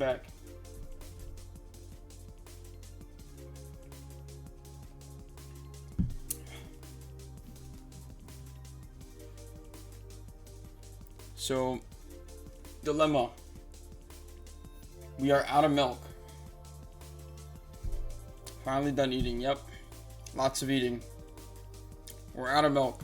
back. So, dilemma. We are out of milk. Finally done eating, yep. Lots of eating. We're out of milk.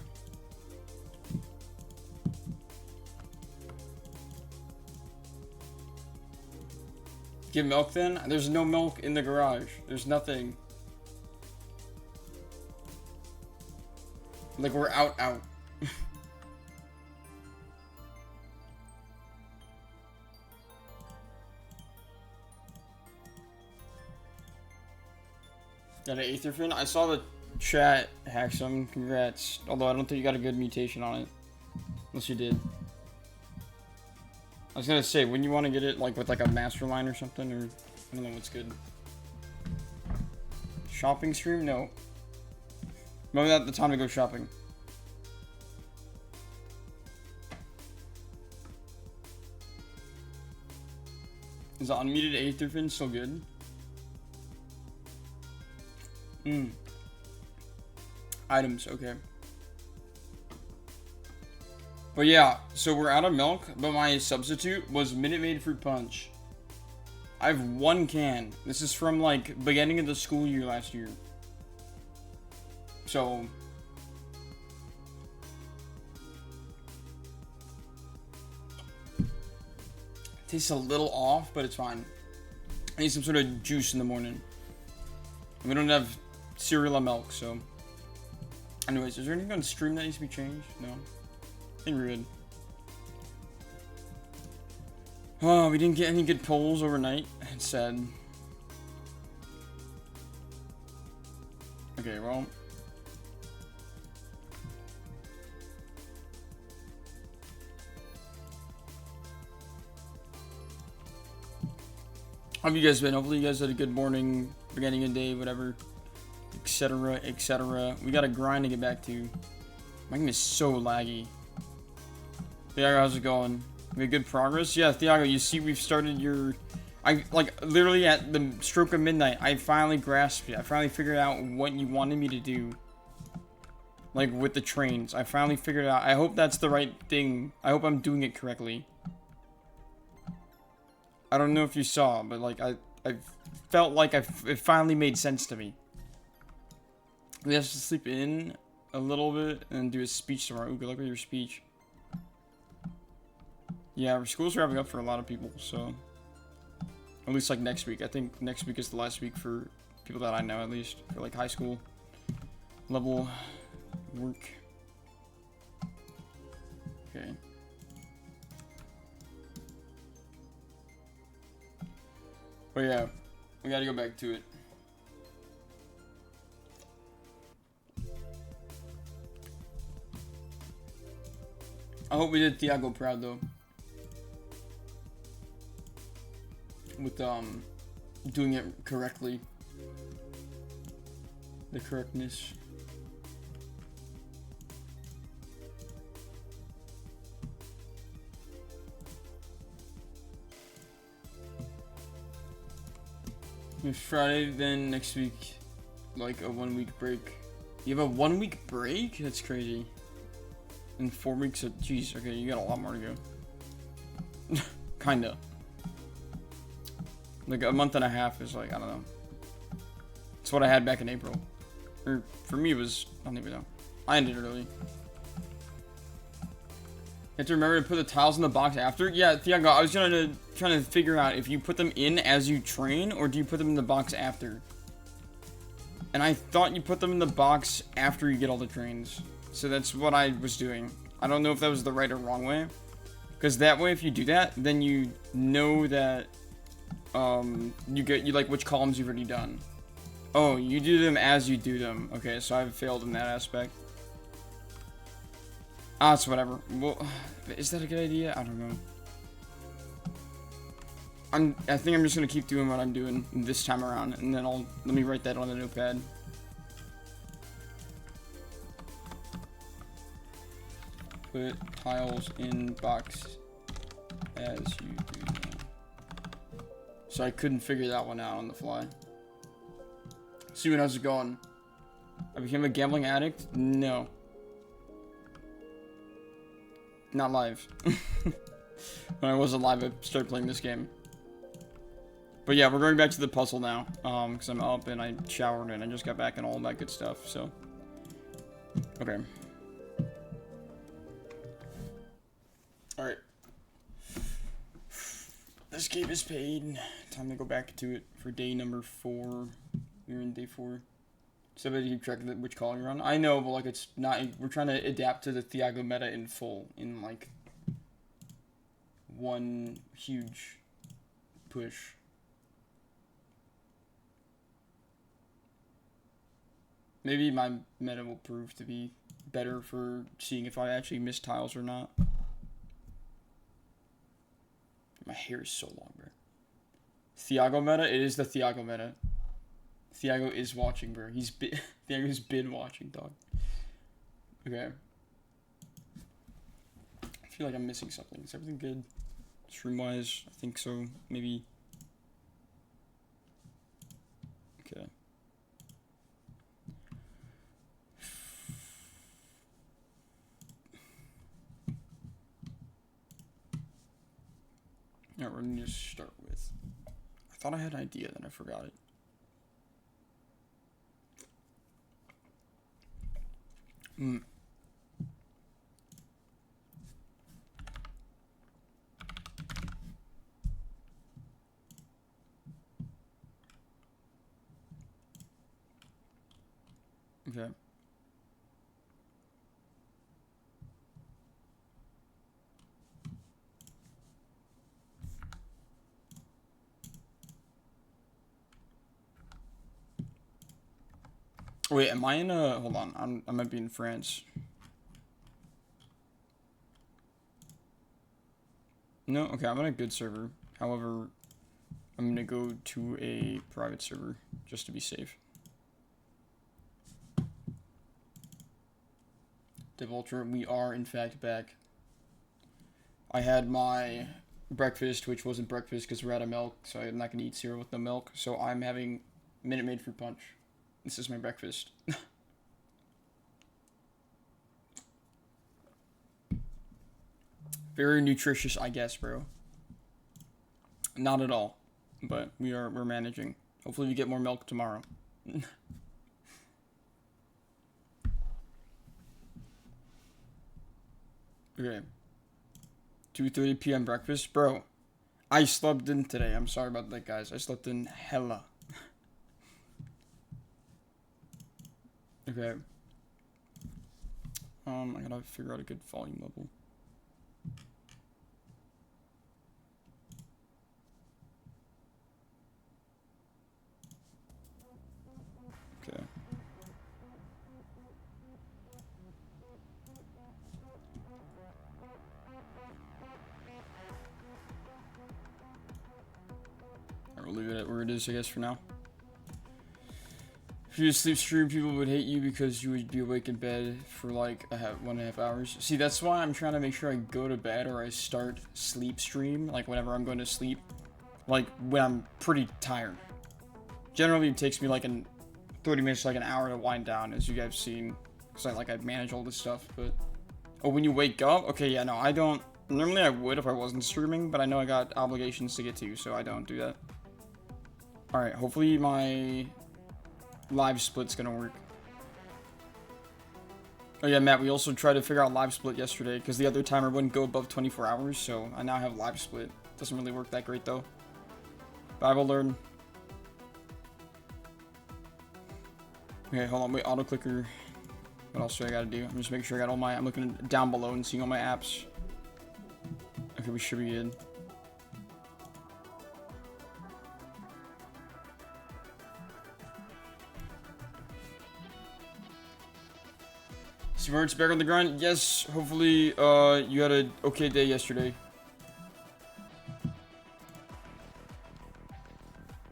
Get milk then? There's no milk in the garage. There's nothing. Like, we're out. Got an Aether fin? I saw the chat, Haxum. Congrats. Although I don't think you got a good mutation on it. Unless you did. I was gonna say, wouldn't you want to get it like with like a master line or something? Or I don't know what's good. Shopping stream? No. Maybe not the time to go shopping. Is the unmuted Aether fin still good? Items, okay. But yeah, so we're out of milk, but my substitute was Minute Maid Fruit Punch. I have 1 can. This is from like beginning of the school year last year. So it tastes a little off, but it's fine. I need some sort of juice in the morning. We don't have cereal and milk, so. Anyways, is there anything on stream that needs to be changed? No. I think we're good. Oh, we didn't get any good polls overnight. It's sad. Okay, well. How have you guys been? Hopefully you guys had a good morning, beginning of the day, whatever. Etc, etc. We got a grind to get back to. My game is so laggy. Thiago, how's it going? We had good progress? Yeah, Thiago, you see we've started your... I, like, literally at the stroke of midnight, I finally grasped it. I finally figured out what you wanted me to do. Like, with the trains. I finally figured it out. I hope that's the right thing. I hope I'm doing it correctly. I don't know if you saw, but, like, I felt like it finally made sense to me. We have to sleep in a little bit and do a speech tomorrow. Ooh, good luck with your speech. Yeah, our school's wrapping up for a lot of people, so... At least, like, next week. I think next week is the last week for people that I know, at least. For, like, high school level work. Okay. But yeah, we gotta go back to it. I hope we did Thiago proud, though. With, doing it correctly. The correctness. It's Friday, then next week, like a 1 week break. You have a 1 week break? That's crazy. In 4 weeks of, jeez, okay, you got a lot more to go. Kinda. Like a month and a half is like, I don't know. It's what I had back in April. Or for me it was, I don't even know. I ended early. You have to remember to put the tiles in the box after? Yeah, Thiago, I was trying to figure out if you put them in as you train or do you put them in the box after? And I thought you put them in the box after you get all the trains. So that's what I was doing. I don't know if that was the right or wrong way. Because that way, if you do that, then you know that you like which columns you've already done. Oh, you do them as you do them. Okay, so I've failed in that aspect. Ah, it's whatever. Well, is that a good idea? I don't know. I think I'm just gonna keep doing what I'm doing this time around, and then let me write that on the notepad. Put tiles in box as you do them. So I couldn't figure that one out on the fly. See, how's it going? I became a gambling addict? No. Not live. When I wasn't live, I started playing this game. But yeah, we're going back to the puzzle now. Because I'm up and I showered and I just got back and all that good stuff, so. Okay. Alright. This game is paid. Time to go back to it for day number 4. We're in day 4. Somebody keep track of which call you're on. I know, but like it's not. We're trying to adapt to the Thiago meta in full in like one huge push. Maybe my meta will prove to be better for seeing if I actually miss tiles or not. My hair is so long, bro. Thiago meta? It is the Thiago meta. Thiago is watching, bro. Thiago's been watching, dog. Okay. I feel like I'm missing something. Is everything good? Stream-wise, I think so. Maybe. Okay. Alright, we're gonna just start with. I thought I had an idea, then I forgot it. Okay. Wait, am I in a... Hold on, I might be in France. No? Okay, I'm on a good server. However, I'm gonna go to a private server, just to be safe. Dev Ultra, we are in fact back. I had my breakfast, which wasn't breakfast because we're out of milk, so I'm not gonna eat cereal with no milk, so I'm having Minute Maid fruit punch. This is my breakfast. Very nutritious, I guess, bro. Not at all, but we're managing. Hopefully we get more milk tomorrow. Okay. 2:30 p.m. breakfast, bro. I slept in today. I'm sorry about that, guys. I slept in hella. Okay. I gotta figure out a good volume level. Okay. I'll leave it at where it is, I guess, for now. If you sleep stream, people would hate you because you would be awake in bed for like 1.5 hours. See, that's why I'm trying to make sure I go to bed or I start sleep stream, like whenever I'm going to sleep, like when I'm pretty tired. Generally, it takes me like 30 minutes to like an hour to wind down, as you guys have seen, because I manage all this stuff. But oh, when you wake up, okay, yeah, no, I don't. Normally, I would if I wasn't streaming, but I know I got obligations to get to, so I don't do that. All right, hopefully my live split's gonna work. Oh yeah, Matt, we also tried to figure out live split yesterday because the other timer wouldn't go above 24 hours, so I now have live split. Doesn't really work that great though. But I will learn. Okay, hold on, wait, auto clicker. What else do I gotta do? I'm just making sure I got all my, I'm looking down below and seeing all my apps. Okay, we should be good. Smart's back on the grind. Yes, hopefully you had an okay day yesterday.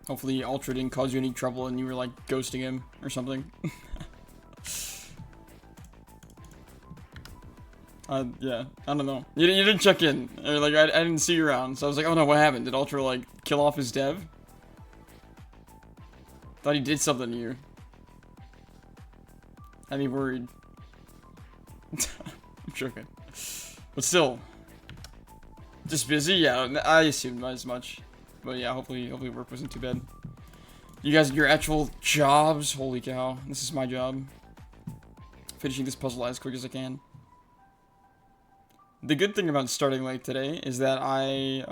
Hopefully Ultra didn't cause you any trouble and you were like ghosting him or something. Yeah, I don't know. You didn't check in. Or, like I didn't see you around, so I was like, oh no, what happened? Did Ultra like kill off his dev? Thought he did something to you. Had me worried. I'm joking. But still. Just busy? Yeah, I assumed as much. But yeah, hopefully work wasn't too bad. You guys, your actual jobs? Holy cow. This is my job. Finishing this puzzle as quick as I can. The good thing about starting late today is that I,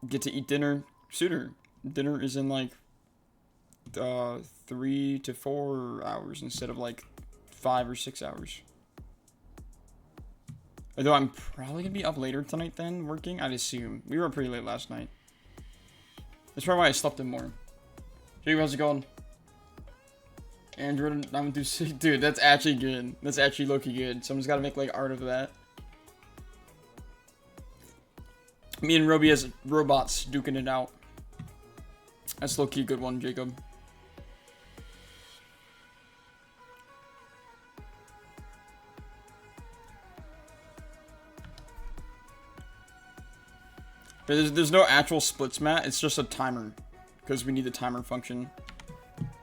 get to eat dinner sooner. Dinner is in like 3 to 4 hours instead of like 5 or 6 hours. Although I'm probably gonna be up later tonight then, working, I'd assume. We were up pretty late last night. That's probably why I slept in more. Hey, how's it going? Android 926. Dude, that's actually good. That's actually low-key good. Someone's gotta make like art of that. Me and Roby as robots duking it out. That's low-key a good one, Jacob. There's no actual splits mat, it's just a timer. Because we need the timer function.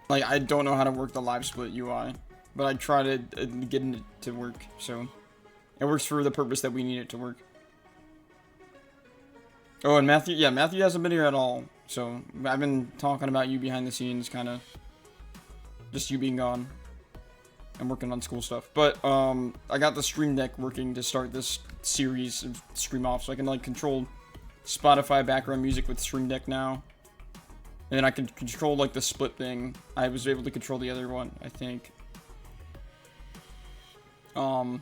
Like, I don't know how to work the live split UI. But I try to get it to work, so. It works for the purpose that we need it to work. Oh, and Matthew, yeah, Matthew hasn't been here at all. So, I've been talking about you behind the scenes, kind of. Just you being gone. And working on school stuff. But, I got the Stream Deck working to start this series of Scream Off. So I can, like, control Spotify background music with Stream Deck now. And then I can control, like, the split thing. I was able to control the other one, I think. But,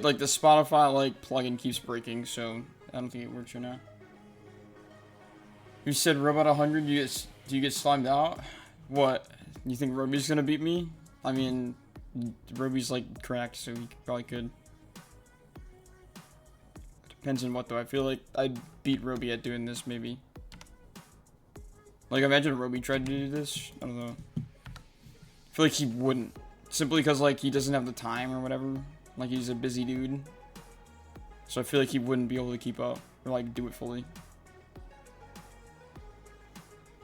like, the Spotify, like, plugin keeps breaking, so I don't think it works right now. You said Robot 100, do you get slimed out? What? You think Roby's gonna beat me? I mean, Roby's, like, cracked, so he probably could. Depends on what, though. I feel like I'd beat Roby at doing this, maybe. Like, imagine Roby tried to do this. I don't know. I feel like he wouldn't. Simply because, like, he doesn't have the time or whatever. Like, he's a busy dude. So I feel like he wouldn't be able to keep up. Or, like, do it fully.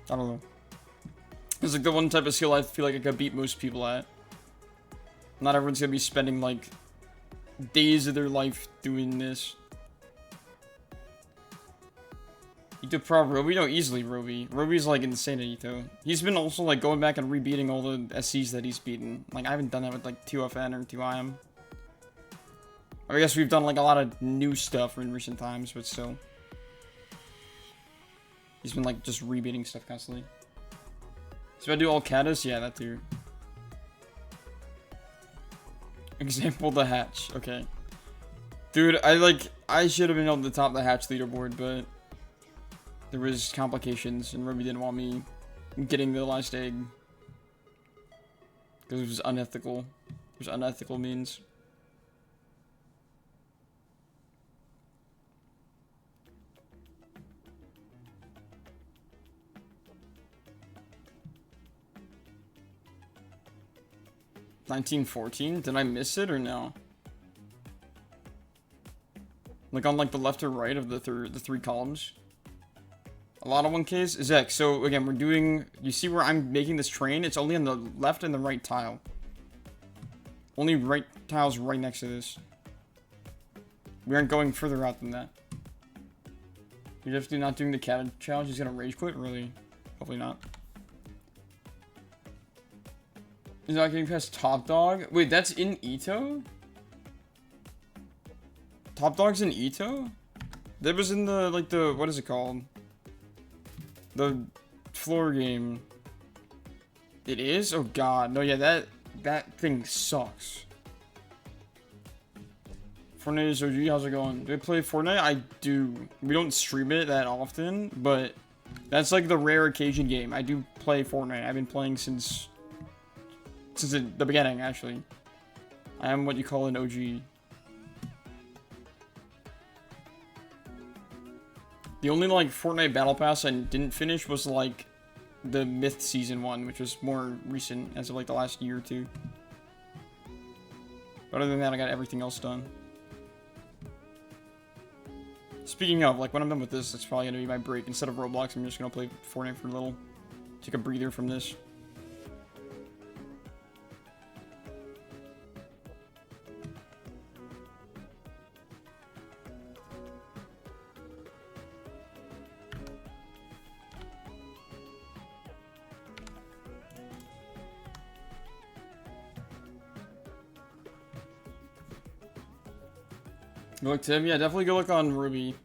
I don't know. It's like the one type of skill I feel like I could beat most people at. Not everyone's gonna be spending, like, days of their life doing this. You did Pro Roby? No, easily Roby. Roby's like insanity though. He's been also like going back and rebeating all the SCs that he's beaten. Like I haven't done that with like 2FN or 2IM. I guess we've done like a lot of new stuff in recent times, but still. He's been like just rebeating stuff constantly. So I do all Catus? Yeah, that too. Example the hatch. Okay. Dude, I should have been able to top the hatch leaderboard, but there was complications, and Roby didn't want me getting the last egg. Because it was unethical. There's unethical means. $19.14? Did I miss it or no? Like on like the left or right of the three columns? A lot of 1Ks? Zek, so again, we're doing... You see where I'm making this train? It's only on the left and the right tile. Only right tiles right next to this. We aren't going further out than that. You're definitely not doing the cat challenge? He's gonna rage quit? Really? Hopefully not. He's not getting past Top Dog? Wait, that's in Ito? Top Dog's in Ito? That was in the, like the... What is it called? The floor game. It is? Oh god. No, yeah, that thing sucks. Fortnite is OG, how's it going? Do I play Fortnite? I do. We don't stream it that often, but that's like the rare occasion game. I do play Fortnite. I've been playing since the beginning, actually. I am what you call an OG. The only, like, Fortnite Battle Pass I didn't finish was, like, the Myth Season 1, which was more recent, as of, like, the last year or two. But other than that, I got everything else done. Speaking of, like, when I'm done with this, it's probably gonna be my break. Instead of Roblox, I'm just gonna play Fortnite for a little. Take a breather from this. Good luck, Tim. Yeah, definitely good luck on Ruby.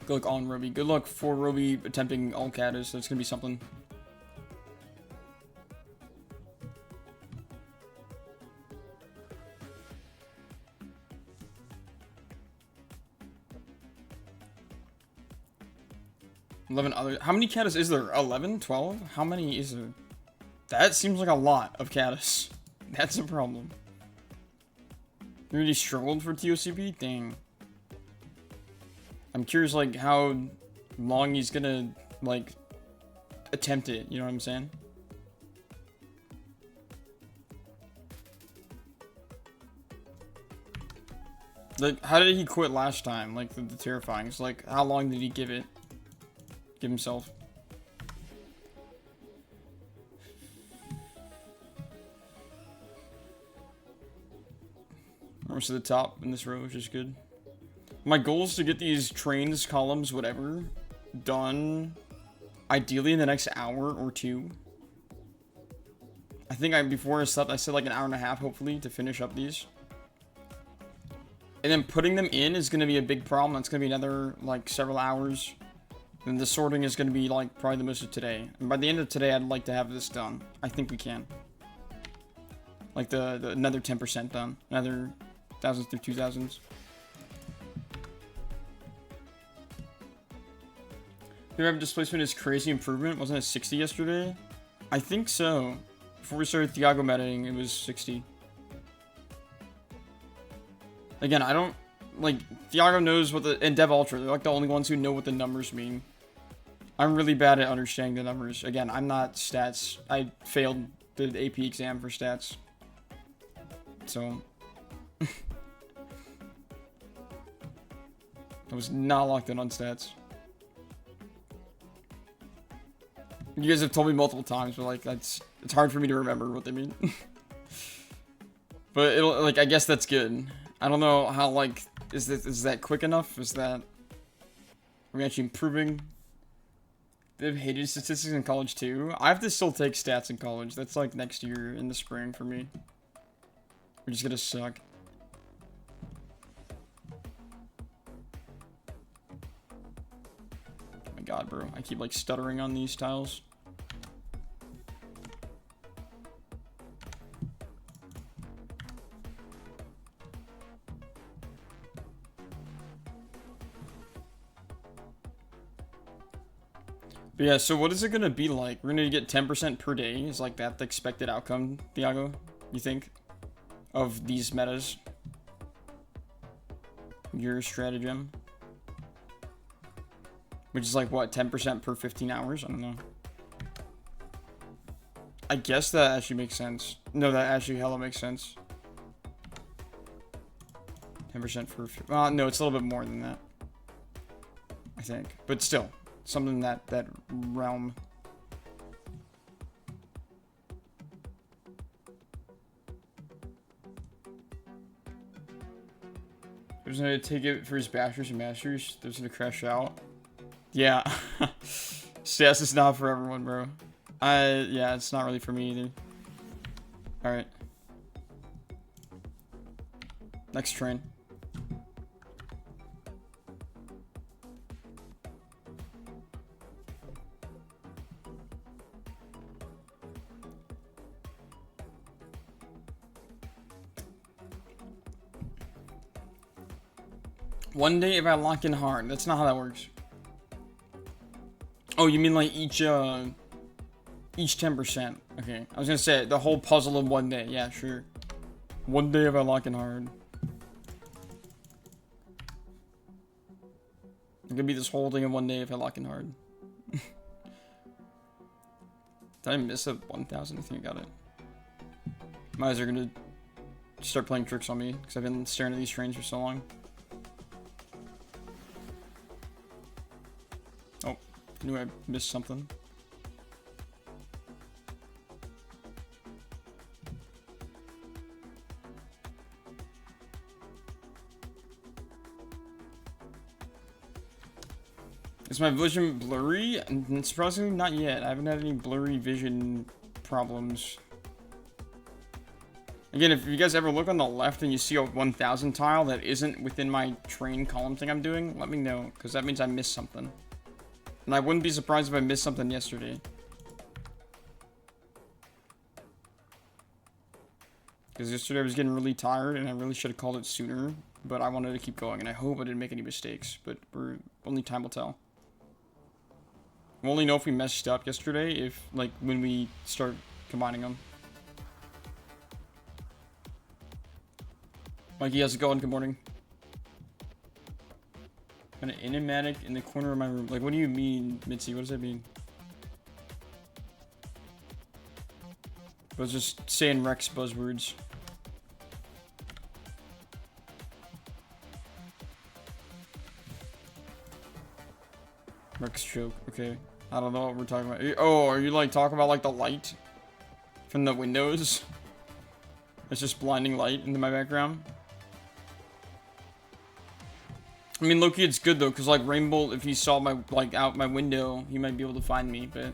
Good luck on Ruby. Good luck for Ruby attempting all catas. That's gonna be something. How many catas is there? 11? 12? How many is there? That seems like a lot of catas. That's a problem. You really struggled for TOCP? Dang. I'm curious, like, how long he's gonna, like, attempt it. You know what I'm saying? Like, how did he quit last time? Like, the terrifying. It's like, how long did he give himself? Almost to the top in this row, which is good. My goal is to get these trains, columns, whatever, done ideally in the next hour or two. I think before I slept, I said like an hour and a half, hopefully, to finish up these. And then putting them in is going to be a big problem. That's going to be another, like, several hours. And the sorting is going to be, like, probably the most of today. And by the end of today, I'd like to have this done. I think we can. Like, the another 10% done. Another thousands through 2000s. The rapid displacement is crazy improvement. Wasn't it 60 yesterday? I think so. Before we started Thiago metaing, it was 60. Again, I don't, like, Thiago knows what and Dev Ultra, they're like the only ones who know what the numbers mean. I'm really bad at understanding the numbers. Again, I'm not stats. I failed the AP exam for stats. So. I was not locked in on stats. You guys have told me multiple times, but, like, it's hard for me to remember what they mean. But it'll, like, I guess that's good. I don't know how, like, is that quick enough? Are we actually improving? They've hated statistics in college too. I have to still take stats in college. That's like next year in the spring for me. We're just gonna suck. Oh my god, bro. I keep like stuttering on these tiles. But yeah, so what is it gonna be like? We're gonna get 10% per day. Is like that the expected outcome, Thiago? You think? Of these metas? Your stratagem? Which is like what, 10% per 15 hours? I don't know. I guess that actually makes sense. No, that actually hella makes sense. 10% for... no, it's a little bit more than that. I think. But still. Something in that realm. There's gonna take it for his bachelors and masters. There's gonna crash out. Yeah. Stats is not for everyone, bro. Yeah, it's not really for me either. Alright. Next train. One day if I lock in hard. That's not how that works. Oh, you mean like each 10%. Okay. I was gonna say the whole puzzle in one day. Yeah, sure. One day if I lock in hard. It could be this whole thing in one day if I lock in hard. Did I miss a 1000? I think I got it. My eyes are gonna start playing tricks on me because I've been staring at these trains for so long. Oh, knew I missed something. Is my vision blurry? Surprisingly, not yet. I haven't had any blurry vision problems. Again, if you guys ever look on the left and you see a 1000 tile that isn't within my train column thing I'm doing, let me know, because that means I missed something. And I wouldn't be surprised if I missed something yesterday. Because yesterday I was getting really tired and I really should have called it sooner, but I wanted to keep going and I hope I didn't make any mistakes, but only time will tell. We'll only know if we messed up yesterday if, like, when we start combining them. Mikey, how's it going? Good morning. Got an animatic in the corner of my room. Like, what do you mean, Mitzi? What does that mean? I was just saying Rex buzzwords. Rex joke. Okay. I don't know what we're talking about. Oh, are you like talking about like the light from the windows? It's just blinding light into my background. I mean, low-key, it's good though, cause like Rainbow, if he saw my like out my window, he might be able to find me. But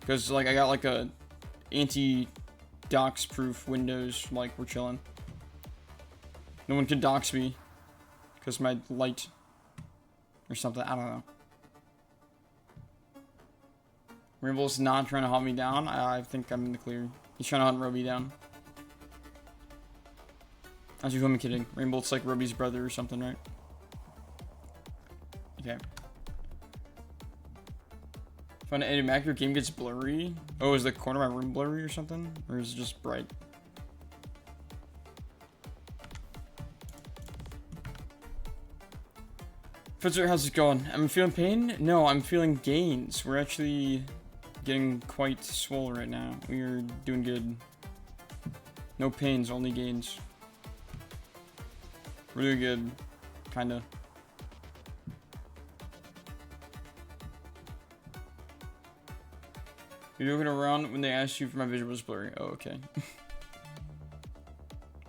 because like I got like a anti-dox proof windows, like we're chilling. No one can dox me because my light or something. I don't know. Rainbow's not trying to hunt me down. I think I'm in the clear. He's trying to hunt Roby down. Actually, who am I kidding? Rainbow's like Roby's brother or something, right? Okay. Find an edit your game gets blurry. Oh, is the corner of my room blurry or something? Or is it just bright? Fitzer, how's it going? I'm feeling pain? No, I'm feeling gains. We're actually getting quite swole right now. We are doing good. No pains, only gains. We're doing good. Kinda. You're looking around when they asked you if my vision was blurry. Oh, okay.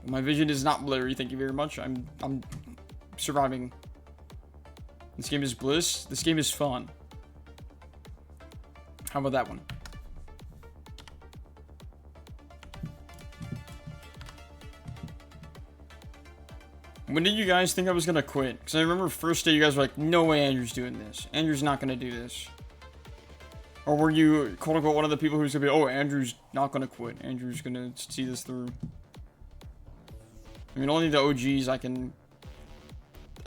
My vision is not blurry, thank you very much. I'm surviving. This game is bliss. This game is fun. How about that one? When did you guys think I was gonna quit? Because I remember first day you guys were like, no way Andrew's doing this. Andrew's not gonna do this. Or were you, quote unquote, one of the people who's gonna be, oh, Andrew's not gonna quit. Andrew's gonna see this through. I mean, only the OGs I can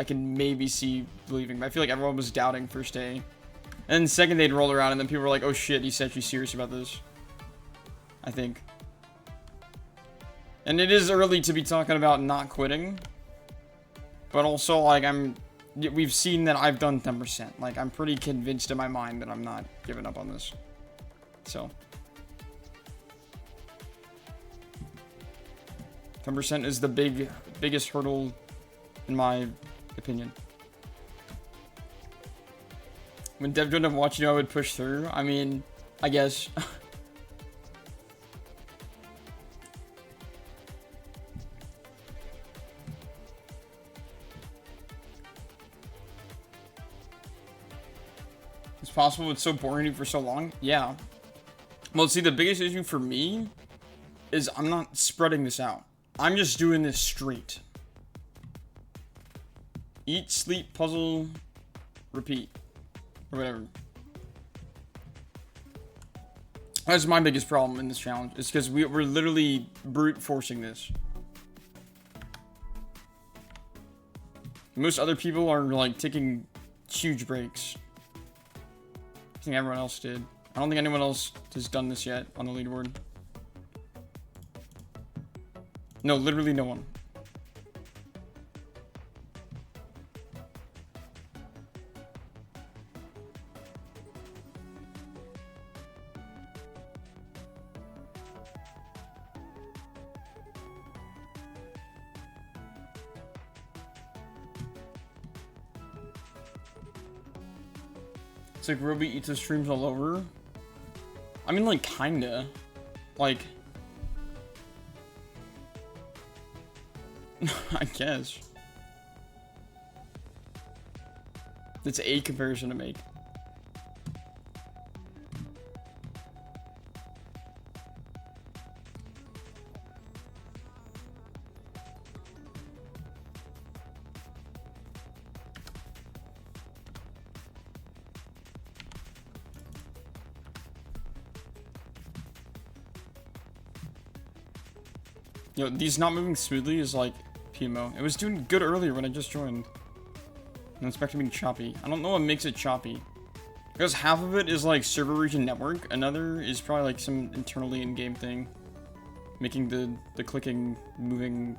maybe see believing. But I feel like everyone was doubting first day. And then second they'd roll around and then people were like, oh shit, he's actually serious about this. I think. And it is early to be talking about not quitting. But also, like, we've seen that I've done 10%. Like, I'm pretty convinced in my mind that I'm not giving up on this. So. 10% is the biggest hurdle in my opinion. When Dev didn't watch you, I would push through. I mean, I guess. It's possible it's so boring for so long. Yeah. Well, see, the biggest issue for me is I'm not spreading this out. I'm just doing this straight. Eat, sleep, puzzle, repeat. Or whatever. That's my biggest problem in this challenge. It's because we're literally brute forcing this. Most other people are like taking huge breaks. I think everyone else did. I don't think anyone else has done this yet on the leaderboard. No, literally no one. It's like Ruby eats the streams all over. I mean, like, kinda. Like... I guess. It's a comparison to make. Yo, these not moving smoothly is like PMO. It was doing good earlier when I just joined. And it's back to being choppy. I don't know what makes it choppy. Because half of it is like server region network. Another is probably like some internally in-game thing. Making the clicking, moving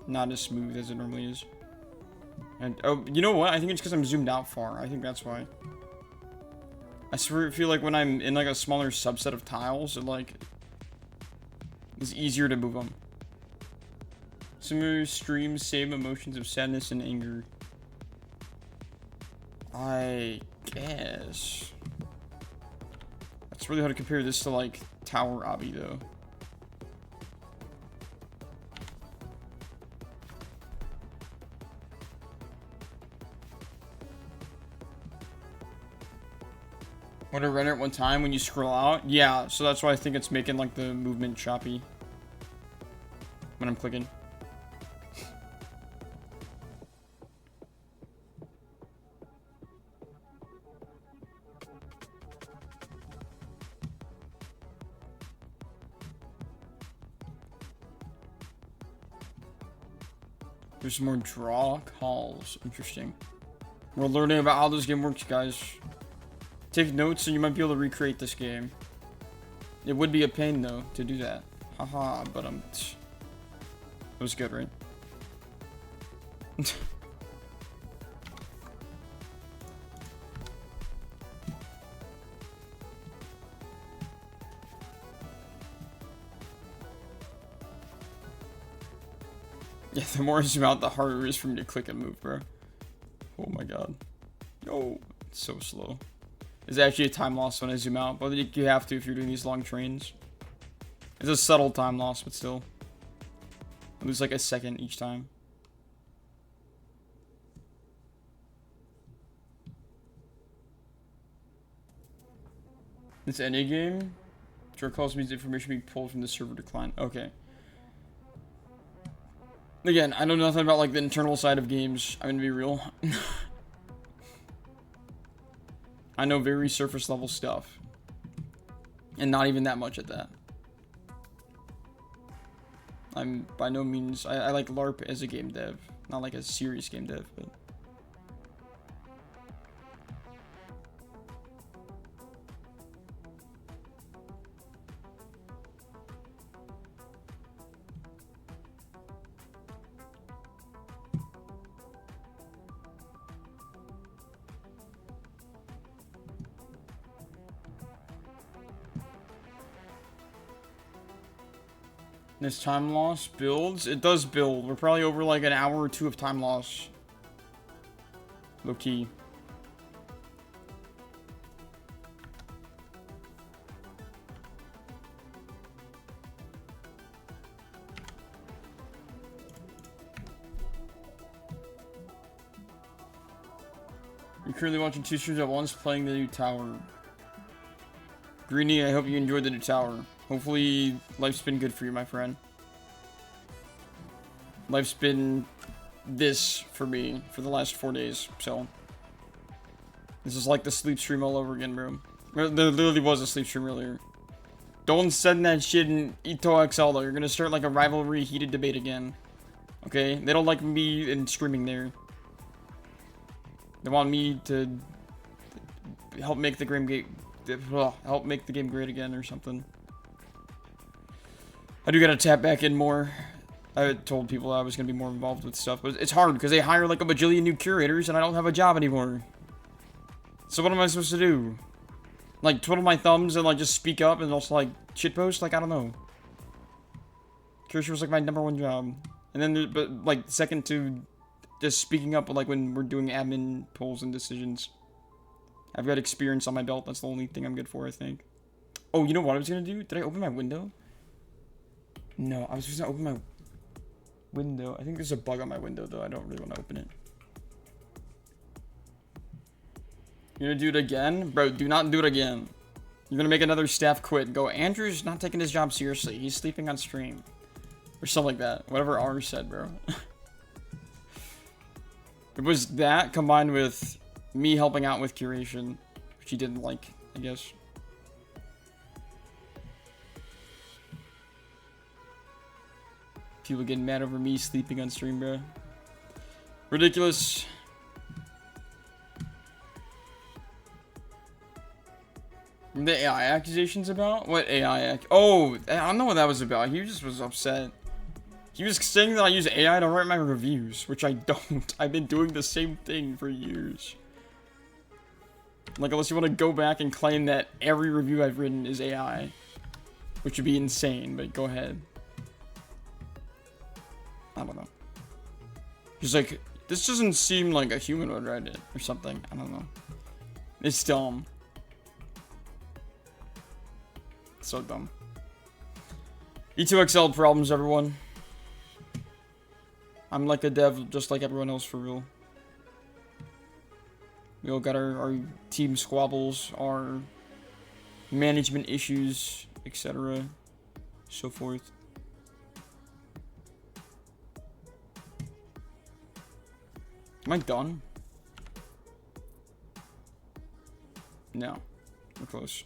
not as smooth as it normally is. And, oh, you know what? I think it's because I'm zoomed out far. I think that's why. I feel like when I'm in like a smaller subset of tiles, it like... it's easier to move them. Similar streams, same emotions of sadness and anger. I guess. That's really hard to compare this to like Tower Obby though. Want to render at one time when you scroll out? Yeah, so that's why I think it's making like the movement choppy when I'm clicking. There's more draw calls. Interesting. We're learning about how this game works, guys. Take notes and you might be able to recreate this game. It would be a pain, though, to do that. Haha, but it was good, right? Yeah, the more I zoom out, the harder it is for me to click and move, bro. Oh my god. Yo, it's so slow. It's actually a time loss when I zoom out, but you have to if you're doing these long trains. It's a subtle time loss, but still. I lose like a second each time. It's any game. Draw calls means information being pulled from the server decline. Okay. Again, I know nothing about like the internal side of games. I'm gonna be real. I know very surface level stuff. And not even that much at that. I'm by no means... I like LARP as a game dev. Not like a serious game dev, but... This time loss builds? It does build. We're probably over like an hour or two of time loss. Low key. You're currently watching two streams at once, playing the new tower. Greeny, I hope you enjoyed the new tower. Hopefully, life's been good for you, my friend. Life's been this for me for the last 4 days, so. This is like the sleep stream all over again, bro. There literally was a sleep stream earlier. Don't send that shit in Ito XL, though. You're gonna start like a rivalry heated debate again. Okay? They don't like me in streaming there. They want me to help make the game great again or something. I do gotta tap back in more. I told people I was gonna be more involved with stuff, but it's hard because they hire like a bajillion new curators and I don't have a job anymore. So what am I supposed to do? Like twiddle my thumbs and like just speak up and also like shitpost? Like I don't know. Curator was like my #1 job, and then but like second to just speaking up like when we're doing admin polls and decisions. I've got experience on my belt. That's the only thing I'm good for, I think. Oh, you know what I was gonna do? Did I open my window? No, I was just gonna open my window. I think there's a bug on my window, though. I don't really want to open it. You're gonna do it again? Bro, do not do it again. You're gonna make another staff quit and go, Andrew's not taking his job seriously. He's sleeping on stream. Or something like that. Whatever R said, bro. It was that combined with me helping out with curation, which he didn't like, I guess. People getting mad over me sleeping on stream, bro. Ridiculous. The AI accusations about? What AI Oh, I don't know what that was about. He just was upset. He was saying that I use AI to write my reviews, which I don't. I've been doing the same thing for years. Like, unless you want to go back and claim that every review I've written is AI. Which would be insane, but go ahead. I don't know. He's like, this doesn't seem like a human would write it, or something. I don't know. It's dumb. So dumb. E2XL problems, everyone. I'm like a dev, just like everyone else, for real. We all got our team squabbles, our management issues, etc. So forth. Am I done? No. We're close.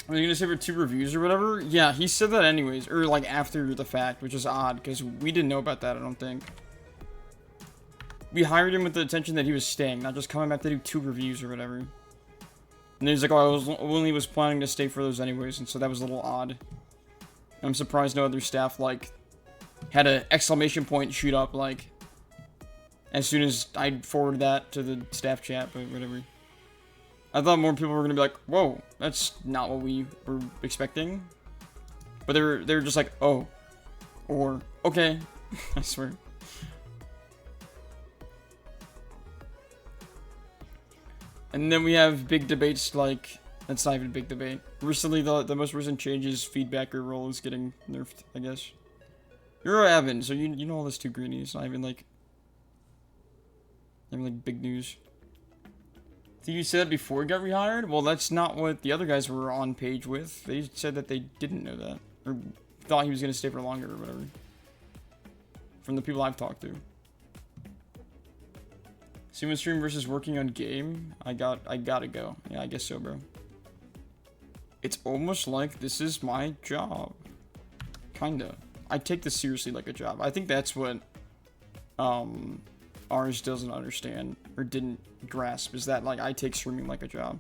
Are you gonna say for 2 reviews or whatever? Yeah, he said that anyways, or like after the fact, which is odd because we didn't know about that. I don't think. We hired him with the intention that he was staying, not just coming back to do 2 reviews or whatever. And then he's like, "Oh, I only was planning to stay for those anyways," and so that was a little odd. I'm surprised no other staff like had an exclamation point shoot up like as soon as I forwarded that to the staff chat, but whatever. I thought more people were gonna be like, "Whoa, that's not what we were expecting," but they were just like, "Oh," or "Okay." I swear. And then we have big debates like, that's not even a big debate. Recently, the most recent changes, feedbacker role is getting nerfed, I guess. You're Evan, so you know all this too, Greeny. It's not even like big news. Did you say that before he got rehired? Well, that's not what the other guys were on page with. They said that they didn't know that. Or thought he was going to stay for longer or whatever. From the people I've talked to. Sumo stream versus working on game? I gotta go. Yeah, I guess so, bro. It's almost like this is my job. Kinda. I take this seriously like a job. I think that's what ours doesn't understand or didn't grasp, is that like I take streaming like a job.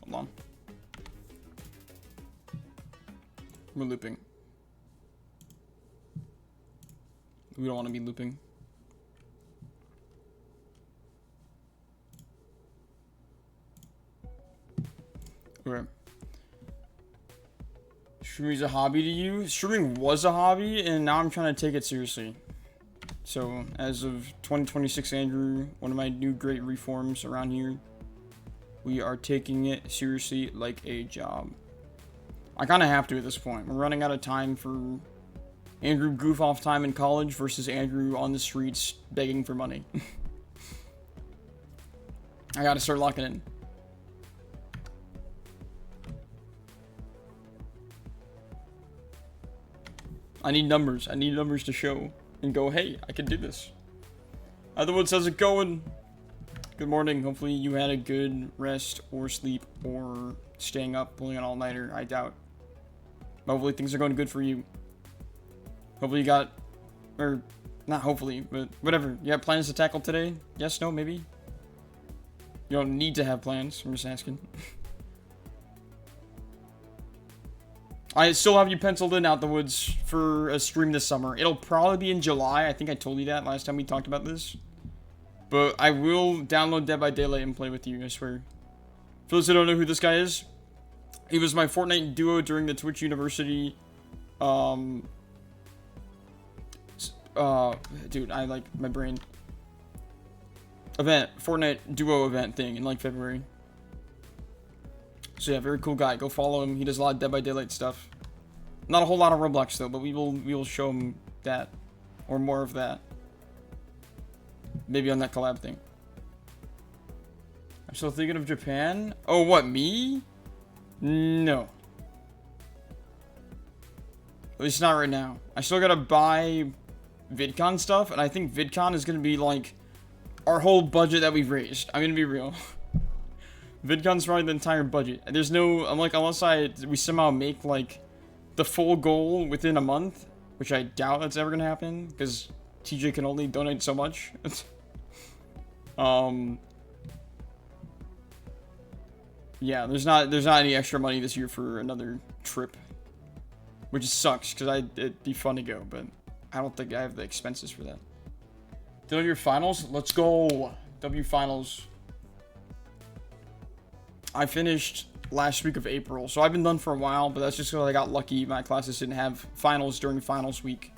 Hold on. We're looping. We don't want to be looping. Okay. Streaming's a hobby to you? Streaming was a hobby, and now I'm trying to take it seriously. So, as of 2026 Andrew, one of my new great reforms around here, we are taking it seriously like a job. I kind of have to at this point. We're running out of time for Andrew goof off time in college versus Andrew on the streets begging for money. I gotta start locking in. I need numbers. I need numbers to show and go, hey, I can do this. Otherwise, how's it going? Good morning. Hopefully you had a good rest or sleep or staying up, pulling an all-nighter. I doubt. Hopefully things are going good for you. Hopefully you got, or not hopefully, but whatever. You have plans to tackle today? Yes, no, maybe? You don't need to have plans. I'm just asking. I still have you penciled in Out the Woods for a stream this summer. It'll probably be in July. I think I told you that last time we talked about this. But I will download Dead by Daylight and play with you, I swear. For those who don't know who this guy is, he was my Fortnite duo during the Twitch University, dude, I like my brain. Fortnite duo event thing in like February. So yeah, very cool guy. Go follow him. He does a lot of Dead by Daylight stuff. Not a whole lot of Roblox though, but we will show him that, or more of that. Maybe on that collab thing. I'm still thinking of Japan. Oh, what, me? No. At least not right now. I still gotta buy VidCon stuff, and I think VidCon is gonna be like our whole budget that we've raised. I'm gonna be real. VidCon's probably the entire budget. There's no, I'm like, unless we somehow make like the full goal within a month, which I doubt that's ever gonna happen, because TJ can only donate so much. Yeah, there's not any extra money this year for another trip, which sucks because it'd be fun to go, but I don't think I have the expenses for that. Done your finals? Let's go. W finals. I finished last week of April, so I've been done for a while, but that's just because I got lucky. My classes didn't have finals during finals week.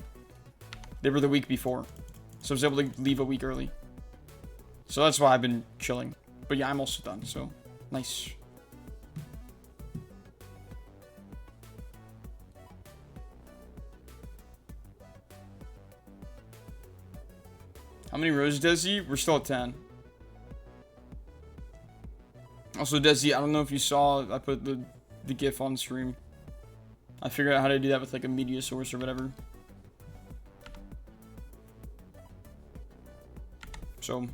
They were the week before, so I was able to leave a week early. So that's why I've been chilling. But yeah, I'm also done, so nice. How many rows, Desi? We're still at 10. Also, Desi, I don't know if you saw, I put the GIF on stream. I figured out how to do that with like a media source or whatever. So.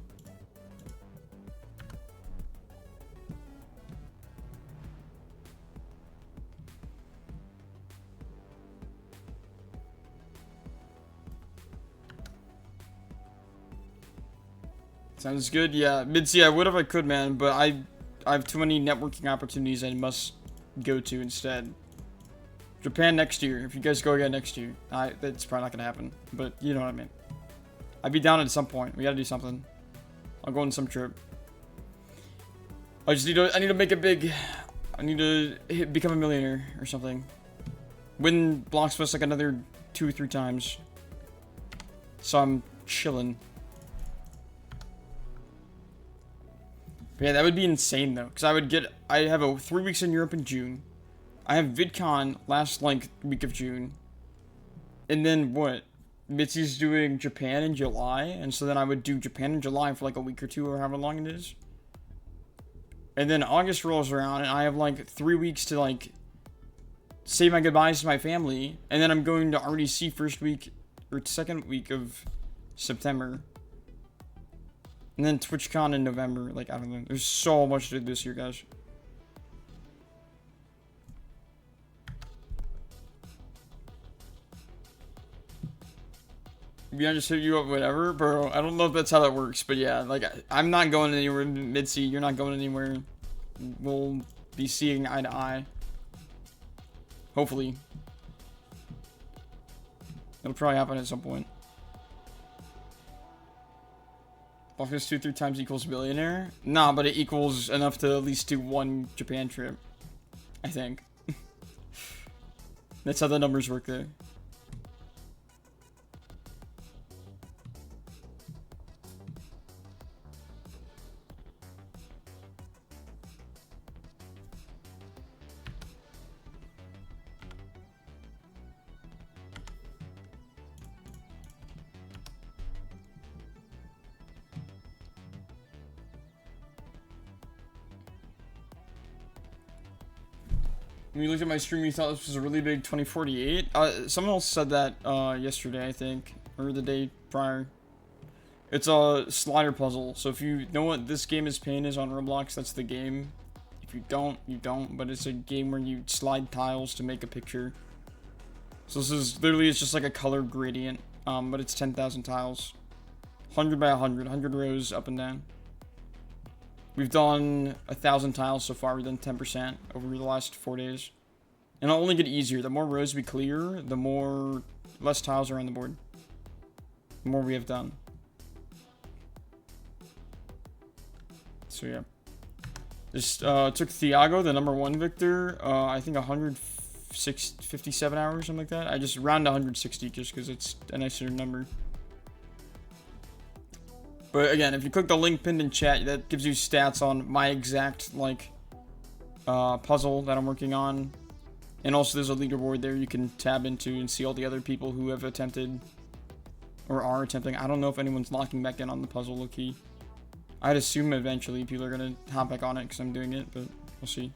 Sounds good. Yeah, Midsy, I would if I could, man, but I have too many networking opportunities I must go to instead. Japan next year. If you guys go again next year, that's probably not gonna happen. But you know what I mean. I'd be down at some point. We gotta do something. I'll go on some trip. I need to make it big. I need to become a millionaire or something. Win Bloxfest like another 2 or 3 times. So I'm chilling. But yeah, that would be insane though, because I have a 3 weeks in Europe in June. I have VidCon last like week of June. And then what? Mitzi's doing Japan in July, and so then I would do Japan in July for like a week or 2 or however long it is. And then August rolls around and I have like 3 weeks to like say my goodbyes to my family, and then I'm going to RDC first week or second week of September. And then TwitchCon in November. Like, I don't know. There's so much to do this year, guys. Yeah, just hit you up, whatever, bro. I don't know if that's how that works, but yeah, like, I'm not going anywhere. Mitzi, you're not going anywhere. We'll be seeing eye to eye. Hopefully. It'll probably happen at some point. Blockers 2-3 times equals millionaire? Nah, but it equals enough to at least do 1 Japan trip. I think. That's how the numbers work there. When you looked at my stream, you thought this was a really big 2048. Someone else said that yesterday, I think, or the day prior. It's a slider puzzle. So if you know what this game is paint is on Roblox, that's the game. If you don't, you don't. But it's a game where you slide tiles to make a picture. So this is literally, it's just like a color gradient, but it's 10,000 tiles, 100 by 100 rows up and down. We've done 1,000 tiles so far. We've done 10% over the last 4 days. And it'll only get easier. The more rows we clear, the more less tiles are on the board. The more we have done. So yeah. This took Thiago, the #1 victor, I think 157 hours, something like that. I just round 160 just because it's a nicer number. But again, if you click the link pinned in chat, that gives you stats on my exact, like, puzzle that I'm working on. And also there's a leaderboard there you can tab into and see all the other people who have attempted or are attempting. I don't know if anyone's locking back in on the puzzle, low-key. I'd assume eventually people are going to hop back on it because I'm doing it, but we'll see.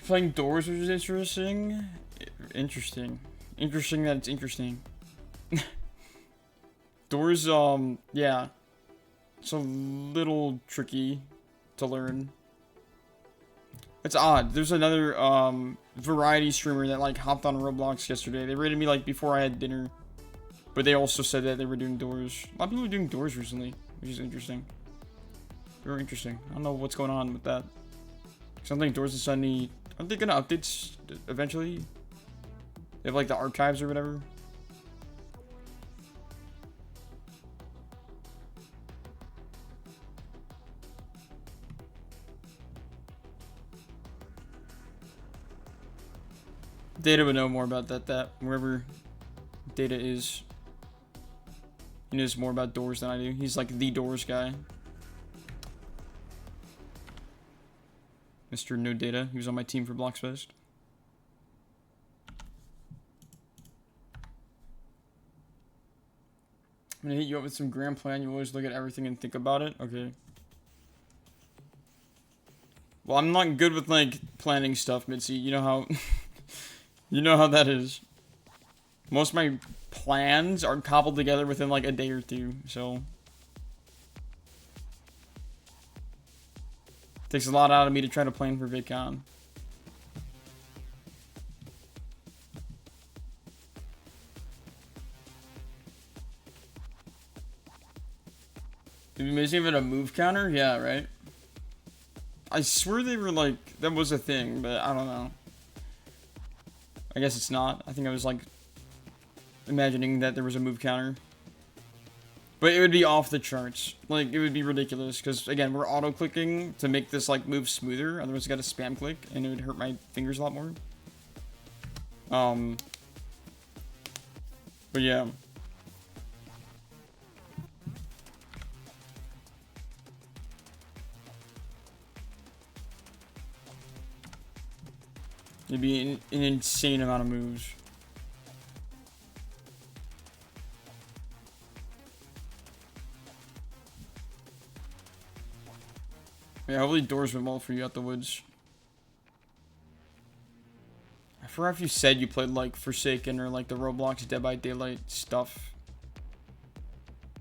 Playing Doors, which is interesting. Interesting that it's interesting. Doors, yeah. It's a little tricky to learn. It's odd. There's another, variety streamer that, like, hopped on Roblox yesterday. They rated me, like, before I had dinner. But they also said that they were doing Doors. A lot of people are doing Doors recently, which is interesting. Very interesting. I don't know what's going on with that. I don't think Doors is suddenly... Aren't they gonna update eventually? They have, like, the archives or whatever. Data would know more about that wherever Data is. He knows more about Doors than I do. He's like the Doors guy. Mr. No Data. He was on my team for Bloxfest. I'm gonna hit you up with some grand plan. You always look at everything and think about it. Okay. Well, I'm not good with, like, planning stuff, Mitzi. You know how... you know how that is. Most of my plans are cobbled together within, like, a day or two, so... Takes a lot out of me to try to plan for VidCon. It'd be amazing if it had a move counter? Yeah, right? I swear they were, like, that was a thing, but I don't know. I guess it's not. I think I was, like, imagining that there was a move counter. But it would be off the charts. Like, it would be ridiculous. Because, again, we're auto-clicking to make this, like, move smoother. Otherwise, I got to spam click, and it would hurt my fingers a lot more. But, yeah. It'd be an insane amount of moves. Yeah, hopefully Doors went well for you out the woods. I forgot if you said you played, like, Forsaken or, like, the Roblox Dead by Daylight stuff.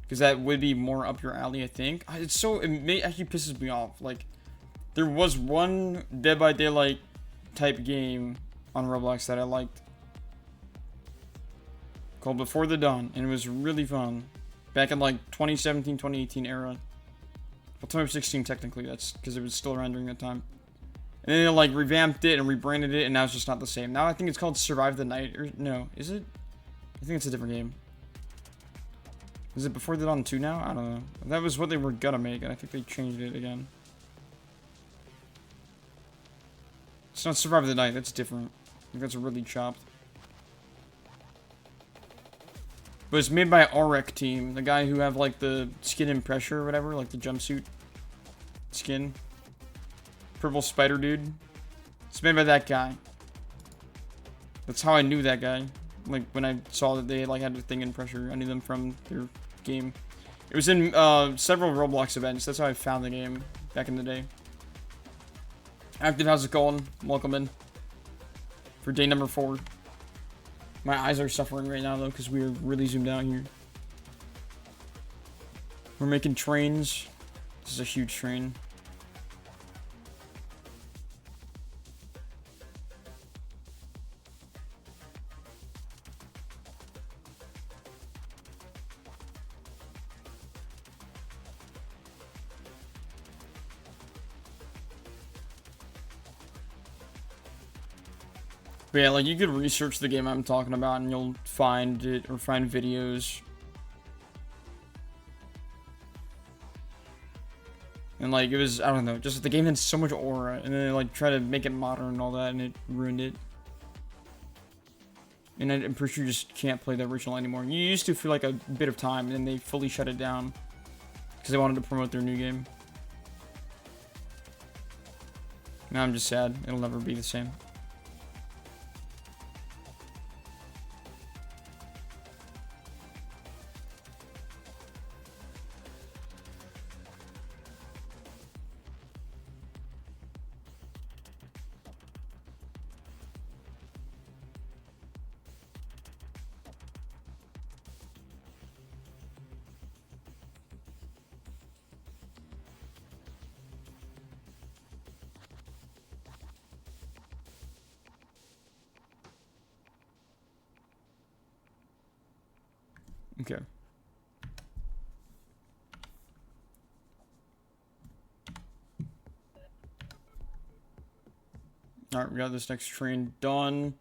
Because that would be more up your alley, I think. It's so... It actually pisses me off. Like, there was one Dead by Daylight type game on Roblox that I liked. Called Before the Dawn. And it was really fun. Back in, like, 2017, 2018 era. Well, 2016 technically, that's because it was still around during that time. And then they, like, revamped it and rebranded it, and now it's just not the same. Now I think it's called Survive the Night, or no, is it? I think it's a different game. Is it Before the Dawn 2 now? I don't know. That was what they were gonna make, and I think they changed it again. It's not Survive the Night, that's different. I think that's really chopped. But it's made by Aurek Team, the guy who have, like, the skin and pressure or whatever, like the jumpsuit skin. Purple spider dude. It's made by that guy. That's how I knew that guy. Like, when I saw that they, like, had a thing in pressure, I knew them from their game. It was in several Roblox events. That's how I found the game back in the day. Active, how's it going? Welcome in. For day number 4. My eyes are suffering right now, though, because we're really zoomed out here. We're making trains. This is a huge train. But yeah, like, you could research the game I'm talking about and you'll find it, or find videos. And, like, it was, I don't know, just the game had so much aura, and then they, like, tried to make it modern and all that, and it ruined it. And I'm pretty sure you just can't play the original anymore. You used to for, like, a bit of time, and then they fully shut it down. Because they wanted to promote their new game. Now I'm just sad. It'll never be the same. Okay. Alright, we got this next train done.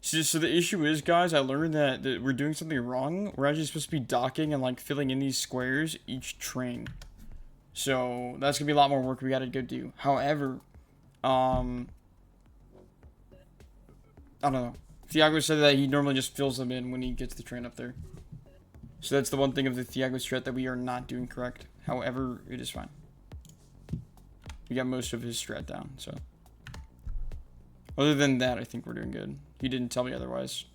So the issue is, guys, I learned that we're doing something wrong. We're actually supposed to be docking and, like, filling in these squares each train. So that's gonna be a lot more work we gotta go do. However, I don't know. Thiago said that he normally just fills them in when he gets the train up there. So that's the one thing of the Thiago strat that we are not doing correct. However, it is fine. We got most of his strat down, so. Other than that, I think we're doing good. He didn't tell me otherwise.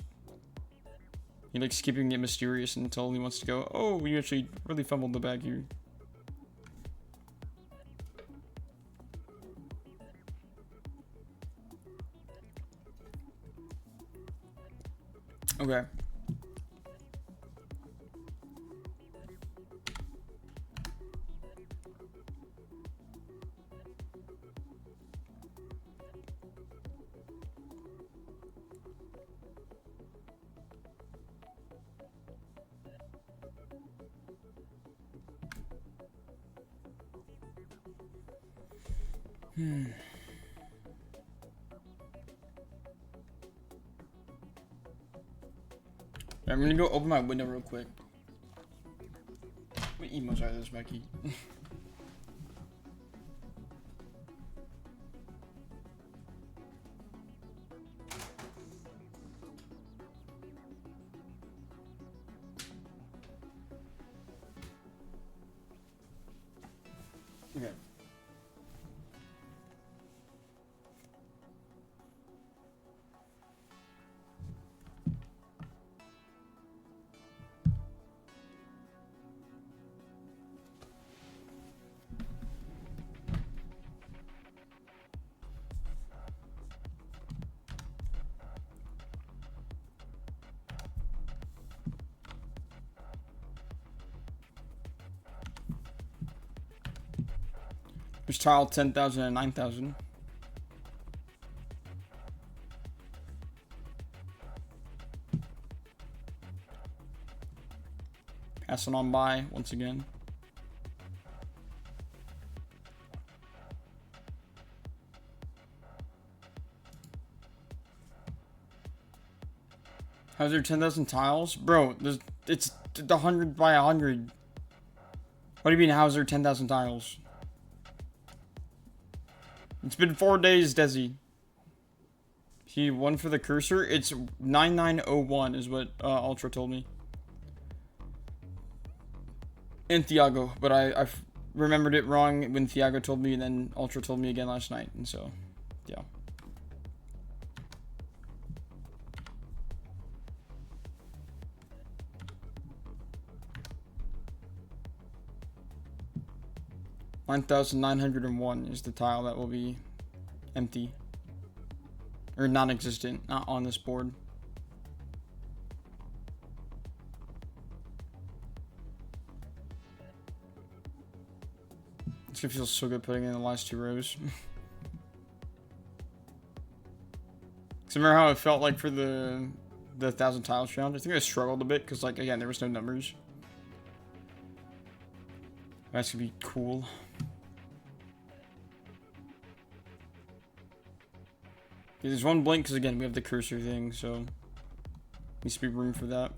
He likes keeping it mysterious until he wants to go, oh, we actually really fumbled the bag here. Okay. I'm gonna go open my window real quick. What emotes are those, Becky? Okay. There's tile 10,000 and 9,000. Passing on by once again. How's there 10,000 tiles? Bro, it's 100 by 100. What do you mean, how's there 10,000 tiles? It's been 4 days, Desi. He won for the cursor. It's 9901 is what Ultra told me. And Thiago, but I remembered it wrong when Thiago told me, and then Ultra told me again last night, and so, yeah. $9,901 is the tile that will be empty. Or non-existent, not on this board. It's gonna feel so good putting in the last 2 rows. So remember how it felt like for the 1,000 tiles round? I think I struggled a bit because, like, again, there was no numbers. That's gonna be cool. There's one blink because again we have the cursor thing, so needs to be room for that.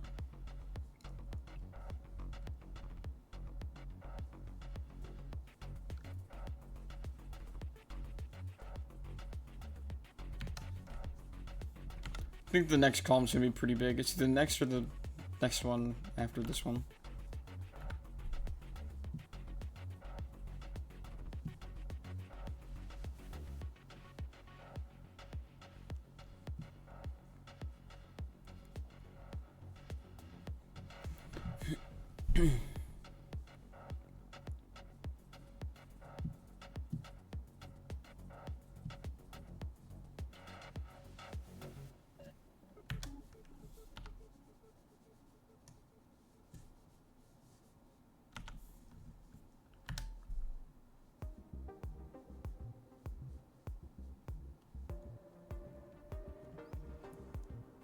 I think the next column's gonna be pretty big. It's the next or the next one after this one.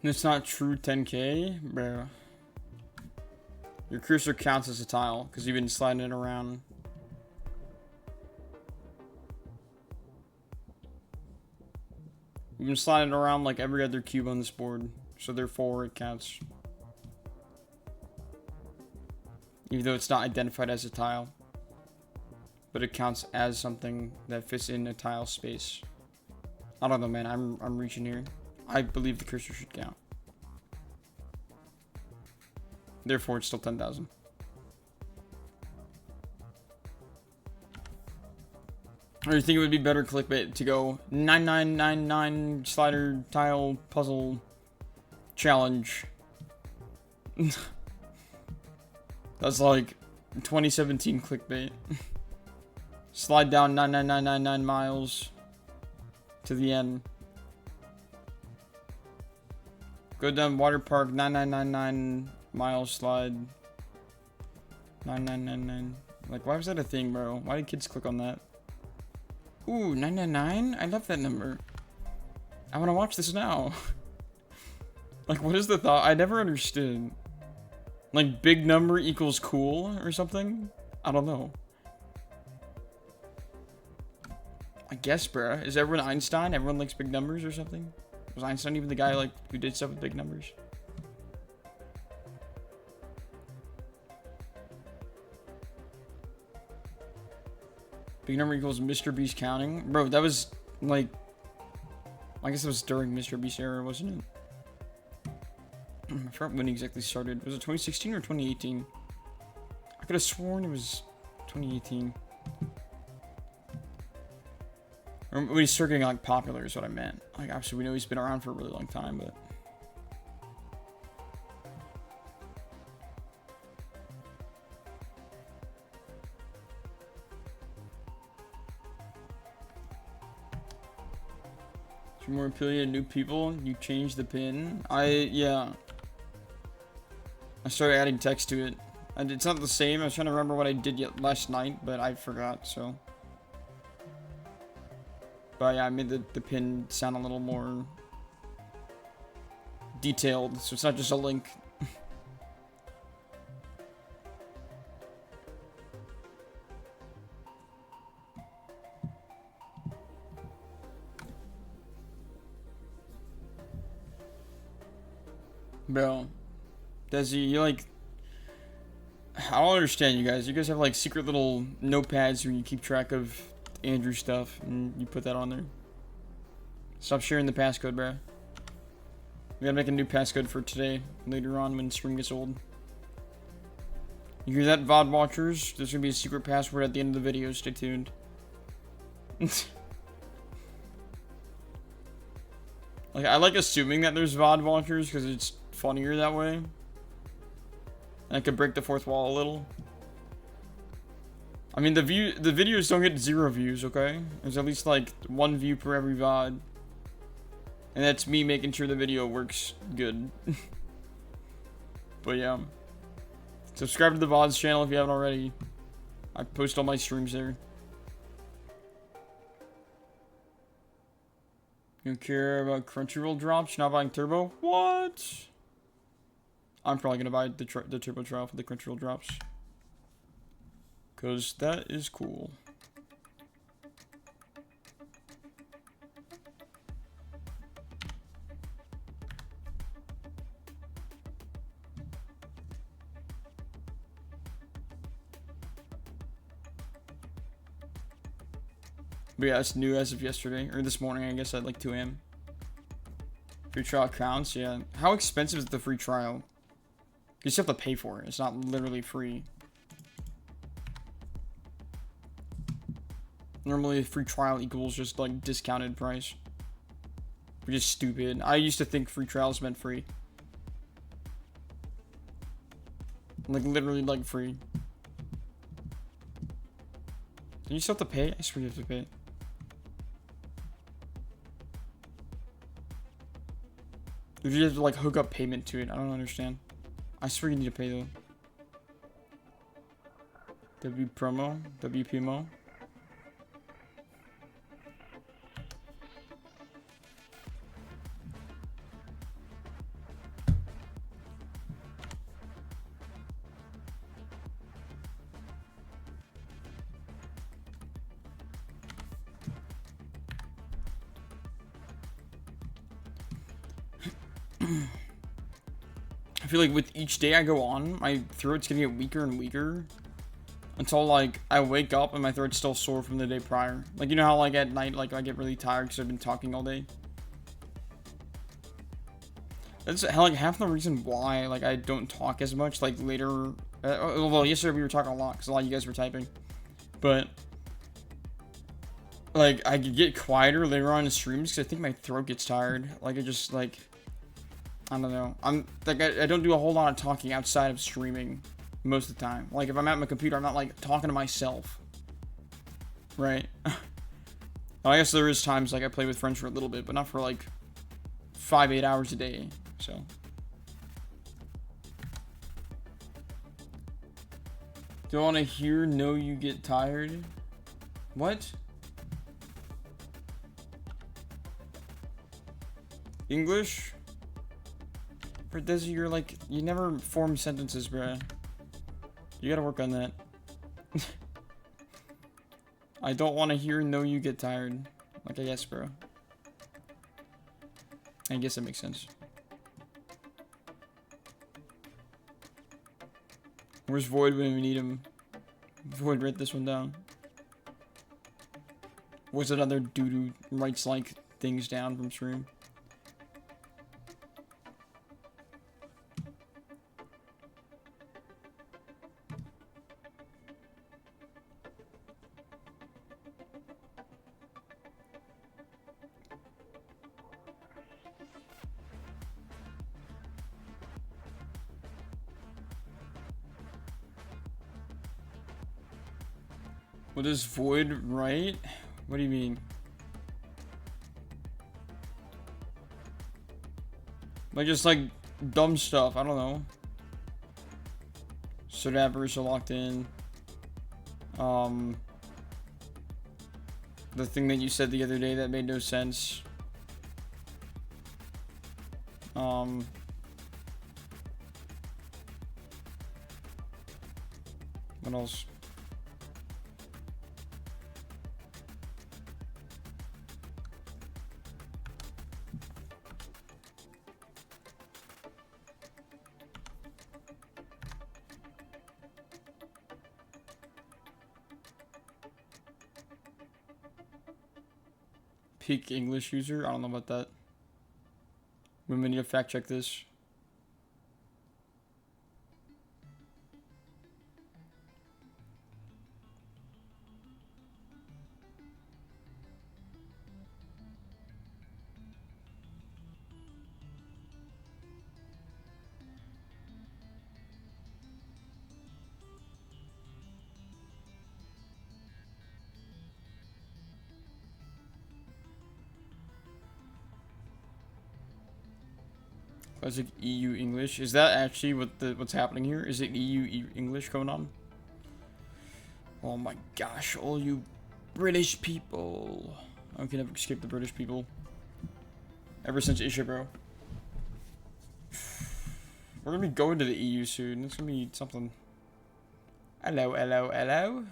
It's not true 10K, bro. Your cursor counts as a tile because you've been sliding it around. You've been sliding it around like every other cube on this board, so therefore it counts. Even though it's not identified as a tile, but it counts as something that fits in a tile space. I don't know, man. I'm reaching here. I believe the cursor should count. Therefore, it's still 10,000. Or you think it would be better clickbait to go 9999 slider tile puzzle challenge? That's like 2017 clickbait. Slide down 99999 miles to the end. Go down water park 9999 miles slide 9999. Like, why was that a thing, bro? Why did kids click on that? Ooh, 999? I love that number. I want to watch this now. Like, what is the thought? I never understood. Like, big number equals cool or something? I don't know. I guess, bruh. Is everyone Einstein? Everyone likes big numbers or something? Was Einstein even the guy, like, who did stuff with big numbers? Big number equals Mr. Beast counting? Bro, that was, like... I guess it was during Mr. Beast era, wasn't it? I forgot when he exactly started. Was it 2016 or 2018? I could have sworn it was 2018. Or when he's starting getting, like, popular is what I meant. Like, obviously we know he's been around for a really long time, but... If you're more appealing to new people, you change the pin. Yeah. I started adding text to it. It's not the same. I was trying to remember what I did last night, but I forgot, so... But yeah, I made the pin sound a little more detailed, so it's not just a link. Bro, Desi, you like... I don't understand you guys. You guys have like secret little notepads where you keep track of Andrew stuff, and you put that on there. Stop sharing the passcode, bro. We gotta make a new passcode for today, later on when stream gets old. You hear that, VOD watchers? There's gonna be a secret password at the end of the video, stay tuned. Like, I like assuming that there's VOD watchers, because it's funnier that way. And I could break the fourth wall a little. I mean, the videos don't get 0 views, okay? There's at least, like, 1 view per every VOD. And that's me making sure the video works good. But, yeah. Subscribe to the VODs channel if you haven't already. I post all my streams there. You don't care about Crunchyroll drops? You're not buying Turbo? What? I'm probably gonna buy the Turbo trial for the Crunchyroll drops. Because that is cool. But yeah, it's new as of yesterday, or this morning, I guess, at like 2 a.m. Free trial counts, yeah. How expensive is the free trial? You still have to pay for it. It's not literally free. Normally, a free trial equals just like discounted price. Which is stupid. I used to think free trials meant free. Like literally like free. Do you still have to pay? I swear you have to pay. Or do you have to like hook up payment to it? I don't understand. I swear you need to pay though. W promo, WPMO. I feel like with each day I go on, my throat's gonna get weaker and weaker until like I wake up and my throat's still sore from the day prior. Like, you know how like at night, like I get really tired because I've been talking all day. That's like half the reason why like I don't talk as much like later. Well, yesterday we were talking a lot because a lot of you guys were typing, but like I could get quieter later on in streams because I think my throat gets tired. Like I just like. I don't know. I'm like I don't do a whole lot of talking outside of streaming most of the time. Like if I'm at my computer, I'm not like talking to myself. Right? I guess there is times like I play with friends for a little bit, but not for like 5-8 hours a day. So do I want to hear no you get tired? What? English? For Desi, you're like, you never form sentences, bruh. You gotta work on that. I don't want to hear no you get tired. Like, I guess, bro. I guess that makes sense. Where's Void when we need him? Void, write this one down. What's another dude who writes, like, things down from stream? What does Void write? What do you mean? Like, just like dumb stuff. I don't know. Sodavers are locked in. The thing that you said the other day that made no sense. What else? Peak English user? I don't know about that. We may need to fact check this. Classic EU English. Is that actually what's happening here? Is it EU English going on? Oh my gosh, all you British people. I can never escape the British people. Ever since Isha, bro. We're gonna be going to the EU soon. It's gonna be something. Hello, hello, hello.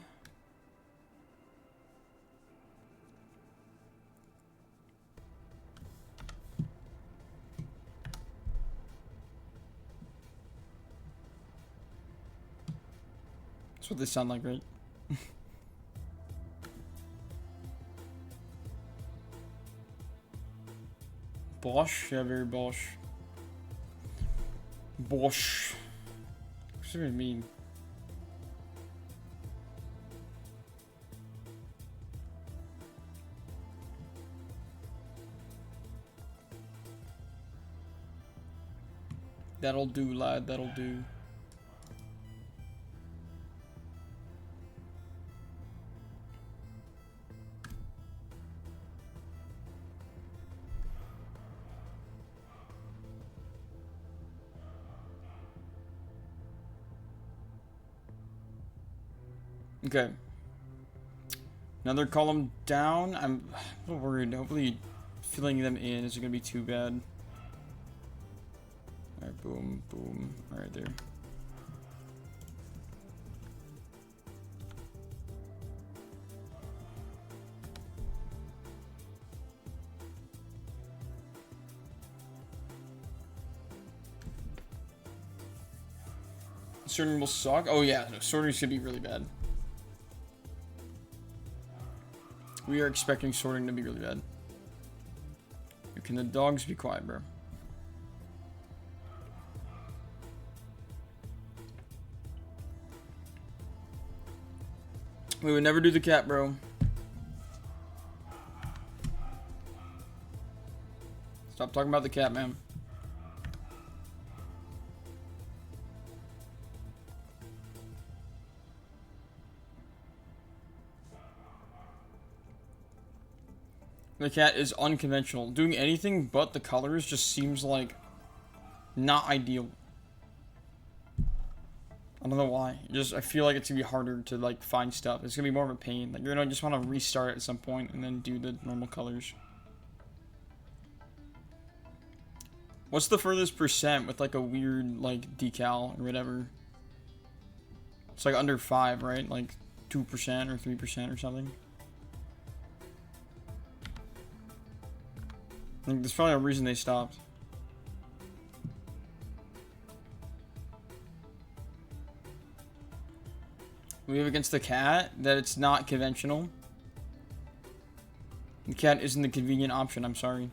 That's what they sound like, right? Bosch? Yeah, very Bosch. Bosch. What's it even mean? That'll do, lad. That'll do. Okay. Another column down. I'm a little worried. Hopefully filling them in isn't going to be too bad. Alright, boom, boom. Alright, there. Sorting will suck. Oh yeah, no, sorting should be really bad. We are expecting sorting to be really bad. Can the dogs be quiet, bro? We would never do the cat, bro. Stop talking about the cat, man. The cat is unconventional. Doing anything but the colors just seems like not ideal. I don't know why. I feel like it's gonna be harder to like find stuff. It's gonna be more of a pain. Like you're gonna just want to restart at some point and then do the normal colors. What's the furthest percent with like a weird like decal or whatever? It's like under 5, right? Like 2% or 3% or something. I think there's probably a reason they stopped. We have against the cat that it's not conventional. The cat isn't the convenient option, I'm sorry.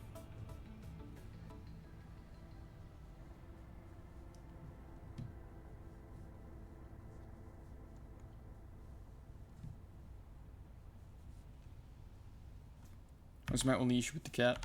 That's my only issue with the cat.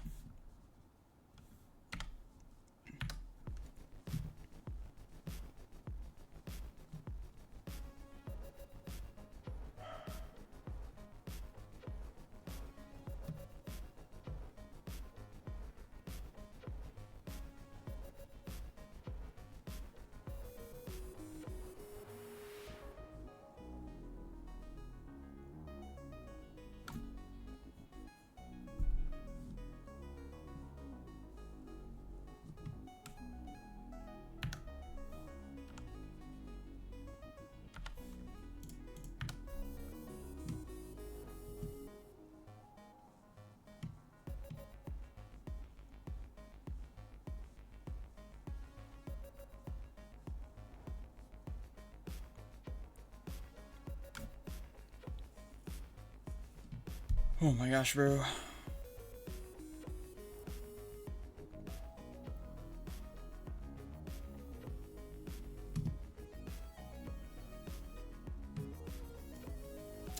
Oh my gosh, bro.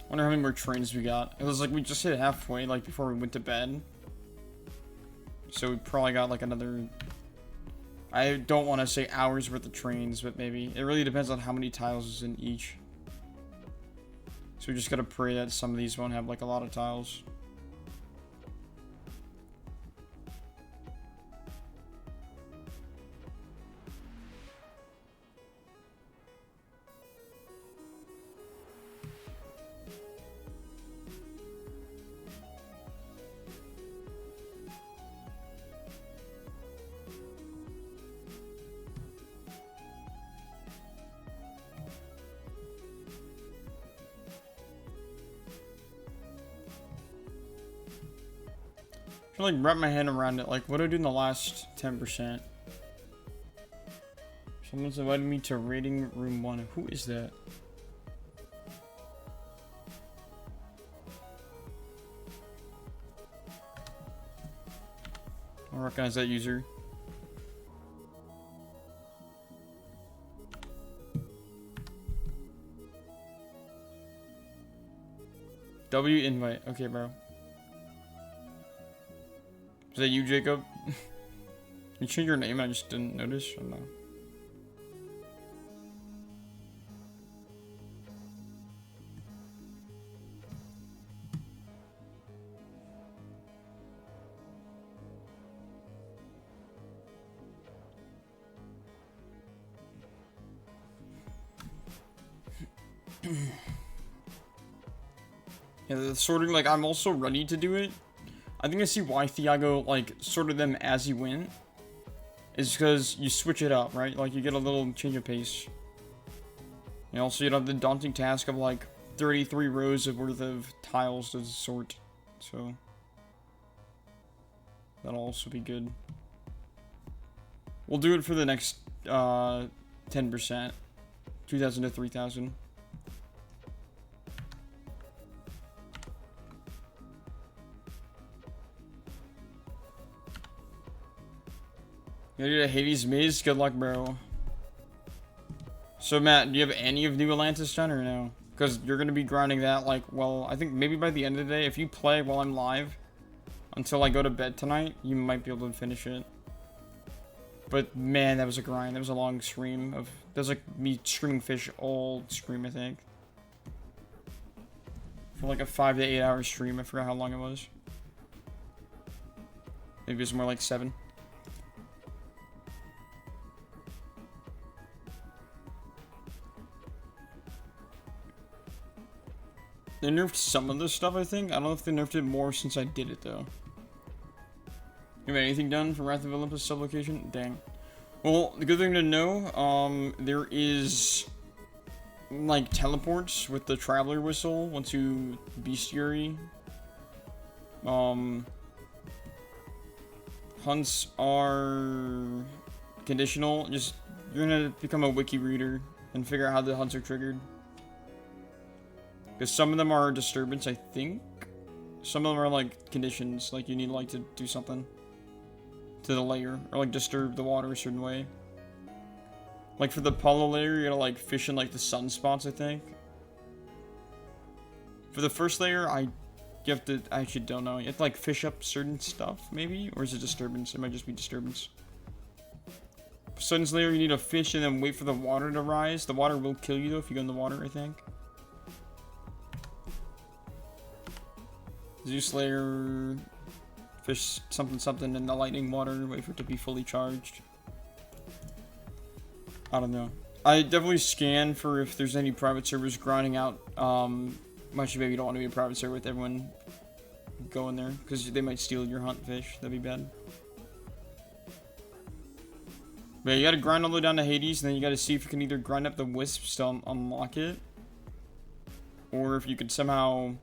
Wonder how many more trains we got. It was like we just hit halfway, like before we went to bed. So we probably got like another. I don't want to say hours worth of trains, but maybe. It really depends on how many tiles is in each. So we just gotta pray that some of these won't have like a lot of tiles. I like wrap my head around it. Like, what do I do in the last 10%? Someone's invited me to rating room 1. Who is that? I recognize that user. W invite. Okay, bro. Is that you, Jacob? You changed your name, I just didn't notice. Or no? Yeah, the sorting, like, I'm also ready to do it. I think I see why Thiago, like, sorted them as he went. Is because you switch it up, right? Like, you get a little change of pace. And also, you have the daunting task of, like, 33 rows of worth of tiles to sort. So, that'll also be good. We'll do it for the next, 10%. 2,000 to 3,000. You gotta get a Hades maze? Good luck, bro. So, Matt, do you have any of New Atlantis done or no? Because you're gonna be grinding that, like, well, I think maybe by the end of the day, if you play while I'm live, until I go to bed tonight, you might be able to finish it. But, man, that was a grind. That was a long stream of... That was, like, me streaming fish all stream, I think. For, like, a 5 to 8 hour stream. I forgot how long it was. Maybe it was more like 7. They nerfed some of this stuff, I think. I don't know if they nerfed it more since I did it, though. You have anything done for Wrath of Olympus sublocation? Dang. Well, the good thing to know, there is, like, teleports with the Traveler Whistle once you bestiary. Hunts are conditional. Just, you're gonna become a wiki reader and figure out how the hunts are triggered. Because some of them are disturbance, I think. Some of them are, like, conditions. Like, you need, like, to do something to the layer. Or, like, disturb the water a certain way. Like, for the Apollo layer, you gotta, like, fish in, like, the sunspots, I think. For the first layer, I actually don't know. You have to, like, fish up certain stuff, maybe? Or is it disturbance? It might just be disturbance. For Sun's layer, you need to fish and then wait for the water to rise. The water will kill you, though, if you go in the water, I think. Zeus layer, fish something something in the lightning water, wait for it to be fully charged. I don't know. I definitely scan for if there's any private servers grinding out. Much maybe you don't want to be a private server with everyone going there, because they might steal your hunt fish. That'd be bad. But yeah, you gotta grind all the way down to Hades, and then you gotta see if you can either grind up the wisps to unlock it, or if you could somehow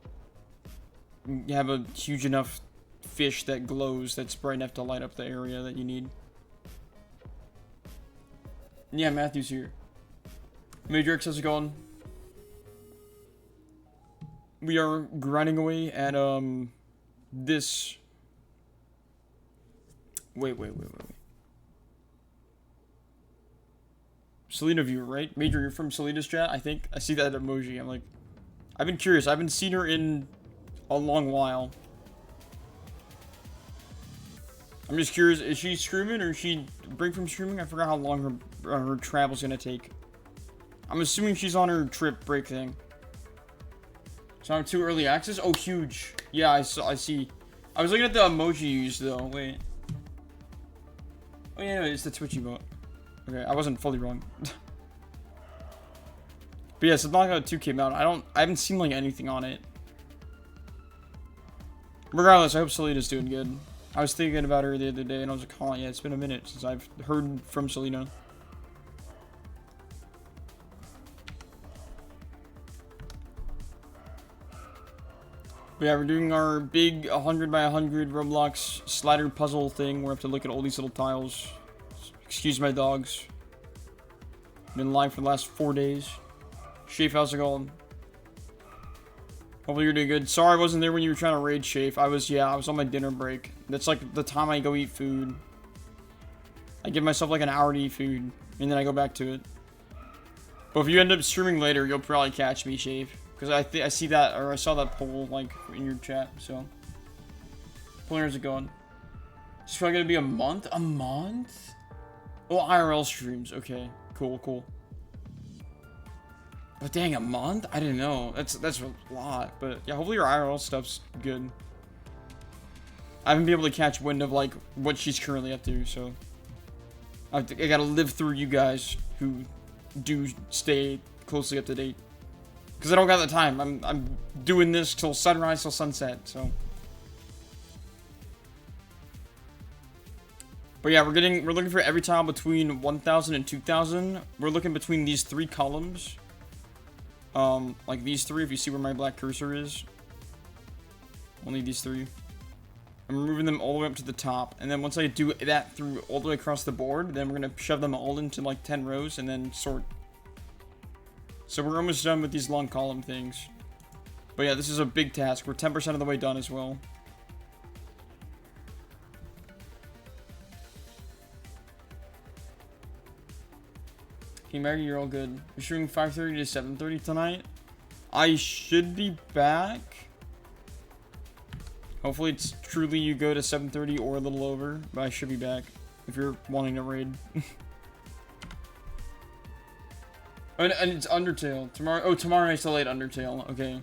have a huge enough fish that glows that's bright enough to light up the area that you need. Yeah, Matthew's here. Major X, how's it going? We are grinding away at, this... Wait. Selena viewer, right? Major, you're from Selena's chat, I think. I see that emoji. I'm like... I've been curious. I haven't seen her in a long while. I'm just curious, is she streaming or is she break from streaming? I forgot how long her travel's gonna take. I'm assuming she's on her trip break thing. So I'm too early access? Oh, huge. Yeah, I see. I was looking at the emoji you used though. Wait. Oh yeah, no, it's the Twitch emote. Okay, I wasn't fully wrong. But yeah, so Knockout 2 came out. I haven't seen like anything on it. Regardless, I hope Selena's doing good. I was thinking about her the other day, and I was like, oh yeah, it's been a minute since I've heard from Selena. But yeah, we're doing our big 100 by 100 Roblox slider puzzle thing. Where I have to look at all these little tiles. Excuse my dogs. Been live for the last 4 days. Shafe, how's it going? Hopefully you're doing good. Sorry I wasn't there when you were trying to raid Shafe. I was on my dinner break. That's like the time I go eat food. I give myself like an hour to eat food, and then I go back to it. But if you end up streaming later, you'll probably catch me, Shafe. Because I see that, or I saw that poll, like, in your chat, so. Where's it going? It's probably gonna be a month? A month? Oh, IRL streams. Okay, cool. But dang, a month? I didn't know. That's a lot. But yeah, hopefully your IRL stuff's good. I haven't been able to catch wind of like what she's currently up to, so I gotta live through you guys who do stay closely up to date. Because I don't got the time. I'm doing this till sunrise, till sunset, so. But yeah, we're looking for every tile between 1,000 and 2,000. We're looking between these 3 columns. Like these 3, if you see where my black cursor is. Only these 3. I'm moving them all the way up to the top. And then once I do that through all the way across the board, then we're going to shove them all into like 10 rows and then sort. So we're almost done with these long column things. But yeah, this is a big task. We're 10% of the way done as well. Hey Maggie, you're all good. We're shooting 5:30 to 7:30 tonight. I should be back. Hopefully it's truly you go to 7:30 or a little over, but I should be back if you're wanting to raid. and it's Undertale. Tomorrow, oh, tomorrow night's the late Undertale. Okay.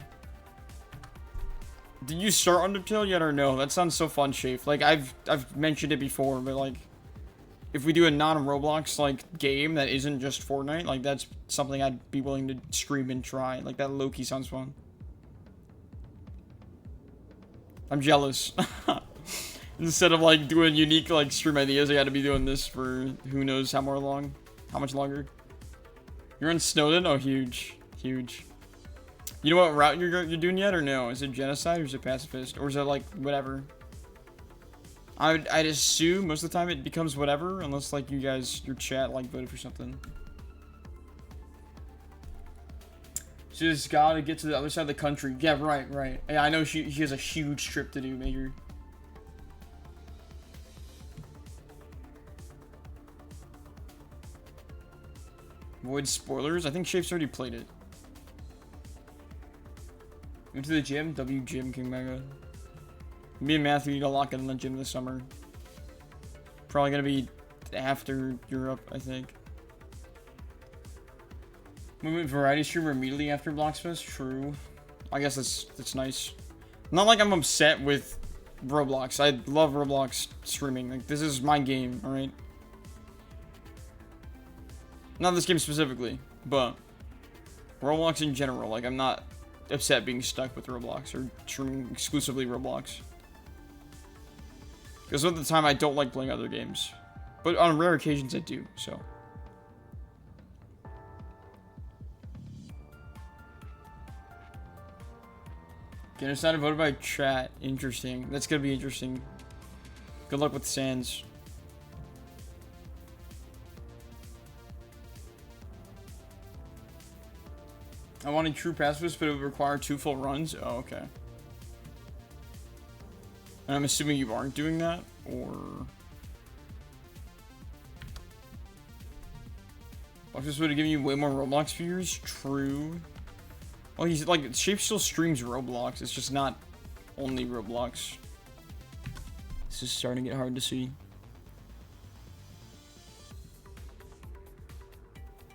Did you start Undertale yet or no? That sounds so fun, Shafe. Like, I've mentioned it before, but like, if we do a non-Roblox, like, game that isn't just Fortnite, like, that's something I'd be willing to stream and try. Like, that low-key sounds fun. I'm jealous. Instead of, like, doing unique, like, stream ideas, I gotta be doing this for who knows how much longer. You're in Snowden? Oh, huge. Huge. You know what route you're doing yet, or no? Is it genocide, or is it pacifist? Or is it, like, whatever? I'd assume most of the time it becomes whatever, unless like you guys, your chat like voted for something. She just gotta get to the other side of the country. Yeah, right. Yeah, I know she has a huge trip to do, Major. Avoid spoilers. I think Shafe's already played it. Went to the gym. W Gym King Mega. Me and Matthew need to lock in the gym this summer. Probably gonna be after Europe, I think. Movement variety streamer immediately after Bloxfest? True. I guess that's nice. Not like I'm upset with Roblox. I love Roblox streaming. Like, this is my game, alright? Not this game specifically, but Roblox in general. Like, I'm not upset being stuck with Roblox or streaming exclusively Roblox. Because most of the time I don't like playing other games. But on rare occasions I do, so. Genocide voted by chat. Interesting. That's gonna be interesting. Good luck with Sands. I wanted true pacifist, but it would require 2 full runs. Oh, okay. And I'm assuming you aren't doing that, or... Bloxfest would have given you way more Roblox viewers? True. Well, he's like, Shape still streams Roblox, it's just not only Roblox. This is starting to get hard to see.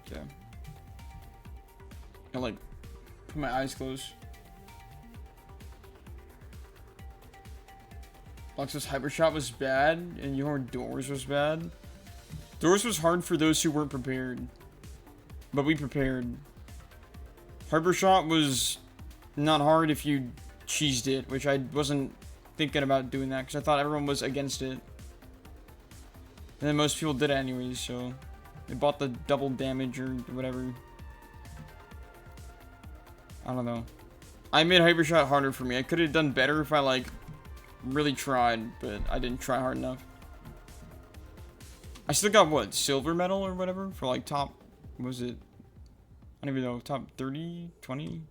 Okay. I like, put my eyes closed. Bloxfest Hypershot was bad, and your Doors was bad. Doors was hard for those who weren't prepared. But we prepared. Hypershot was not hard if you cheesed it, which I wasn't thinking about doing that, because I thought everyone was against it. And then most people did it anyways, so... They bought the double damage or whatever. I don't know. I made Hypershot harder for me. I could have done better if I, like... really tried, but I didn't try hard enough. I still got, what, silver medal or whatever for like top, what was it? I don't even know, top 30, 20?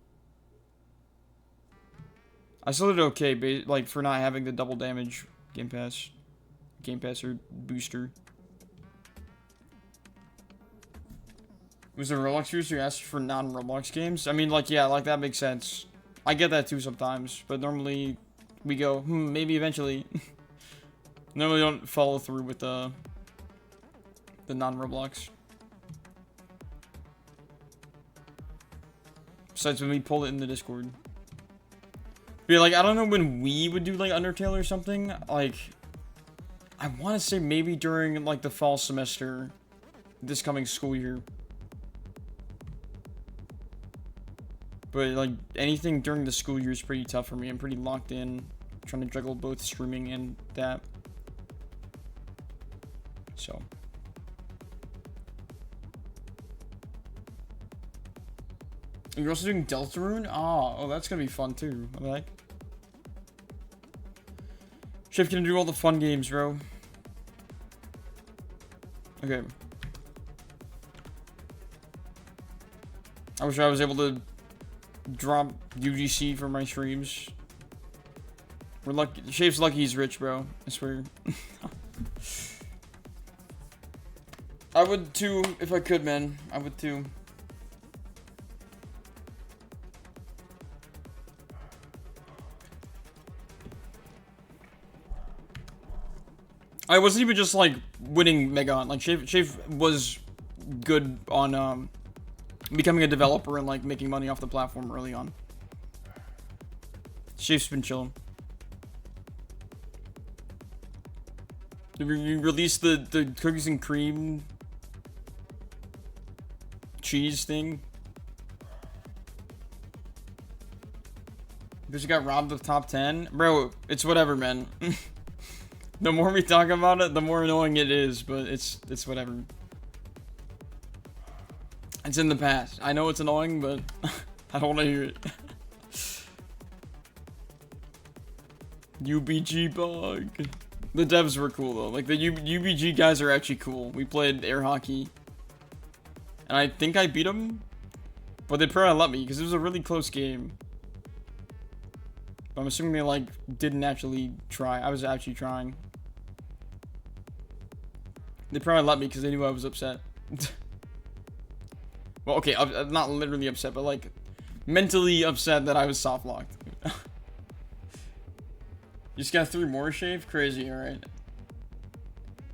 I still did okay, like, for not having the double damage Game Pass or booster. Was a Roblox user who asked for non-Roblox games? I mean, like, yeah, like, that makes sense. I get that too sometimes, but normally we go, maybe eventually. Normally don't follow through with the non-Roblox. Besides when we pull it in the Discord. But yeah, like, I don't know when we would do, like, Undertale or something. Like, I want to say maybe during, like, the fall semester this coming school year. But, like, anything during the school year is pretty tough for me. I'm pretty locked in, trying to juggle both streaming and that. So. You're also doing Deltarune? Oh, that's gonna be fun too. I like. Chef gonna do all the fun games, bro. Okay. I wish I was able to drop UGC for my streams. We're lucky. Shave's lucky he's rich, bro. I swear. I would too, if I could, man. I would too. I wasn't even just like winning Mega Hunt. Like Shave was good on becoming a developer and like making money off the platform early on. Shave's been chilling. You released the cookies and cream cheese thing. Because you got robbed of top 10? Bro, it's whatever, man. The more we talk about it, the more annoying it is, but it's whatever. It's in the past. I know it's annoying, but I don't want to hear it. UBG bug. The devs were cool though. Like the UBG guys are actually cool. We played air hockey, and I think I beat them, but they probably let me because it was a really close game. I'm assuming they like didn't actually try. I was actually trying. They probably let me because they knew I was upset. Well, okay, I'm not literally upset, but like mentally upset that I was soft locked. You just got 3 more, Shave? Crazy, alright.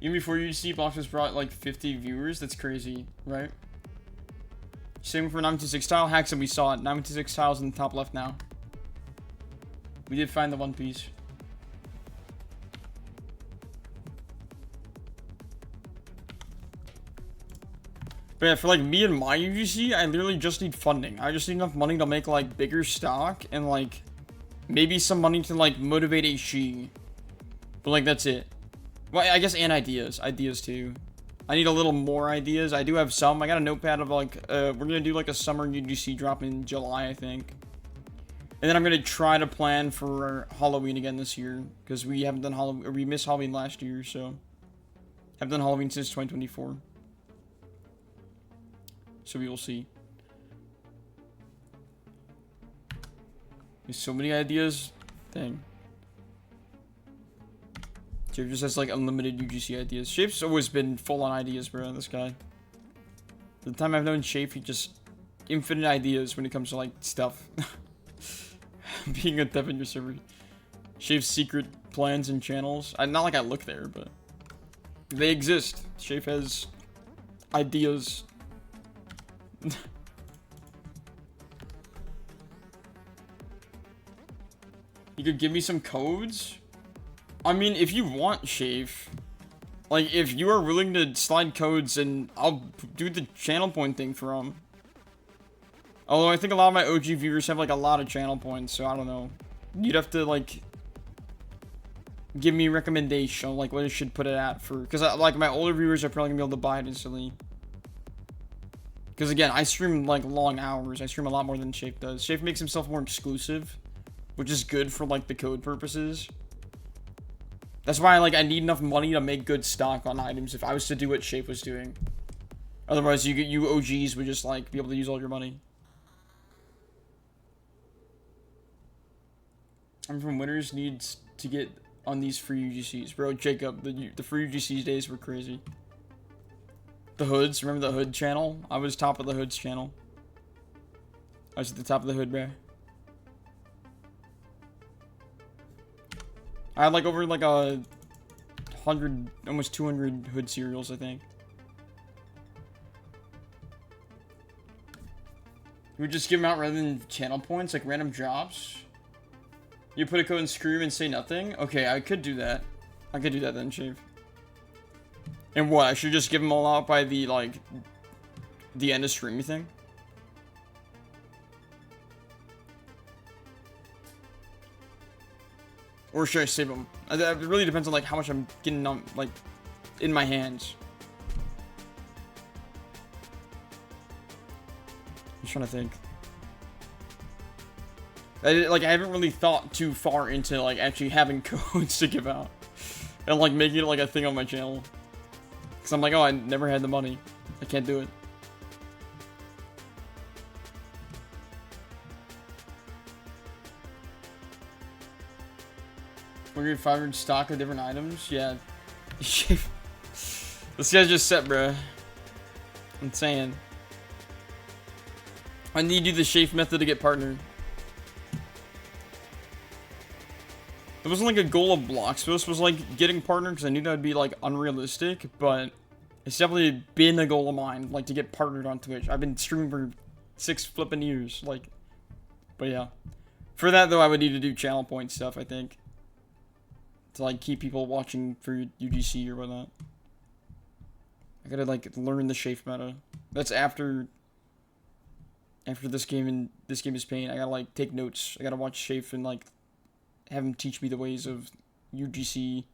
Even before UGC, Boxers brought like 50 viewers. That's crazy, right? Same for 926 tile. Haxon, we saw it. 926 tiles in the top left now. We did find the One Piece. But yeah, for like me and my UGC, I literally just need funding. I just need enough money to make like bigger stock and like maybe some money to like motivate a she. But like that's it. Well, I guess and ideas. Ideas too. I need a little more ideas. I do have some. I got a notepad of like we're gonna do like a summer UGC drop in July, I think. And then I'm gonna try to plan for Halloween again this year. Because we haven't done Halloween, or we missed Halloween last year, so haven't done Halloween since 2024. So we will see. There's so many ideas. Dang. Shape just has like unlimited UGC ideas. Shape's always been full on ideas, bro. This guy. The time I've known Shape, he just infinite ideas when it comes to like stuff. Being a dev in your server. Shape's secret plans and channels. Not like I look there, but they exist. Shape has ideas. You could give me some codes? I mean, if you want, Shave. Like, if you are willing to slide codes, and I'll do the channel point thing for them. Although I think a lot of my OG viewers have, like, a lot of channel points, so I don't know. You'd have to, like, give me a recommendation, like, what I should put it at for... Because, like, my older viewers are probably gonna be able to buy it instantly. Because, again, I stream, like, long hours. I stream a lot more than Shape does. Shape makes himself more exclusive, which is good for, like, the code purposes. That's why, like, I need enough money to make good stock on items if I was to do what Shape was doing. Otherwise, you OGs would just, like, be able to use all your money. I'm from Winners needs to get on these free UGCs. Bro, Jacob, the free UGCs days were crazy. The Hoods, remember the Hood channel? I was top of the Hoods channel. I was at the top of the Hood, bro. I had like over like 100, almost 200 Hood serials, I think. You would just give them out rather than channel points, like random drops. You put a code and scream and say nothing? Okay, I could do that. I could do that then, Shave. And what? I should just give them all out by the, like, the end of streamy thing? Or should I save them? It really depends on, like, how much I'm getting on, like, in my hands. I'm trying to think. I haven't really thought too far into, like, actually having codes to give out. And, like, making it, like, a thing on my channel. Because I'm like, oh, I never had the money. I can't do it. We're getting 500 stock of different items? Yeah. This guy's just set, bruh. I'm saying. I need you the Shafe method to get partnered. It wasn't like a goal of blocks. This was like getting partnered because I knew that would be like unrealistic, but it's definitely been a goal of mine, like to get partnered on Twitch. I've been streaming for 6 flipping years, like, but yeah. For that though, I would need to do channel point stuff, I think, to like keep people watching for UGC or whatnot. I gotta like learn the Shafe meta. That's after this game, and this game is pain. I gotta like take notes. I gotta watch Shafe and like have him teach me the ways of UGC.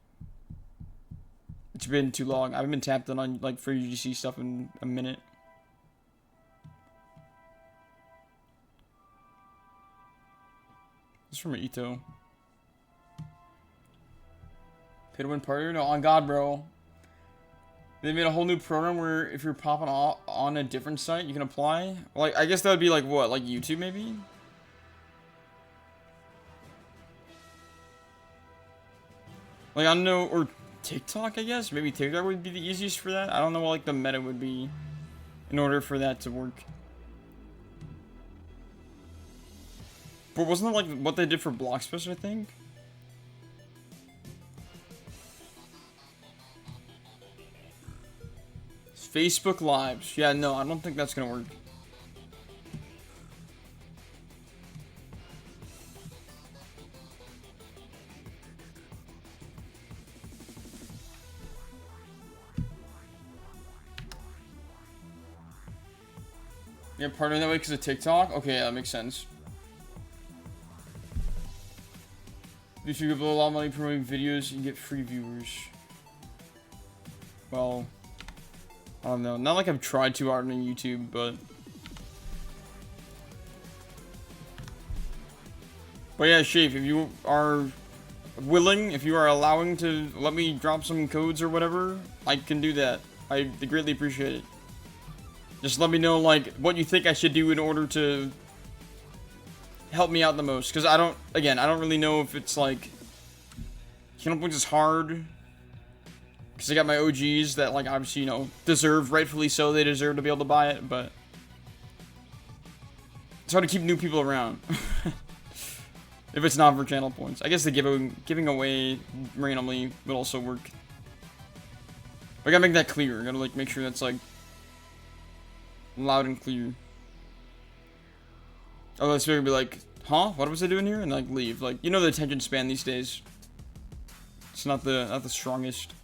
It's been too long. I haven't been tapped on like for UGC stuff in a minute. This is from Ito. Pay to win partner? No, on God, bro. They made a whole new program where if you're popping off on a different site, you can apply. Like, I guess that would be like what? Like YouTube, maybe? Like, I don't know, or TikTok, I guess? Maybe TikTok would be the easiest for that? I don't know what, like, the meta would be in order for that to work. But wasn't it, like, what they did for Blockbuster, I think? Facebook Lives. Yeah, no, I don't think that's gonna work. Yeah, partner that way because of TikTok? Okay, yeah, that makes sense. If you give a lot of money promoting videos, you get free viewers. Well, I don't know. Not like I've tried too hard on YouTube, but... But yeah, Shafe, if you are willing, if you are allowing to let me drop some codes or whatever, I can do that. I greatly appreciate it. Just let me know, like, what you think I should do in order to help me out the most. Because I don't really know if it's, like, channel points is hard. Because I got my OGs that, like, obviously, you know, deserve, rightfully so, they deserve to be able to buy it, but it's hard to keep new people around. If it's not for channel points. I guess the giving away randomly would also work. I gotta make that clear. I gotta, like, make sure that's, like, loud and clear. Otherwise, people would be like, huh? What was I doing here? And, like, leave. Like, you know the attention span these days. It's not the strongest.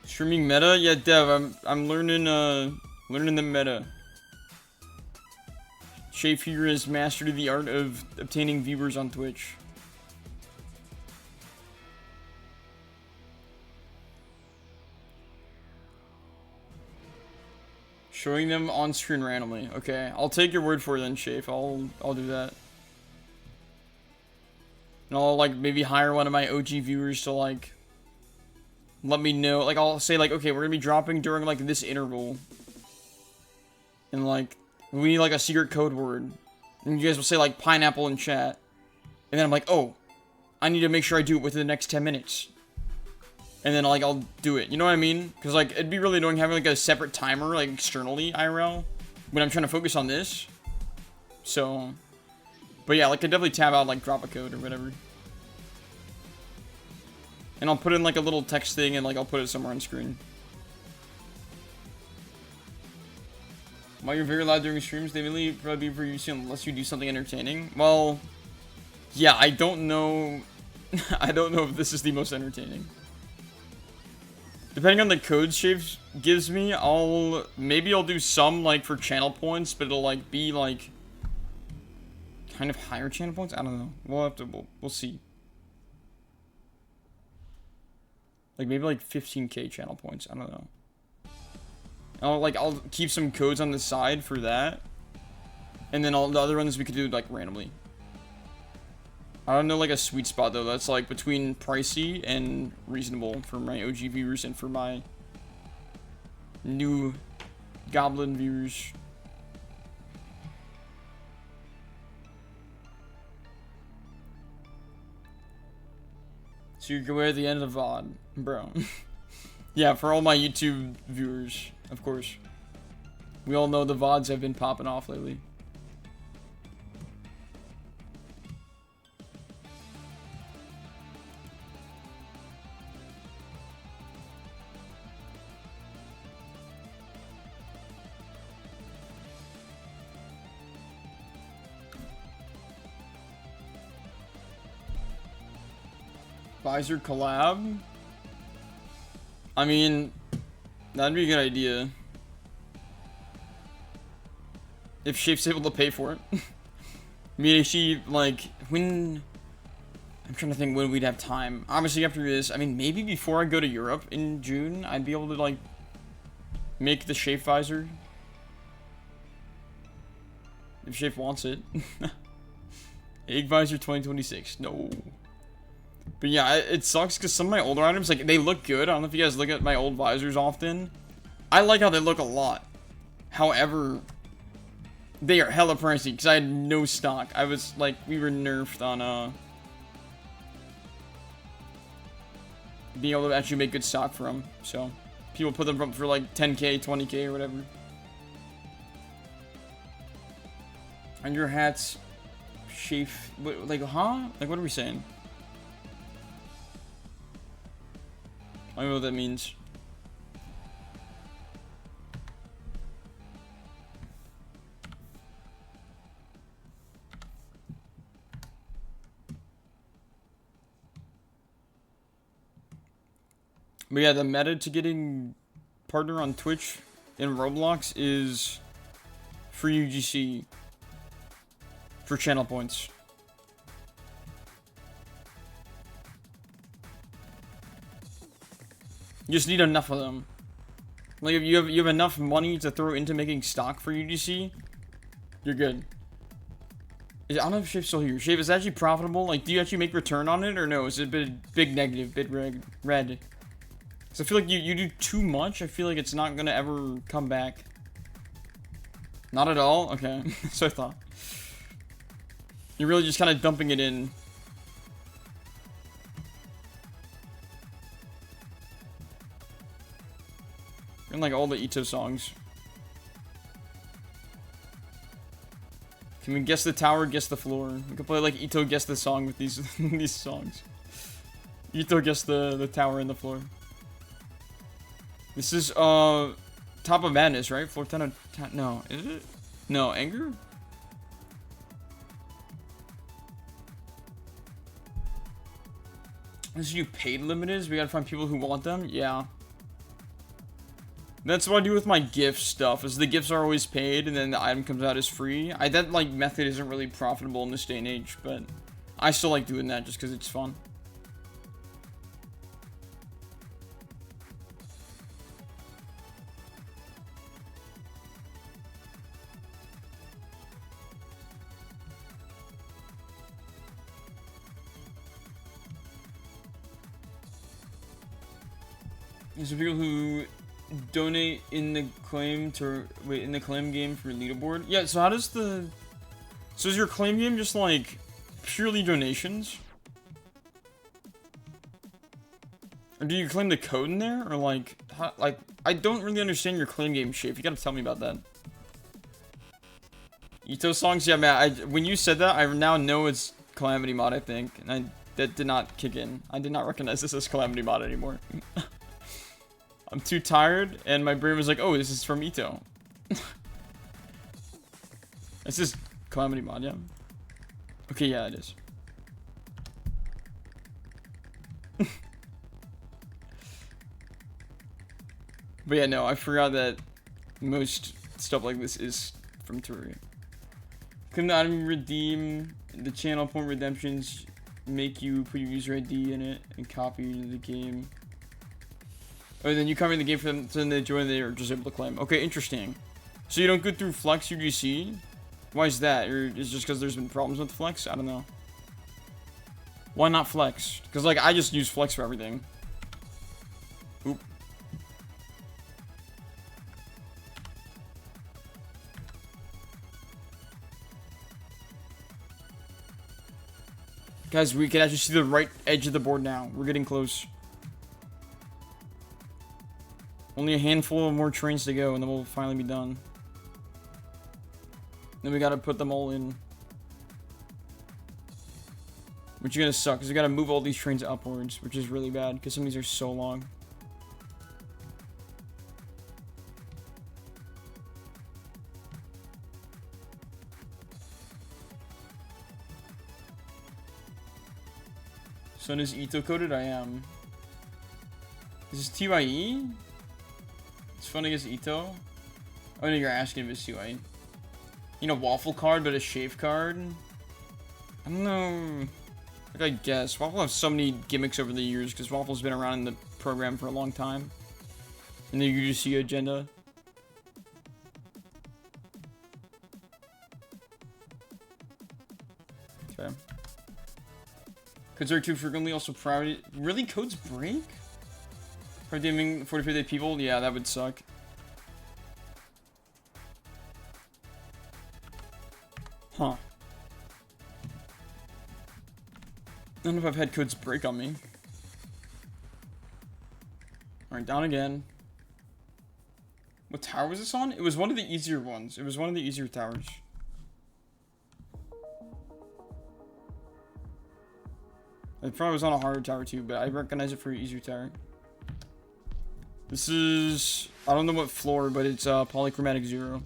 Streaming meta? Yeah, Dev, I'm learning the meta. Shafe here has mastered the art of obtaining viewers on Twitch. Showing them on screen randomly. Okay, I'll take your word for it then, Shafe. I'll do that. And I'll like maybe hire one of my OG viewers to like let me know. Like I'll say like, okay, we're gonna be dropping during like this interval. and like we need like a secret code word, and you guys will say like pineapple in chat, and then I'm like, oh, I need to make sure I do it within the next 10 minutes. And then, like, I'll do it. You know what I mean? Because, like, it'd be really annoying having, like, a separate timer, like, externally, IRL, when I'm trying to focus on this. So, but yeah, like, I definitely tab out, like, drop a code or whatever. And I'll put in, like, a little text thing, and, like, I'll put it somewhere on screen. While you're very loud during streams, they really probably be for you unless you do something entertaining. Well, yeah, I don't know. I don't know if this is the most entertaining. Depending on the code Shapes gives me, maybe I'll do some, like, for channel points, but it'll, like, be, like, kind of higher channel points? I don't know. We'll have to, we'll see. Like, maybe, like, 15k channel points. I don't know. I'll keep some codes on the side for that. And then all the other ones we could do, like, randomly. I don't know, like, a sweet spot, though. That's, like, between pricey and reasonable for my OG viewers and for my new Goblin viewers. So you're aware at the end of the VOD, bro. Yeah, for all my YouTube viewers, of course. We all know the VODs have been popping off lately. Visor collab? I mean, that'd be a good idea. If Shape's able to pay for it. I mean, if she, like, when... I'm trying to think when we'd have time. Obviously, after this, I mean, maybe before I go to Europe in June, I'd be able to, like, make the Shape visor. If Shape wants it. Egg visor 2026. No. But yeah, it sucks because some of my older items, like, they look good. I don't know if you guys look at my old visors often. I like how they look a lot. However, they are hella pricey because I had no stock. I was, like, we were nerfed on, being able to actually make good stock for them. So, people put them up for, like, 10k, 20k, or whatever. And your hats, Shape, like, huh? Like, what are we saying? I don't know what that means. But yeah, the meta to getting partner on Twitch in Roblox is free UGC for channel points. You just need enough of them. Like, if you have enough money to throw into making stock for UGC, you're good. I don't know if Shape's still here. Shape, is it actually profitable? Like, do you actually make return on it, or no? Is it a big negative, big red? Because I feel like you do too much. I feel like it's not gonna ever come back. Not at all? Okay, so I thought. You're really just kind of dumping it in. And like all the Ito songs. Can we guess the tower, guess the floor? We can play like Ito guess the song with these these songs. Ito guess the tower and the floor. This is Top of Madness, right? Floor 10 of no, is it? No, Anger? This is you paid limited? We gotta find people who want them? Yeah. That's what I do with my gift stuff, is the gifts are always paid, and then the item comes out as free. That, like, method isn't really profitable in this day and age, but I still like doing that just because it's fun. There's some people who donate in the claim to in the claim game for leaderboard. Yeah, so how does the so is your claim game just like purely donations? Or do you claim the code in there, or like how, like I don't really understand your claim game shape. You gotta tell me about that. Ito songs, yeah, man. When you said that, I now know it's Calamity Mod, I think, and that did not kick in. I did not recognize this as Calamity Mod anymore. I'm too tired, and my brain was like, "Oh, this is from Ito." It's just Calamity Mod, yeah. Okay, yeah, it is. But yeah, no, I forgot that most stuff like this is from Turi. Claim the item, redeem the channel point redemptions, make you put your user ID in it and copy into the game. Oh, then you copy the game for them, so then they join, they are just able to claim. Okay, interesting. So you don't go through Flex UGC? Why is that? Or is it just because there's been problems with Flex? I don't know. Why not Flex? Because like I just use Flex for everything. Oop. Guys, we can actually see the right edge of the board now. We're getting close. Only a handful of more trains to go, and then we'll finally be done. Then we gotta put them all in. Which is gonna suck, because we gotta move all these trains upwards, which is really bad, because some of these are so long. So is Ito coded? I am. Is this TYE? It's fun against Ito. Oh no, you're asking if it's TYE. You know, waffle card, but a shave card? I don't know. Like, I guess. Waffle has so many gimmicks over the years, because Waffle's been around in the program for a long time. And the UGC agenda. Okay. Codes are too frequently, also priority. Really? Codes break? For redeeming 45-day people? Yeah, that would suck. Huh. I don't know if I've had codes break on me. Alright, down again. What tower was this on? It was one of the easier ones. It was one of the easier towers. It probably was on a harder tower too, but I recognize it for an easier tower. This is... I don't know what floor, but it's Polychromatic 0.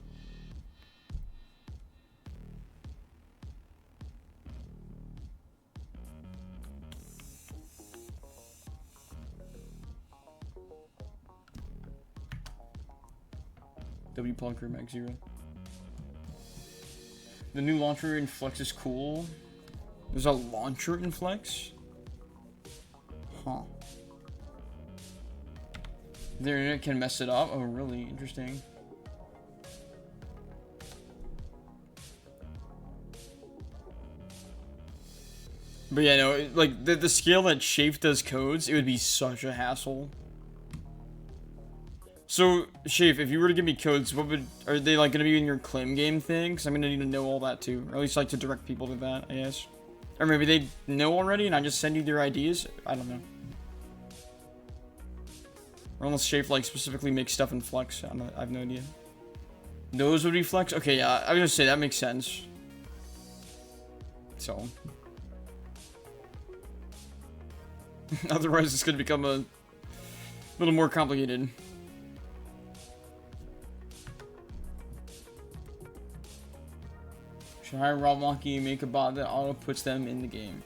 W Polychromatic 0. The new launcher in Flex is cool. There's a launcher in Flex? Huh. The internet can mess it up? Oh, really? Interesting. But yeah, no, like, the scale that Shafe does codes, it would be such a hassle. So, Shafe, if you were to give me codes, what would... Are they, like, gonna be in your claim game thing? Because I'm gonna need to know all that, too. Or at least, like, to direct people to that, I guess. Or maybe they know already and I just send you their IDs? I don't know. Or unless Shafe, like, specifically makes stuff in Flex. I have no idea. Those would be Flex? Okay, yeah, I was gonna say, that makes sense. So. Otherwise, it's gonna become a little more complicated. Should hire Rob Monkey and make a bot that auto puts them in the game.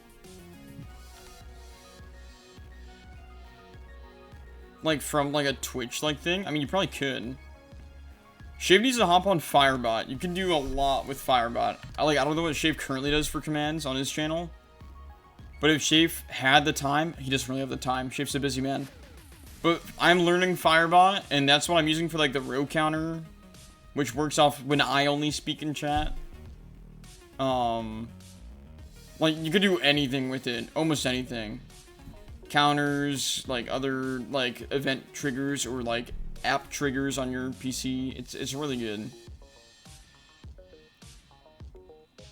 Like from like a Twitch like thing? I mean, you probably could. Shave needs to hop on Firebot. You can do a lot with Firebot. I don't know what Shave currently does for commands on his channel. But if Shave had the time, he doesn't really have the time. Shave's a busy man. But I'm learning Firebot, and that's what I'm using for like the row counter, which works off when I only speak in chat. Like, you could do anything with it. Almost anything. Counters, like, other, like, event triggers, or, like, app triggers on your PC. It's really good.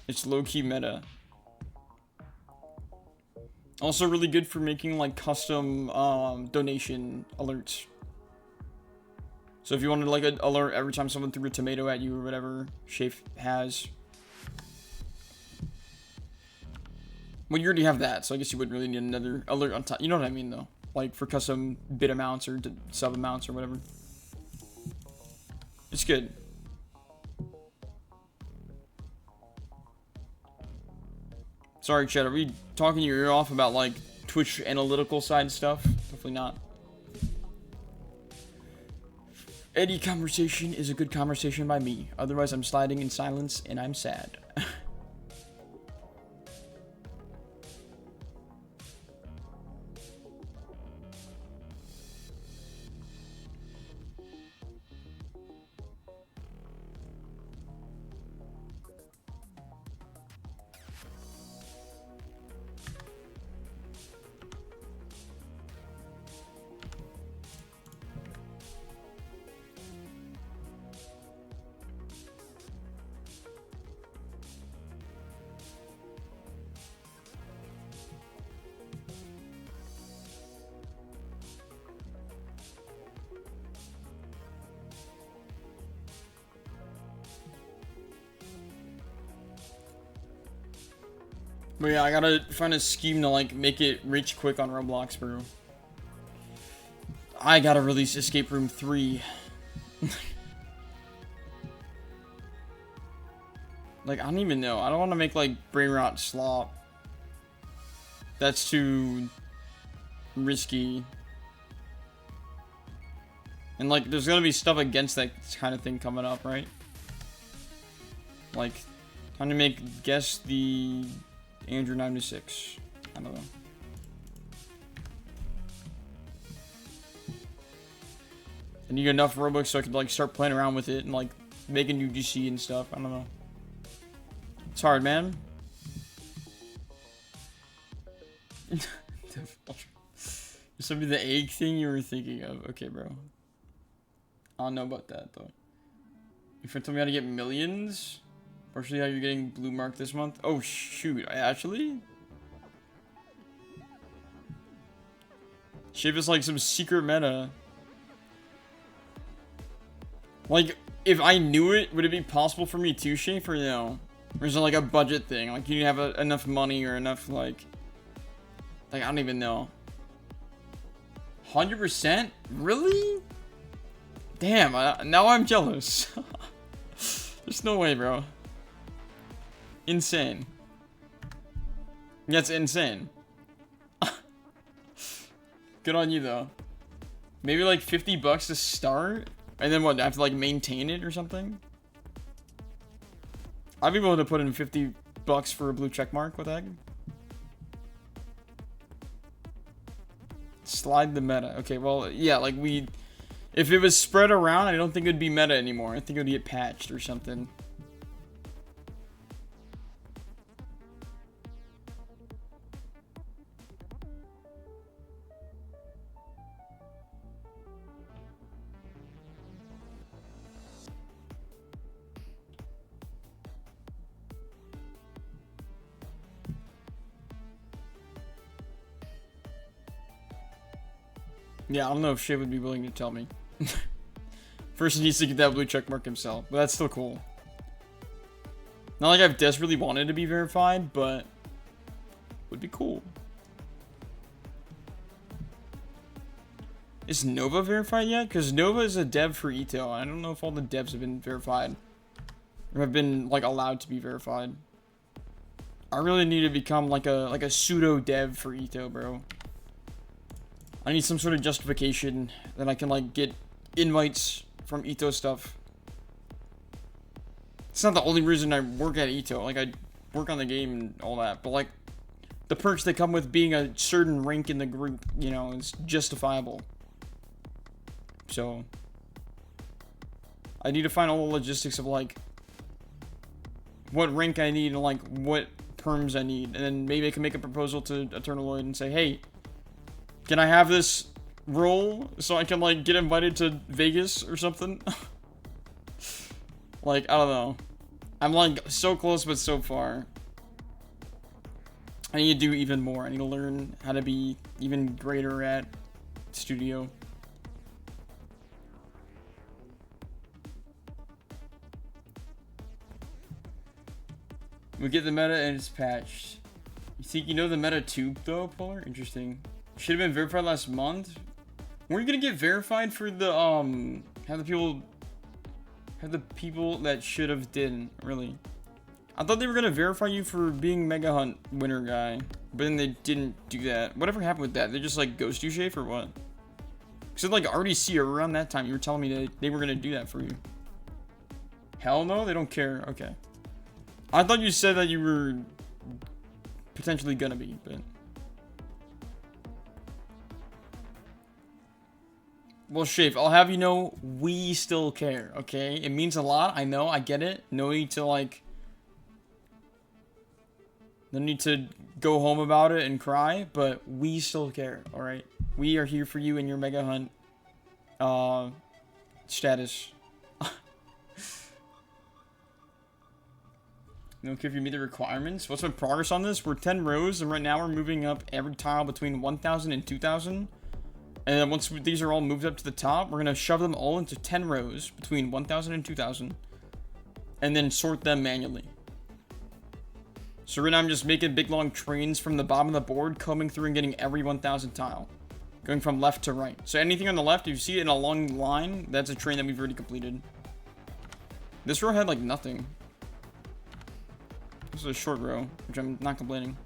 It's low-key meta. Also really good for making like custom donation alerts. So if you wanted like an alert every time someone threw a tomato at you or whatever, Shafe has. Well, you already have that, so I guess you wouldn't really need another alert on top. You know what I mean, though? Like for custom bid amounts or sub amounts or whatever. It's good. Sorry, Chad, are we talking your ear off about like Twitch analytical side stuff? Definitely not. Any conversation is a good conversation by me. Otherwise, I'm sliding in silence and I'm sad. But yeah, I gotta find a scheme to like make it rich quick on Roblox, bro. I gotta release Escape Room 3. Like, I don't even know. I don't want to make like Brain Rot Slop. That's too risky. And like, there's gonna be stuff against that kind of thing coming up, right? Like, trying to make guess the Andrew 96. I don't know. I need enough Robux so I could like start playing around with it and like make a new GC and stuff. I don't know. It's hard, man. This would be the egg thing you were thinking of. Okay, bro. I don't know about that though. Your friend told me how to get millions. Partially how you're getting blue mark this month. Oh shoot, I actually? Shape is like some secret meta. Like, if I knew it, would it be possible for me to Shape or no? Or is it like a budget thing? Like, you have enough money or enough like I don't even know. 100%? Really? Damn, now I'm jealous. There's no way, bro. Insane. That's insane. Good on you, though. Maybe like 50 bucks to start? And then what, I have to like maintain it or something? I'd be willing to put in 50 bucks for a blue check mark. What the heck? Slide the meta. Okay, well, yeah, like if it was spread around, I don't think it would be meta anymore. I think it would get patched or something. Yeah, I don't know if Shay would be willing to tell me. First he needs to get that blue check mark himself, but that's still cool. Not like I've desperately wanted to be verified, but would be cool. Is Nova verified yet? Because Nova is a dev for Ito. I don't know if all the devs have been verified. Or have been like allowed to be verified. I really need to become like a pseudo dev for Ito, bro. I need some sort of justification that I can like get invites from Ito stuff. It's not the only reason I work at Ito. Like, I work on the game and all that, but like the perks that come with being a certain rank in the group, you know, is justifiable. So I need to find all the logistics of like what rank I need and like what perms I need, and then maybe I can make a proposal to Eternaloid and say, hey, can I have this roll so I can, like, get invited to Vegas or something. Like, I don't know. I'm, like, so close but so far. I need to do even more. I need to learn how to be even greater at studio. We get the meta and it's patched. You think you know the meta too, though, Polar? Interesting. Should have been verified last month. Weren't you gonna get verified for the have the people that should have didn't really? I thought they were gonna verify you for being Mega Hunt winner guy, but then they didn't do that. Whatever happened with that? They just like ghost you, Shafe, or what? Cause like already see around that time you were telling me that they were gonna do that for you. Hell no, they don't care. Okay. I thought you said that you were potentially gonna be, but... Well, Shafe, I'll have you know, we still care, okay? It means a lot, I know, I get it. No need to, like... No need to go home about it and cry, but we still care, alright? We are here for you in your Mega Hunt, status. No care if you meet the requirements. What's my progress on this? We're 10 rows, and right now we're moving up every tile between 1,000 and 2,000. And then once these are all moved up to the top, we're going to shove them all into 10 rows between 1,000 and 2,000. And then sort them manually. So right now I'm just making big long trains from the bottom of the board, combing through and getting every 1,000 tile. Going from left to right. So anything on the left, if you see it in a long line, that's a train that we've already completed. This row had like nothing. This is a short row, which I'm not complaining.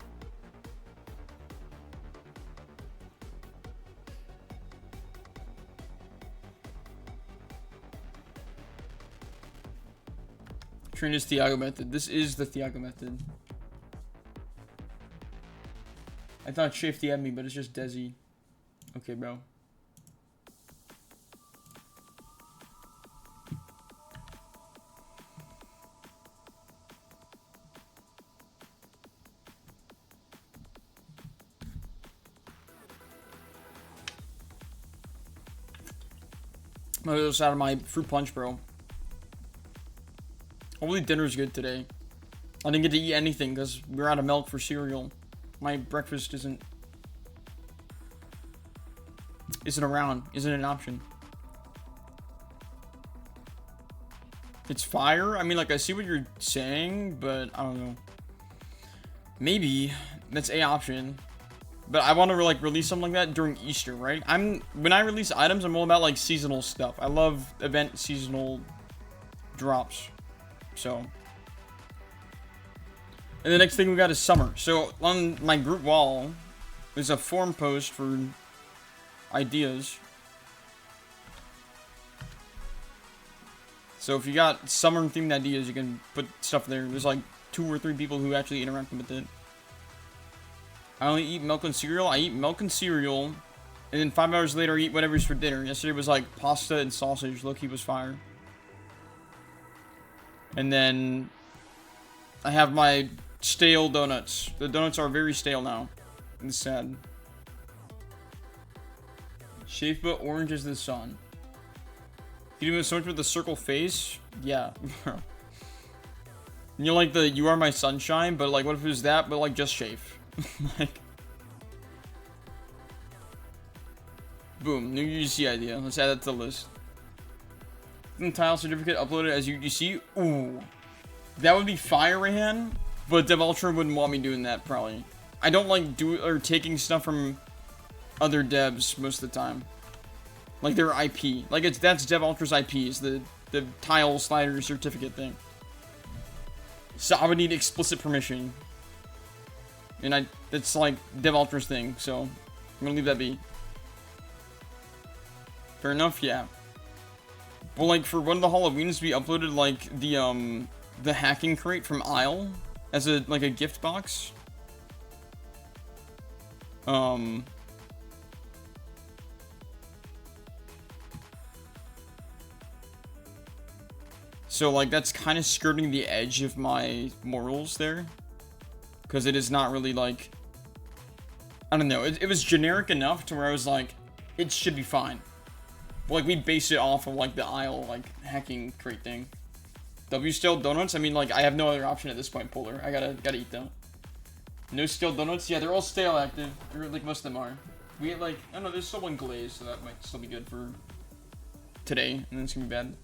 Train is Thiago method. This is the Thiago method. I thought Shafe DM'd me, but it's just Desi. Okay, bro. I'm just out of my fruit punch, bro. Hopefully dinner's good today. I didn't get to eat anything because we're out of milk for cereal. My breakfast isn't around, isn't an option. It's fire? I mean, like, I see what you're saying, but I don't know. Maybe that's a option. But I want to like release something like that during Easter, right? When I release items, I'm all about like seasonal stuff. I love event seasonal drops. So, and the next thing we got is summer. So on my group wall, there's a forum post for ideas. So if you got summer themed ideas, you can put stuff there. There's like 2 or 3 people who actually interact with it. I only eat milk and cereal. I eat milk and cereal, and then 5 hours later I eat whatever's for dinner. Yesterday was like pasta and sausage. Low-key was fire. And then I have my stale donuts. The donuts are very stale now. It's sad. Shafe but orange is the sun. You do so much with the circle face? Yeah. You know, like the you are my sunshine, but like what if it was that, but like just Shafe? Like, boom, new UGC idea. Let's add that to the list. Tile certificate uploaded as UGC. Ooh, that would be fire, Rayhan. But Dev Ultra wouldn't want me doing that probably. I don't like taking stuff from other devs most of the time. Like their IP, like that's Dev Ultra's IP, is the tile slider certificate thing. So I would need explicit permission. And it's like Dev Ultra's thing, so I'm gonna leave that be. Fair enough, yeah. But like for one of the Halloweens, we uploaded like the hacking crate from Isle as a gift box. So like that's kind of skirting the edge of my morals there. Because it is not really like, I don't know, it was generic enough to where I was like, it should be fine. But, like, we base it off of, like, the aisle, like, hacking crate thing. W stale donuts? I mean, like, I have no other option at this point, Polar. I gotta eat them. No stale donuts? Yeah, they're all stale active. Or, like, most of them are. We had, like, I don't know, there's still one glaze, so that might still be good for today, and then it's gonna be bad.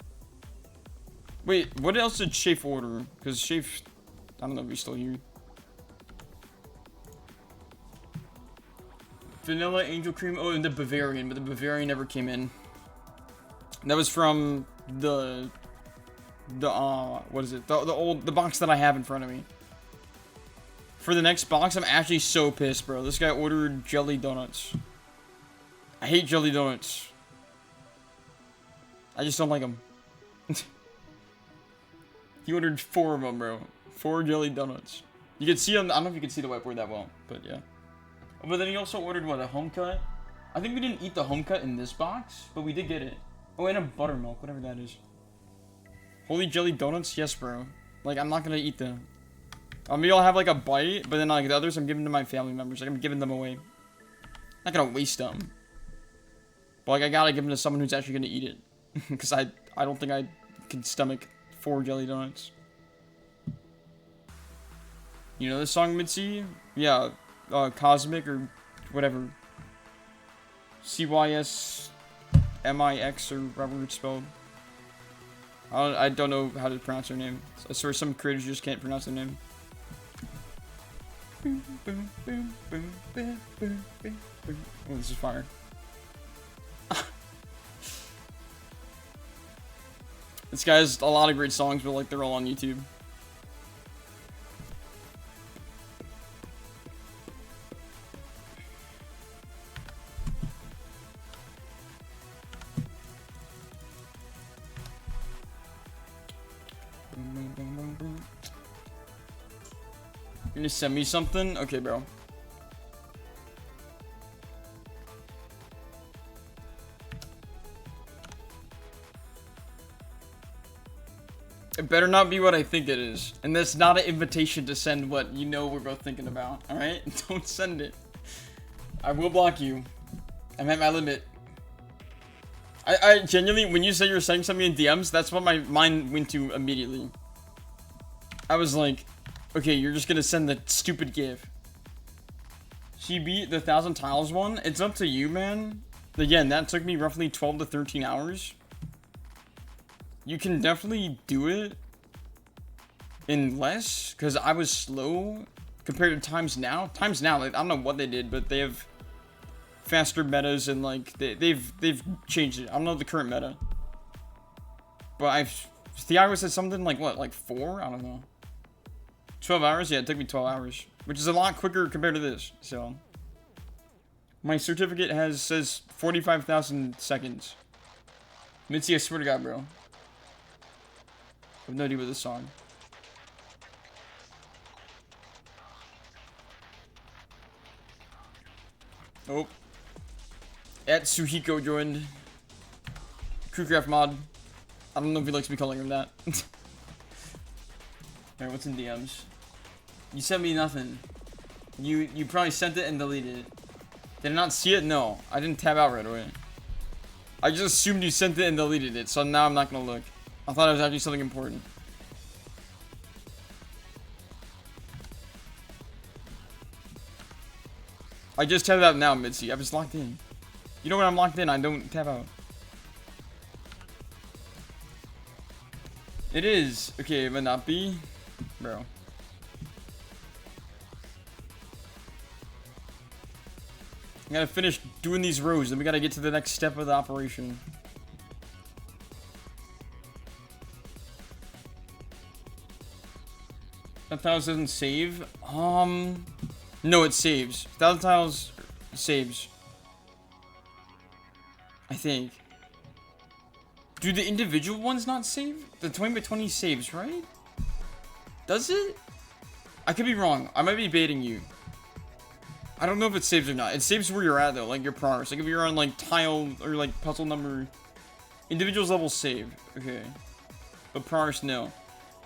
Wait, what else did Shafe order? Because Shafe, I don't know if he's still here. Vanilla angel cream. Oh, and the Bavarian, but the Bavarian never came in. That was from the what is it? The box that I have in front of me. For the next box, I'm actually so pissed, bro. This guy ordered jelly donuts. I hate jelly donuts. I just don't like them. He ordered 4 of them, bro. 4 jelly donuts. You can see them. I don't know if you can see the whiteboard that well, but yeah. But then he also ordered, what, a home cut? I think we didn't eat the home cut in this box, but we did get it. Oh, and a buttermilk, whatever that is. Holy jelly donuts? Yes, bro. Like, I'm not gonna eat them. Maybe I'll have, like, a bite, but then, like, the others I'm giving to my family members. Like, I'm giving them away. Not gonna waste them. But, like, I gotta give them to someone who's actually gonna eat it. Because I don't think I can stomach 4 jelly donuts. You know this song, Mitzi? Yeah, Cosmic or whatever. CYSMIX or whatever it's spelled. I don't know how to pronounce her name. I swear some creators just can't pronounce their name. Oh, this is fire. This guy has a lot of great songs, but like they're all on YouTube. You're gonna send me something? Okay, bro. It better not be what I think it is. And that's not an invitation to send what you know we're both thinking about, alright? Don't send it. I will block you. I'm at my limit. I genuinely, when you say you're sending something in DMs, that's what my mind went to immediately. I was like, okay, you're just gonna send the stupid GIF. She beat the 1,000 tiles one. It's up to you, man. Again, that took me roughly 12 to 13 hours. You can definitely do it in less, because I was slow compared to times now. Times now, like, I don't know what they did, but they have faster metas and like they've changed it. I don't know the current meta, but Thiago said something like what, like 4? I don't know. 12 hours? Yeah, it took me 12 hours, which is a lot quicker compared to this. So my certificate says 45,000 seconds. Mitzi, I swear to God, bro. I have no idea with this song. Oh. At Suhiko joined. Crewcraft mod. I don't know if he likes me calling him that. Alright, what's in DMs? You sent me nothing. You probably sent it and deleted it. Did I not see it? No. I didn't tab out right away. I just assumed you sent it and deleted it, so now I'm not gonna look. I thought it was actually something important. I just tabbed out now, Mitzi. I was locked in. You know when I'm locked in, I don't tab out. It is. Okay, it might not be. Bro. I gotta finish doing these rows, then we gotta get to the next step of the operation. That tiles doesn't save? No, it saves. 1,000 tiles saves. I think. Do the individual ones not save? The 20x20 saves, right? Does it? I could be wrong. I might be baiting you. I don't know if it saves or not. It saves where you're at, though, like your progress. Like if you're on, like, tile or, like, puzzle number. Individuals level save. Okay. But progress, no.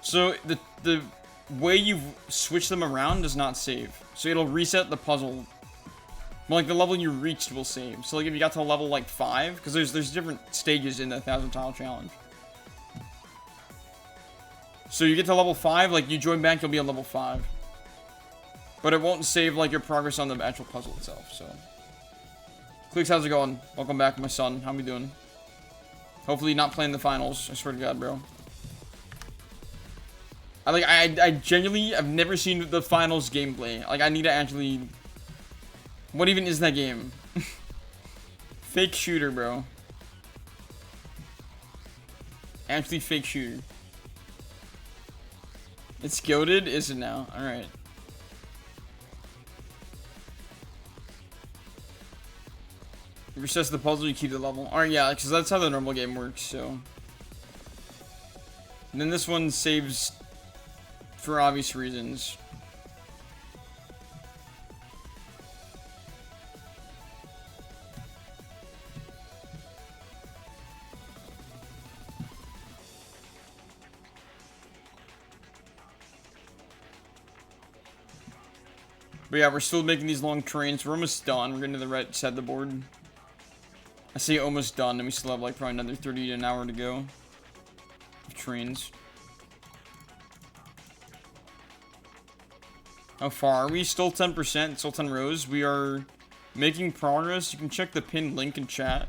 So, the way you switch them around does not save. So it'll reset the puzzle Well, like, the level you reached will save. So, like, if you got to level, like, 5, because there's different stages in the 1,000 tile challenge. So you get to level 5, like, you join back, you'll be on level 5. But it won't save, like, your progress on the actual puzzle itself, so. Clicks, how's it going? Welcome back, my son. How we doing? Hopefully not playing the finals. I swear to God, bro. I genuinely, I've never seen the finals gameplay. Like, I need to actually... What even is that game? Fake shooter, bro. Actually fake shooter. It's goated, is it now? Alright. You recess the puzzle, you keep the level. Alright, yeah, because that's how the normal game works, so. And then this one saves for obvious reasons. But yeah, we're still making these long trains. We're almost done. We're getting to the right side of the board. I say almost done, and we still have like probably another 30 to an hour to go. Of trains. How far are we? Still 10%, still 10 rows. We are making progress. You can check the pinned link in chat.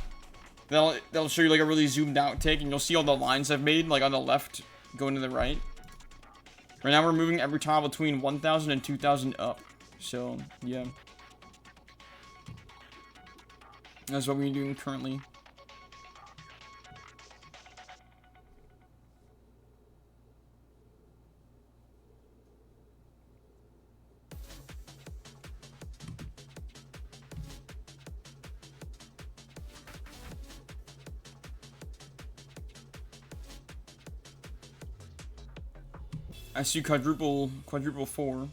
That'll show you like a really zoomed out take, and you'll see all the lines I've made, like on the left, going to the right. Right now we're moving every tile between 1,000 and 2,000 up. So, yeah. That's what we're doing currently. I see quadruple 4.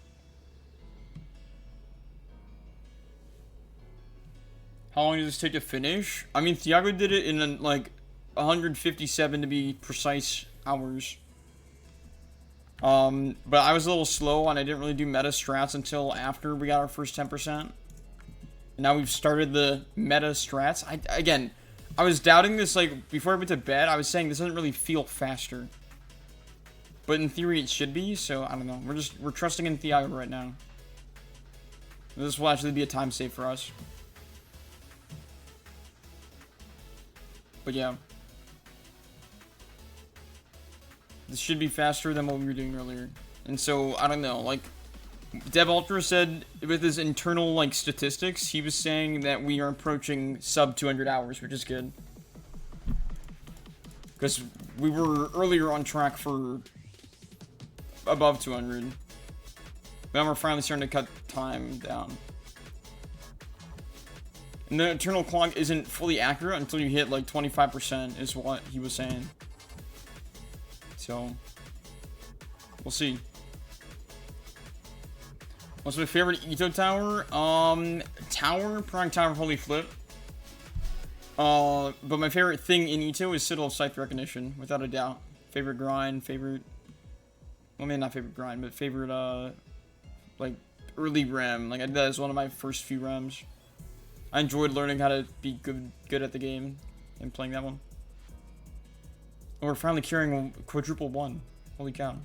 How long does this take to finish? I mean, Thiago did it in like 157 to be precise hours. But I was a little slow and I didn't really do meta strats until after we got our first 10%. And now we've started the meta strats. Again, I was doubting this like before I went to bed. I was saying this doesn't really feel faster. But in theory it should be, so I don't know. We're trusting in Thiago right now. This will actually be a time save for us. But yeah. This should be faster than what we were doing earlier. And so, I don't know, like, Dev Ultra said with his internal, like, statistics, he was saying that we are approaching sub 200 hours, which is good. Because we were earlier on track for above 200. But now we're finally starting to cut time down. And the internal clock isn't fully accurate until you hit like 25% is what he was saying. So, we'll see. What's my favorite Ito tower? Prime Tower, Holy Flip. But my favorite thing in Ito is Citadel of Scythe Recognition, without a doubt. Favorite grind, favorite... Well, maybe not favorite grind, but favorite, like, early rem. Like, that is one of my first few rems. I enjoyed learning how to be good at the game and playing that one. And we're finally carrying quadruple 1. Holy cow.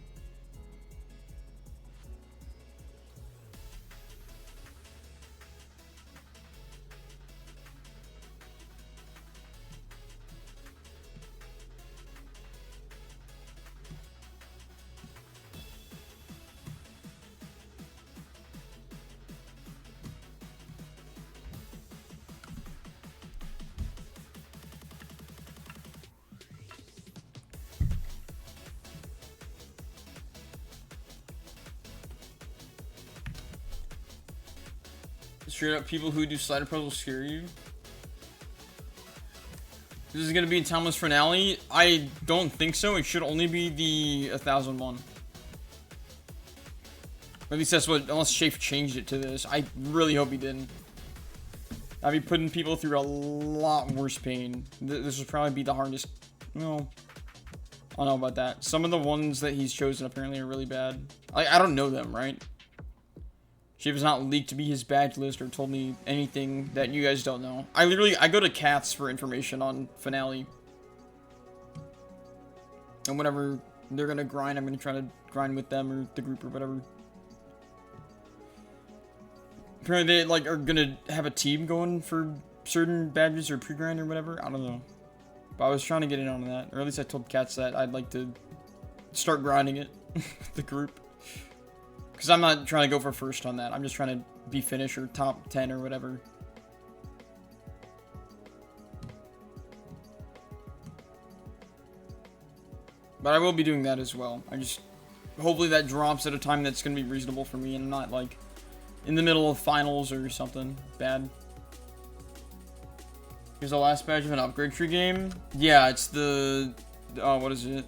Straight up, people who do slider puzzles scare you. This is gonna be a timeless finale. I don't think so. It should only be the 1001. Or at least that's what, unless Shafe changed it to this. I really hope he didn't. I'd be putting people through a lot worse pain. This would probably be the hardest. No, I don't know about that. Some of the ones that he's chosen apparently are really bad. I don't know them, right? She has not leaked to be his badge list or told me anything that you guys don't know. I go to Cats for information on Finale. And whenever they're gonna grind, I'm gonna try to grind with them or the group or whatever. Apparently they like are gonna have a team going for certain badges or pre-grind or whatever. I don't know. But I was trying to get in on that. Or at least I told Cats that I'd like to start grinding it with the group. Because I'm not trying to go for first on that. I'm just trying to be finish or top 10 or whatever. But I will be doing that as well. Hopefully that drops at a time that's going to be reasonable for me and not like in the middle of finals or something bad. Here's the last badge of an upgrade tree game. Yeah, it's the, what is it?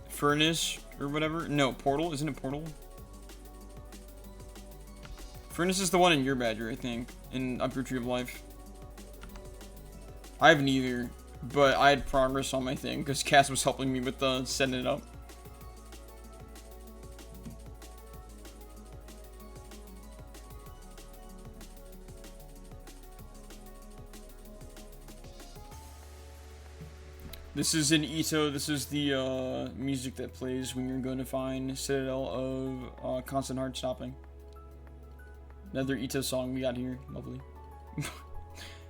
Furnace or whatever. No, Portal. Isn't it Portal? Furnace is the one in your badger, I think, in Upgrade Tree of Life. I have neither, but I had progress on my thing because Cass was helping me with setting it up. This is in Ito. This is the music that plays when you're going to find Citadel of Constant Heart Stopping. Another Ito song we got here. Lovely.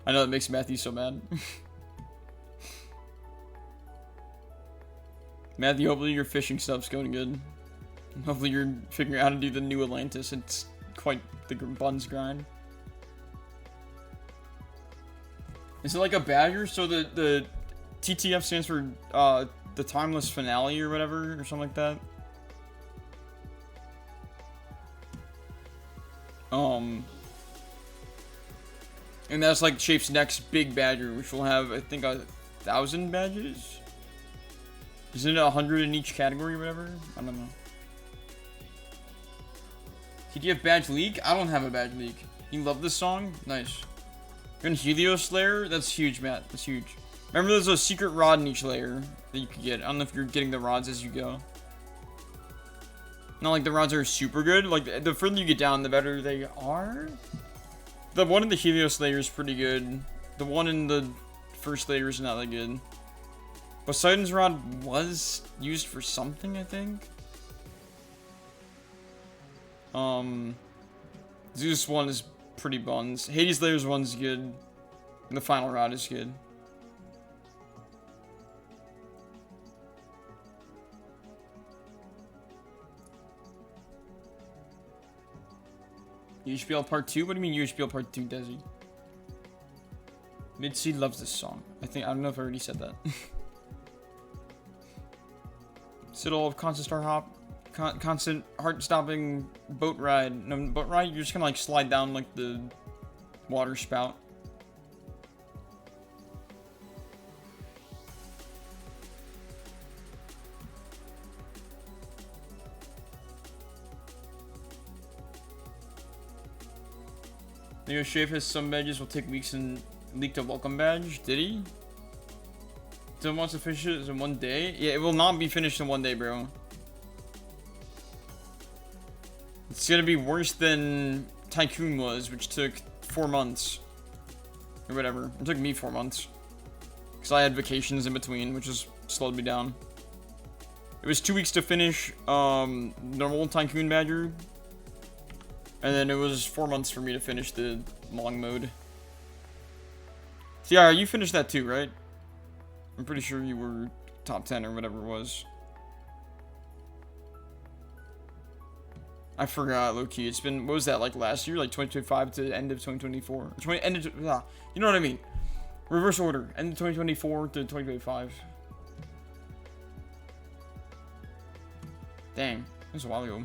I know that makes Matthew so mad. Matthew, hopefully your fishing stuff's going good. Hopefully you're figuring out how to do the new Atlantis. It's quite the buns grind. Is it like a badger? So the TTF stands for the Timeless Finale or whatever, or something like that. And that's like Shape's next big badger, which will have, I think, 1,000 badges? Isn't it 100 in each category or whatever? I don't know. TTF badge leak? I don't have a badge leak. You love this song? Nice. You're in Helios Layer? That's huge, Matt. That's huge. Remember, there's a secret rod in each layer that you can get. I don't know if you're getting the rods as you go. Not like the rods are super good. Like, the further you get down, the better they are. The one in the Helios layer is pretty good. The one in the first layer is not that good. Poseidon's rod was used for something, I think. Zeus one is pretty buns. Hades layer's one's good. And the final rod is good. UHBL Part 2? What do you mean UHBL Part 2, Desi? Midseed loves this song. I don't know if I already said that. Citadel of Constant Star Hop. Constant heart-stopping boat ride. No, boat ride? You're just gonna like slide down like the water spout. Neo Shave has some badges will take weeks and leaked a welcome badge. Did he? Still wants to finish it in one day? Yeah, it will not be finished in one day, bro. It's gonna be worse than Tycoon was, which took 4 months. Or whatever. It took me 4 months. Because I had vacations in between, which just slowed me down. It was 2 weeks to finish normal Tycoon Badger. And then it was 4 months for me to finish the long mode. So yeah, you finished that too, right? I'm pretty sure you were top 10 or whatever it was. I forgot, low-key. It's been, what was that, like last year? Like 2025 to end of 2024? You know what I mean. Reverse order. End of 2024 to 2025. Dang. That was a while ago.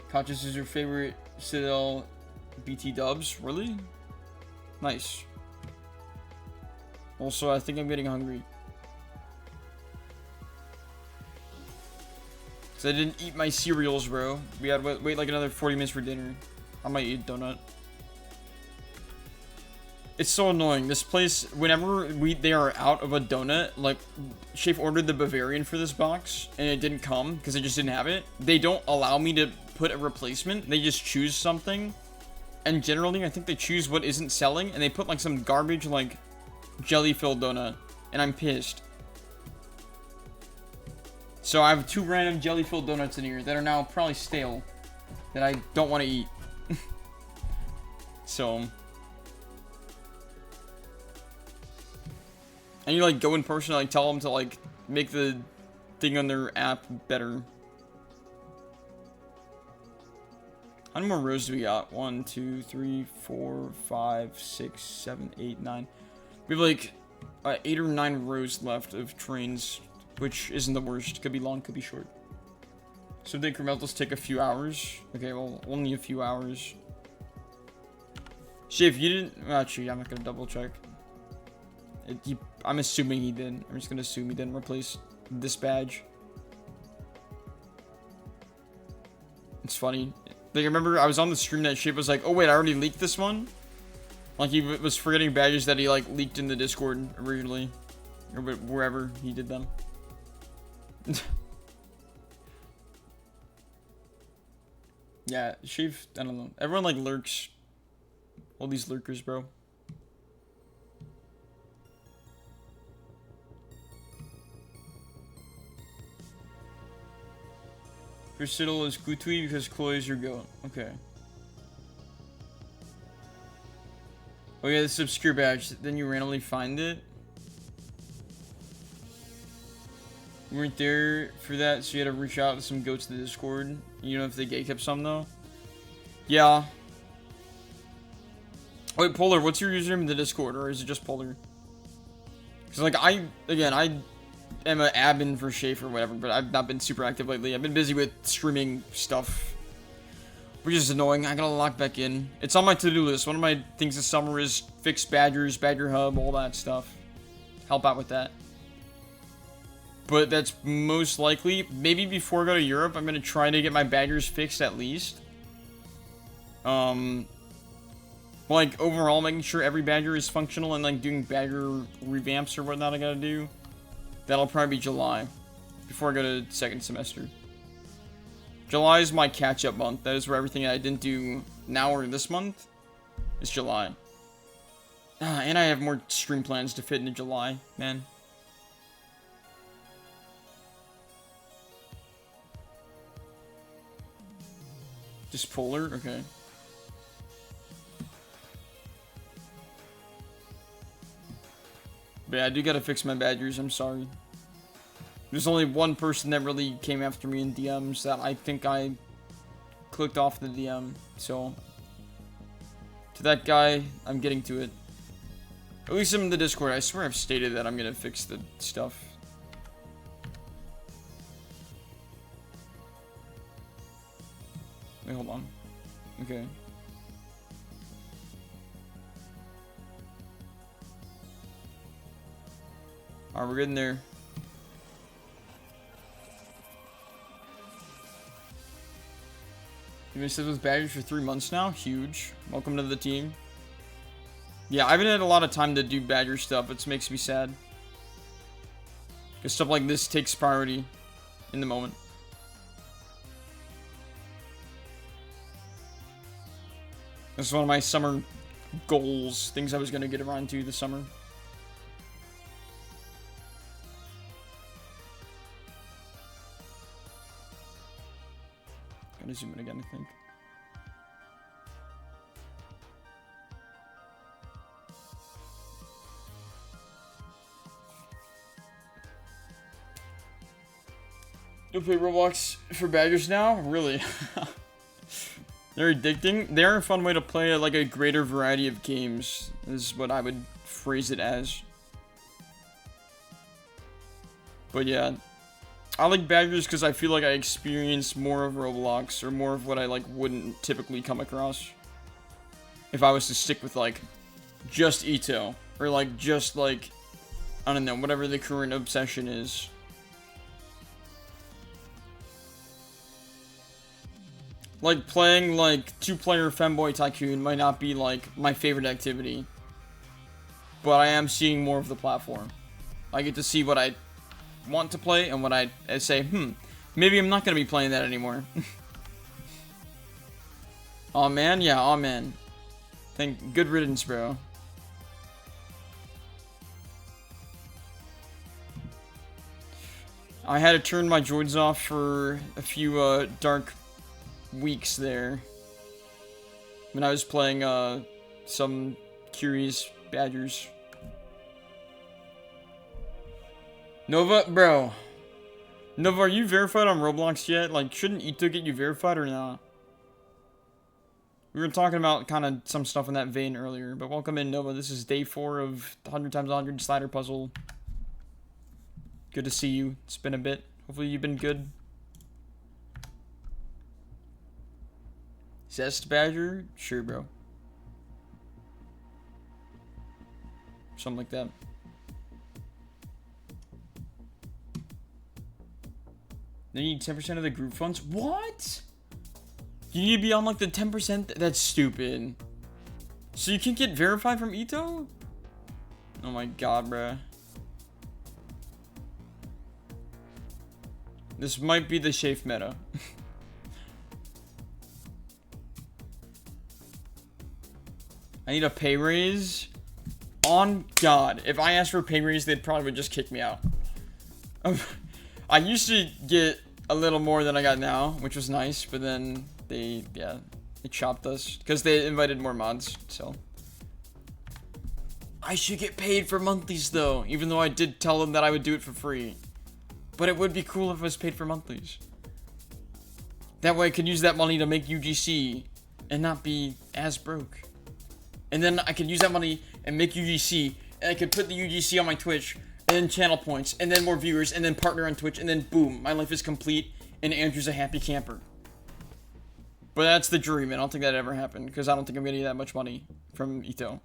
Conscious is your favorite Citadel BT dubs? Really? Nice. Also, I think I'm getting hungry. Because I didn't eat my cereals, bro. We had to wait like another 40 minutes for dinner. I might eat a donut. It's so annoying. This place, whenever they are out of a donut, like, Shafe ordered the Bavarian for this box, and it didn't come, because they just didn't have it. They don't allow me to put a replacement. They just choose something. And generally, I think they choose what isn't selling, and they put, like, some garbage, like, jelly-filled donut. And I'm pissed. So I have 2 random jelly-filled donuts in here that are now probably stale. That I don't want to eat. So... And you, like, go in person and, like, tell them to, like, make the thing on their app better. How many more rows do we got? 1, 2, 3, 4, 5, 6, 7, 8, 9. We have, like, 8 or 9 rows left of trains, which isn't the worst. Could be long, could be short. So the incrementals take a few hours. Okay, well, only a few hours. Shit, if you didn't... Actually, I'm not gonna double check. I'm assuming he did. I'm just gonna assume he didn't replace this badge. It's funny. Like, I remember I was on the stream that Shape was like, oh wait, I already leaked this one? Like, he was forgetting badges that he, like, leaked in the Discord originally. Or wherever he did them. Yeah, Shape, I don't know. Everyone, like, lurks. All these lurkers, bro. Crucible is Kutui because Chloe is your goat. Okay. Oh yeah, this obscure badge. Then you randomly find it. You weren't there for that, so you had to reach out to some goats to the Discord. You know if they gatekept some though? Yeah. Wait, Polar, what's your username in the Discord, or is it just Polar? Because, like, I am an admin for Shafe or whatever, but I've not been super active lately. I've been busy with streaming stuff, which is annoying. I gotta lock back in. It's on my to-do list. One of my things this summer is fix badgers, Badger Hub, all that stuff. Help out with that. But that's most likely, maybe before I go to Europe, I'm gonna try to get my badgers fixed at least. Like, overall, making sure every badger is functional and, like, doing badger revamps or whatnot I gotta do. That'll probably be July, before I go to second semester. July is my catch-up month. That is where everything I didn't do now or this month is July. And I have more stream plans to fit into July, man. Just Polar? Okay. But yeah, I do gotta fix my badgers, I'm sorry. There's only one person that really came after me in DMs that I think I clicked off the DM, so... To that guy, I'm getting to it. At least I'm in the Discord. I swear I've stated that I'm gonna fix the stuff. Wait, hold on. Okay. Alright, we're getting there. You've been sitting with badgers for 3 months now? Huge. Welcome to the team. Yeah, I haven't had a lot of time to do badger stuff. It makes me sad. Because stuff like this takes priority in the moment. This is one of my summer goals. Things I was going to get around to this summer. Gotta zoom in again, I think. You play Roblox for badgers now? Really? They're addicting. They're a fun way to play like a greater variety of games, is what I would phrase it as. But yeah. I like badgers because I feel like I experience more of Roblox, or more of what I like wouldn't typically come across if I was to stick with like just Ito, or like just like, I don't know, whatever the current obsession is. Like playing like 2-player Femboy Tycoon might not be like my favorite activity, but I am seeing more of the platform. I get to see what I want to play and what I say, maybe I'm not going to be playing that anymore. Aw, man, yeah, aw, man. Good riddance, bro. I had to turn my droids off for a few dark weeks there when I was playing some Curious Badgers. Nova, bro. Nova, are you verified on Roblox yet? Like, shouldn't Ito get you verified or not? We were talking about kind of some stuff in that vein earlier, but welcome in, Nova. This is day 4 of the 100 times 100 slider puzzle. Good to see you. It's been a bit. Hopefully you've been good. Zest Badger? Sure, bro. Something like that. They need 10% of the group funds? What? You need to be on like the 10%? That's stupid. So you can't get verified from Ito? Oh my god, bruh. This might be the Shafe meta. I need a pay raise. On God. If I asked for a pay raise, they'd probably would just kick me out. I used to get a little more than I got now, which was nice, but then they chopped us because they invited more mods, so. I should get paid for monthlies though, even though I did tell them that I would do it for free. But it would be cool if I was paid for monthlies. That way I could use that money to make UGC and not be as broke. And then I could use that money and make UGC, and I could put the UGC on my Twitch, and then channel points, and then more viewers, and then partner on Twitch, and then boom, my life is complete, and Andrew's a happy camper. But that's the dream, and I don't think that ever happened, because I don't think I'm getting that much money from Ito.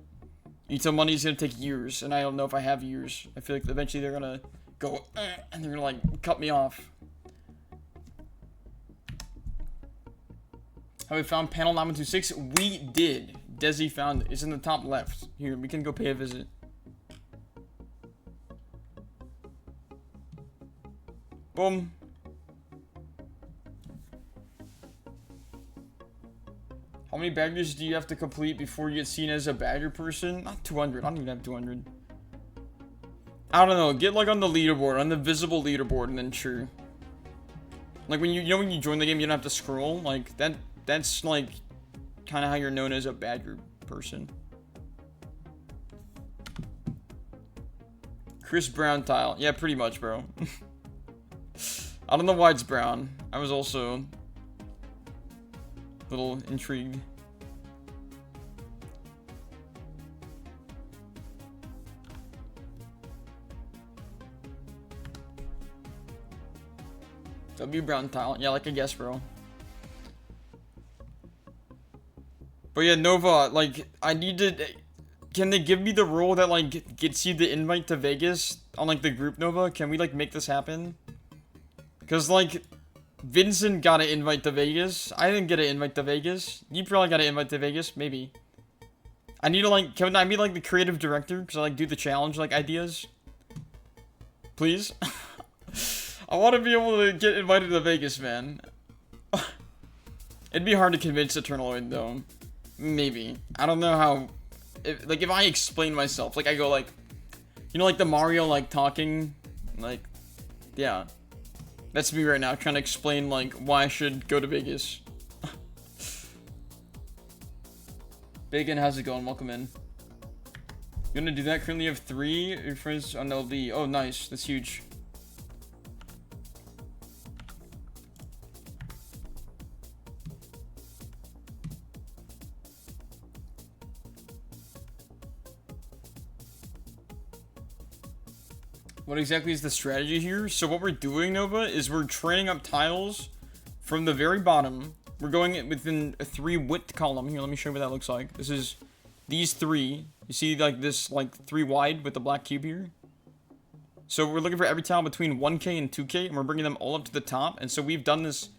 Ito money is going to take years, and I don't know if I have years. I feel like eventually they're going to go, and they're going to, like, cut me off. Have we found panel 926? We did. Desi found it. It's in the top left. Here, we can go pay a visit. Boom. How many badgers do you have to complete before you get seen as a badger person? Not 200. I don't even have 200. I don't know. Get like on the leaderboard, on the visible leaderboard, and then sure. Like when you know when you join the game, you don't have to scroll. Like that's like kind of how you're known as a badger person. Chris Brown tile. Yeah, pretty much, bro. I don't know why it's brown. I was also a little intrigued. W brown tile. Yeah, like I guess, bro. But yeah, Nova, like, I need to... Can they give me the role that, like, gets you the invite to Vegas on, like, the group, Nova? Can we, like, make this happen? Because, like, Vincent got an invite to Vegas. I didn't get an invite to Vegas. You probably got an invite to Vegas. Maybe. I need to, like... Can I be, like, the creative director? Because I, like, do the challenge, like, ideas? Please? I want to be able to get invited to Vegas, man. It'd be hard to convince Eternaloid, though. Maybe. I don't know how... If I explain myself, like, I go, like... You know, like, the Mario, like, talking? Like, yeah. That's me right now, trying to explain, like, why I should go to Vegas. Bacon, how's it going? Welcome in. You gonna do that? Currently have 3. Your friends on LD. Oh, nice. That's huge. What exactly is the strategy here? So what we're doing, Nova, is we're training up tiles from the very bottom. We're going within a 3 width column. Here, let me show you what that looks like. This is these 3. You see like this, like 3 wide with the black cube here? So we're looking for every tile between 1K and 2K, and we're bringing them all up to the top. And so we've done this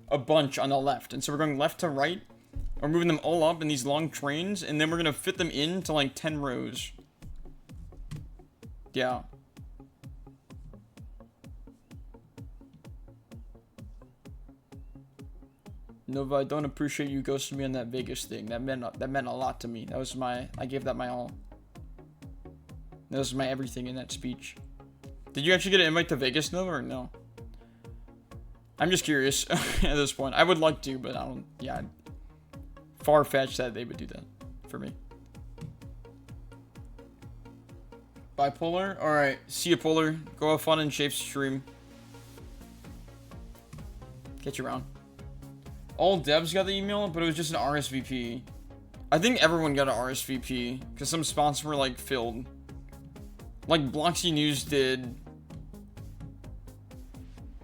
a bunch on the left. And so we're going left to right. We're moving them all up in these long trains, and then we're going to fit them into like 10 rows. Yeah. Nova, I don't appreciate you ghosting me on that Vegas thing. That meant a lot to me. That was I gave that my all. That was my everything in that speech. Did you actually get an invite to Vegas, Nova, or no? I'm just curious at this point. I would like to, but I don't. Yeah, far-fetched that they would do that for me. Bipolar. All right. See you, Polar. Go have fun in Shape's stream. Catch you around. All devs got the email, but it was just an RSVP. I think everyone got an RSVP because some spots were like filled. Like Bloxy News did.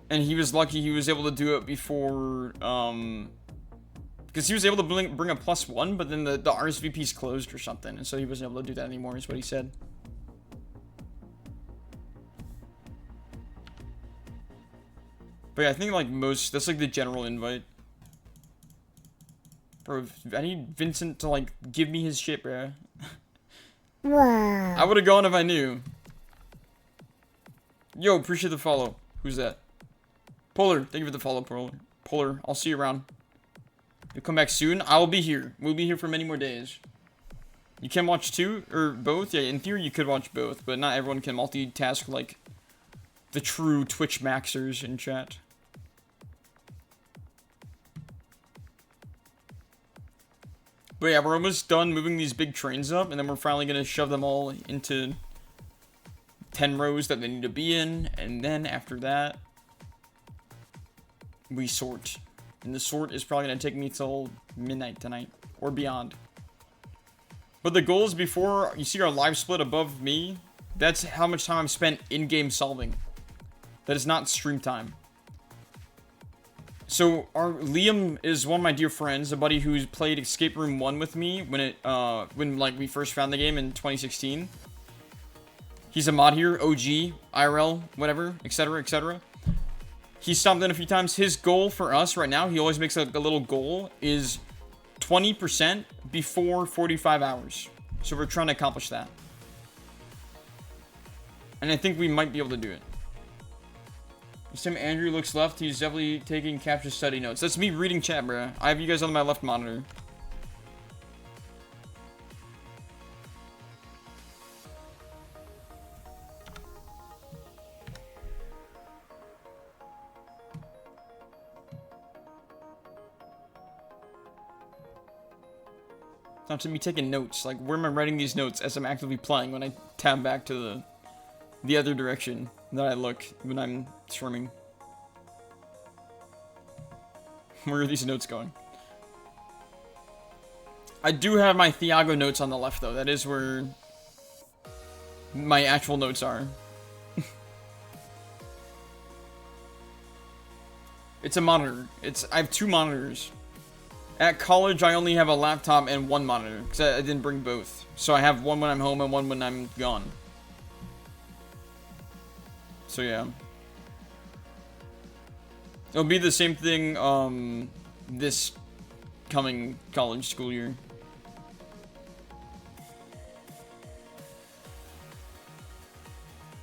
And he was lucky he was able to do it before, because he was able to bring a +1, but then the RSVP's closed or something, and so he wasn't able to do that anymore, is what he said. But yeah, I think like that's like the general invite. Bro, I need Vincent to like give me his shit, bro. Wow. I would have gone if I knew. Yo, appreciate the follow. Who's that? Polar, thank you for the follow, Polar. Polar, I'll see you around. You'll come back soon. I will be here. We'll be here for many more days. You can watch two or both. Yeah, in theory you could watch both, but not everyone can multitask like the true Twitch maxers in chat. But yeah, we're almost done moving these big trains up, and then we're finally gonna shove them all into 10 rows that they need to be in, and then after that, we sort. And the sort is probably going to take me till midnight tonight or beyond. But the goal is, before you see our live split above me, that's how much time I've spent in-game solving. That is not stream time. So Liam is one of my dear friends, a buddy who's played Escape Room 1 with me when like we first found the game in 2016. He's a mod here, OG, IRL, whatever, etc., etc. He stopped in a few times. His goal for us right now, he always makes a little goal, is 20% before 45 hours. So we're trying to accomplish that. And I think we might be able to do it. This time Andrew looks left. He's definitely taking capture study notes. That's me reading chat, bro. I have you guys on my left monitor. Not to me taking notes. Like, where am I writing these notes as I'm actively playing when I tab back to the other direction that I look when I'm streaming? Where are these notes going? I do have my Thiago notes on the left, though. That is where my actual notes are. It's a monitor. I have 2 monitors. At college, I only have a laptop and 1 monitor, because I didn't bring both. So I have one when I'm home and one when I'm gone. So yeah. It'll be the same thing, this coming college school year.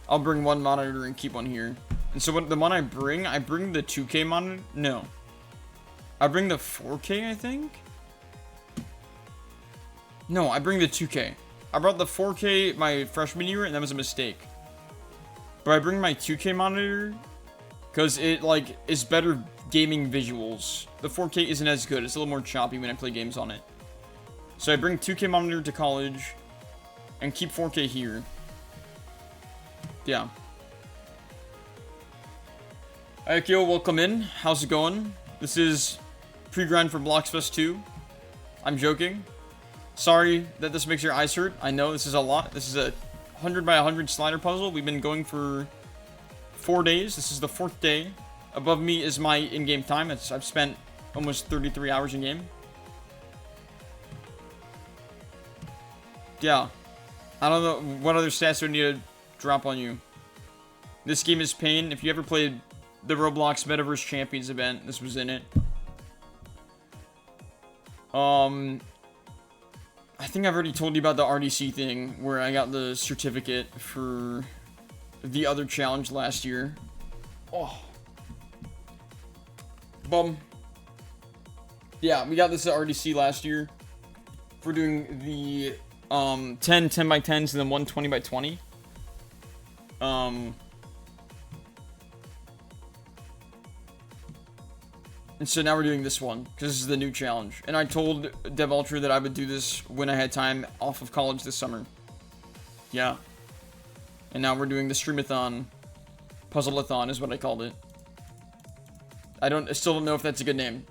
I'll bring 1 monitor and keep one here. And so the one I bring the 2K monitor? No. I bring the 4K, I think? No, I bring the 2K. I brought the 4K my freshman year, and that was a mistake. But I bring my 2K monitor because it, like, is better gaming visuals. The 4K isn't as good. It's a little more choppy when I play games on it. So I bring 2K monitor to college and keep 4K here. Yeah. Aikyo, welcome in. How's it going? This is pre-grind for Bloxfest 2. I'm joking. Sorry that this makes your eyes hurt. I know this is a lot. This is a 100 by 100 slider puzzle. We've been going for 4 days. This is the 4th day. Above me is my in-game time. I've spent almost 33 hours in game. Yeah. I don't know what other stats do I need to drop on you. This game is pain. If you ever played the Roblox Metaverse Champions event, this was in it. I think I've already told you about the RDC thing, where I got the certificate for the other challenge last year. Oh. Bum. Yeah, we got this at RDC last year. We're doing the 10 by 10s and then 120 by 20. And so now we're doing this one, because this is the new challenge. And I told Dev Ultra that I would do this when I had time off of college this summer. Yeah. And now we're doing the Streamathon. Puzzleathon is what I called it. I still don't know if that's a good name.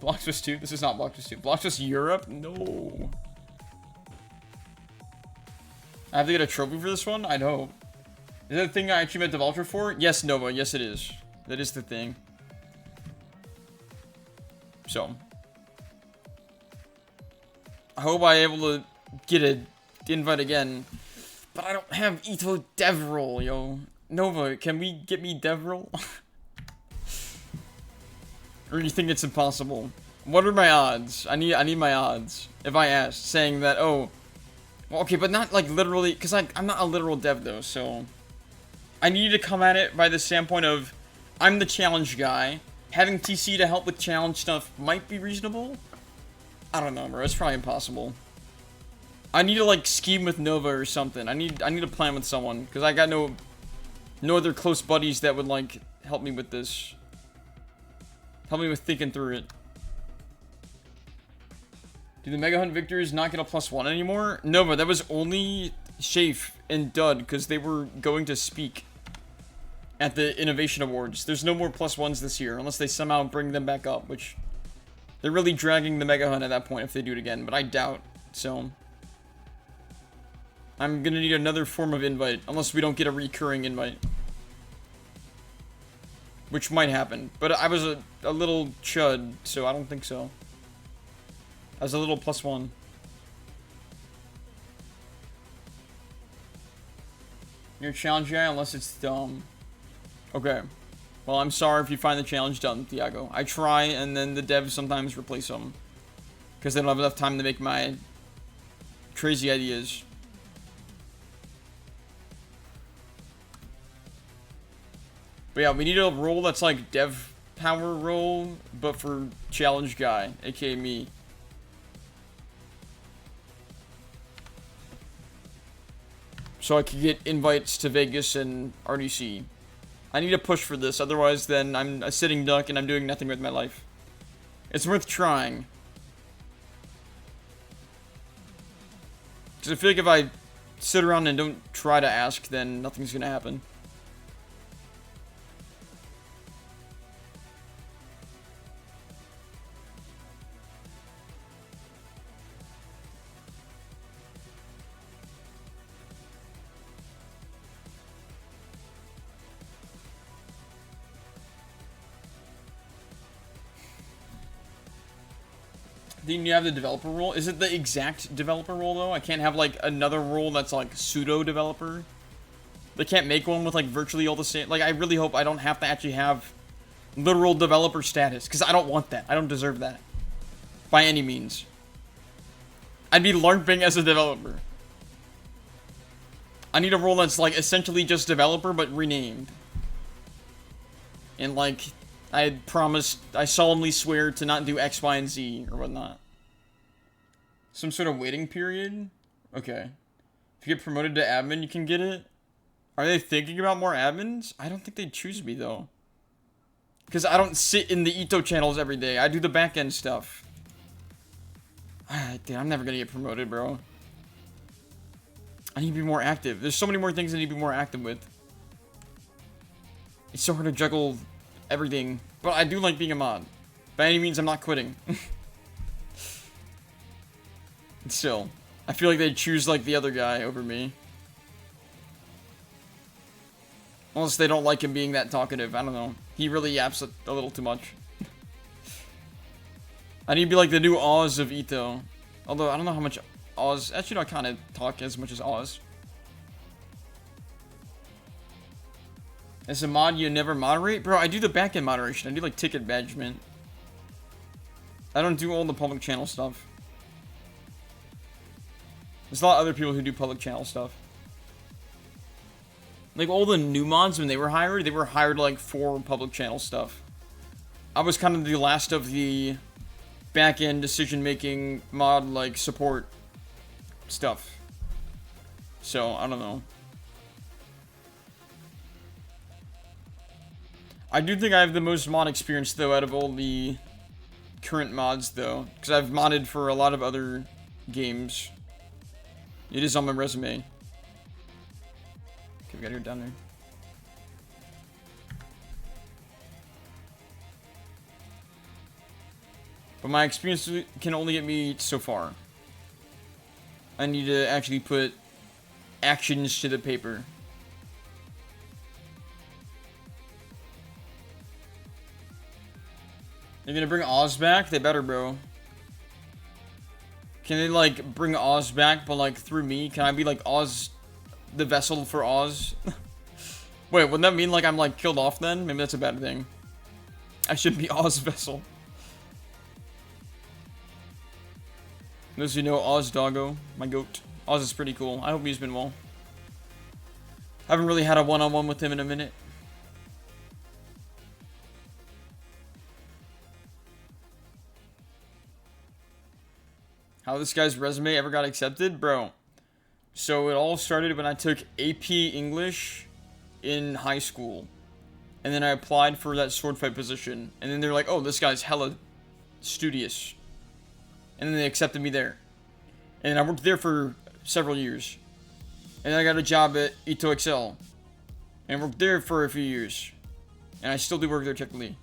Bloxus 2? This is not Bloxus 2. Bloxus Europe? No. I have to get a trophy for this one? I'd hope. Is that the thing I actually met Dev Ultra for? Yes, Nova. Yes, it is. That is the thing. So. I hope I'm able to get an invite again. But I don't have Ito DevRoll, yo. Nova, can we get me DevRoll? Or do you think it's impossible? What are my odds? I need my odds. If I ask, saying that, oh, well, okay, but not like literally, because I'm not a literal dev though, so I need to come at it by the standpoint of I'm the challenge guy. Having TC to help with challenge stuff might be reasonable. I don't know, bro. It's probably impossible. I need to like scheme with Nova or something. I need to plan with someone because I got no other close buddies that would like help me with this. Help me with thinking through it. Do the Mega Hunt victors not get a +1 anymore? Nova, that was only Shafe and Dud because they were going to speak at the Innovation Awards. There's no more +1s this year unless they somehow bring them back up, which they're really dragging the Mega Hunt at that point if they do it again, but I doubt. So I'm gonna need another form of invite unless we don't get a recurring invite. Which might happen. But I was a little chud, so I don't think so. I was a little +1. You're a challenge guy unless it's dumb. Okay. Well, I'm sorry if you find the challenge dumb, Thiago. I try, and then the devs sometimes replace them. Because they don't have enough time to make my crazy ideas. But yeah, we need a role that's like dev power role, but for challenge guy, aka me. So I could get invites to Vegas and RDC. I need to push for this, otherwise then I'm a sitting duck and I'm doing nothing with my life. It's worth trying. Because I feel like if I sit around and don't try to ask, then nothing's gonna happen. Then you have the developer role. Is it the exact developer role, though? I can't have, like, another role that's, like, pseudo-developer. They can't make one with, like, virtually all the same... Like, I really hope I don't have to actually have literal developer status. Because I don't want that. I don't deserve that. By any means. I'd be LARPing as a developer. I need a role that's, like, essentially just developer, but renamed. And, like... I solemnly swear to not do X, Y, and Z, or whatnot. Some sort of waiting period? Okay. If you get promoted to admin, you can get it? Are they thinking about more admins? I don't think they'd choose me, though. Because I don't sit in the Ito channels every day. I do the back-end stuff. Dude, I'm never gonna get promoted, bro. I need to be more active. There's so many more things I need to be more active with. It's so hard to juggle... everything, but I do like being a mod. By any means, I'm not quitting. Still, I feel like they'd choose like the other guy over me. Unless they don't like him being that talkative, I don't know. He really yaps a little too much. I need to be like the new Oz of Ito. Although, I don't know how much Oz... Actually, no, I kind of talk as much as Oz. As a mod, you never moderate? Bro, I do the back-end moderation. I do, like, ticket management. I don't do all the public channel stuff. There's a lot of other people who do public channel stuff. Like, all the new mods, when they were hired, like, for public channel stuff. I was kind of the last of the back-end decision-making mod, like, support stuff. So, I don't know. I do think I have the most mod experience, though, out of all the current mods, though. Because I've modded for a lot of other games. It is on my resume. Okay, we gotta go down there. But my experience can only get me so far. I need to actually put actions to the paper. They're gonna bring Oz back? They better, bro. Can they, like, bring Oz back, but, like, through me? Can I be, like, Oz, the vessel for Oz? Wait, wouldn't that mean, like, I'm, like, killed off then? Maybe that's a bad thing. I should be Oz vessel. Those who know Oz Doggo, my goat. Oz is pretty cool. I hope he's been well. I haven't really had a one-on-one with him in a minute. How this guy's resume ever got accepted? Bro. So it all started when I took AP English in high school. And then I applied for that sword fight position. And then they're like, oh, this guy's hella studious. And then they accepted me there. And I worked there for several years. And then I got a job at Ito Excel. And worked there for a few years. And I still do work there technically.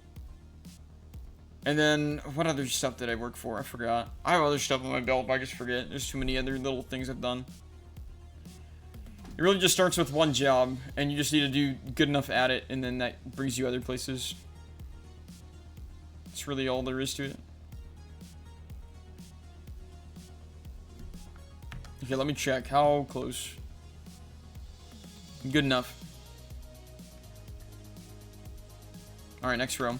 And then, what other stuff did I work for? I forgot. I have other stuff on my belt, but I just forget. There's too many other little things I've done. It really just starts with one job, and you just need to do good enough at it, and then that brings you other places. That's really all there is to it. Okay, let me check. How close? Good enough. Alright, next row.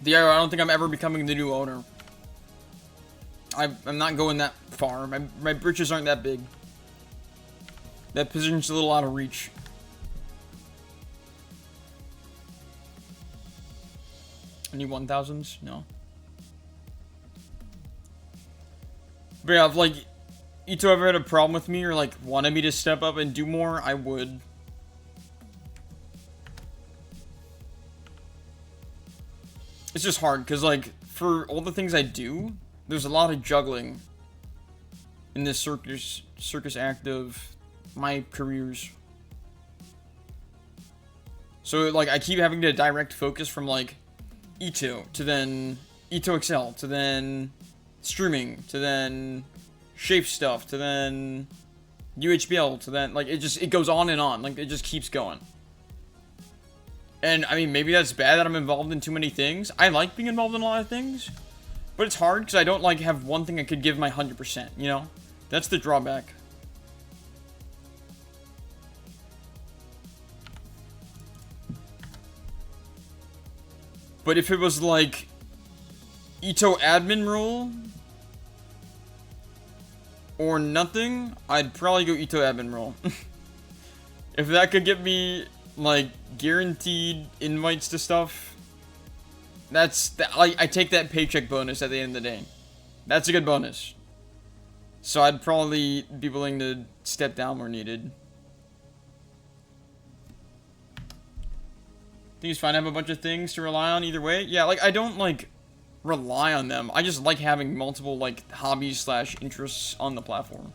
Yeah, I don't think I'm ever becoming the new owner. I'm not going that far. My britches aren't that big. That position's a little out of reach. Any 1000s? No. But yeah, if like Ito ever had a problem with me or like wanted me to step up and do more, I would. It's just hard, because, like, for all the things I do, there's a lot of juggling in this circus act of my careers. So, like, I keep having to direct focus from, like, Ito, to then Ito Excel, to then streaming, to then shape stuff, to then UHBL, to then, like, it goes on and on. Like, it just keeps going. And, I mean, maybe that's bad that I'm involved in too many things. I like being involved in a lot of things. But it's hard because I don't, like, have one thing I could give my 100%, you know? That's the drawback. But if it was, like, Ito admin role or nothing, I'd probably go Ito admin role. If that could get me, like, guaranteed invites to stuff, I take that paycheck bonus at the end of the day. That's a good bonus. So I'd probably be willing to step down where needed. Think it's fine to have a bunch of things to rely on either way. Yeah, like, I don't, like, rely on them. I just like having multiple, like, hobbies / interests on the platform.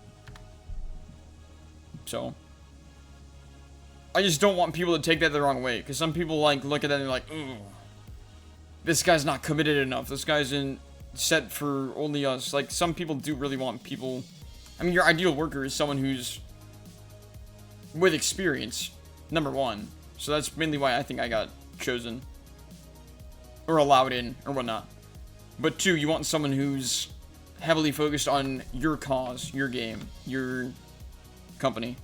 So I just don't want people to take that the wrong way, because some people, like, look at that and they're like, ooh, this guy's not committed enough. This guy's in set for only us. Like, some people do really want people. I mean, your ideal worker is someone who's with experience, number one. So that's mainly why I think I got chosen. Or allowed in, or whatnot. But two, you want someone who's heavily focused on your cause, your game, your company.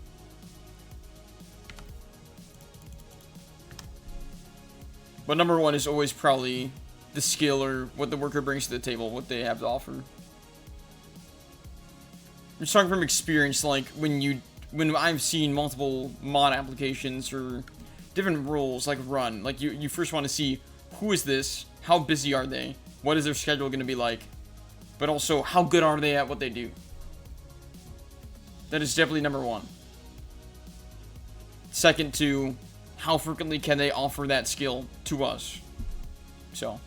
But number one is always probably the skill or what the worker brings to the table, what they have to offer. I'm just talking from experience, like when I've seen multiple mod applications or different roles like run, like you first want to see who is this, how busy are they, what is their schedule going to be like, but also how good are they at what they do. That is definitely number one. Second to how frequently can they offer that skill to us. So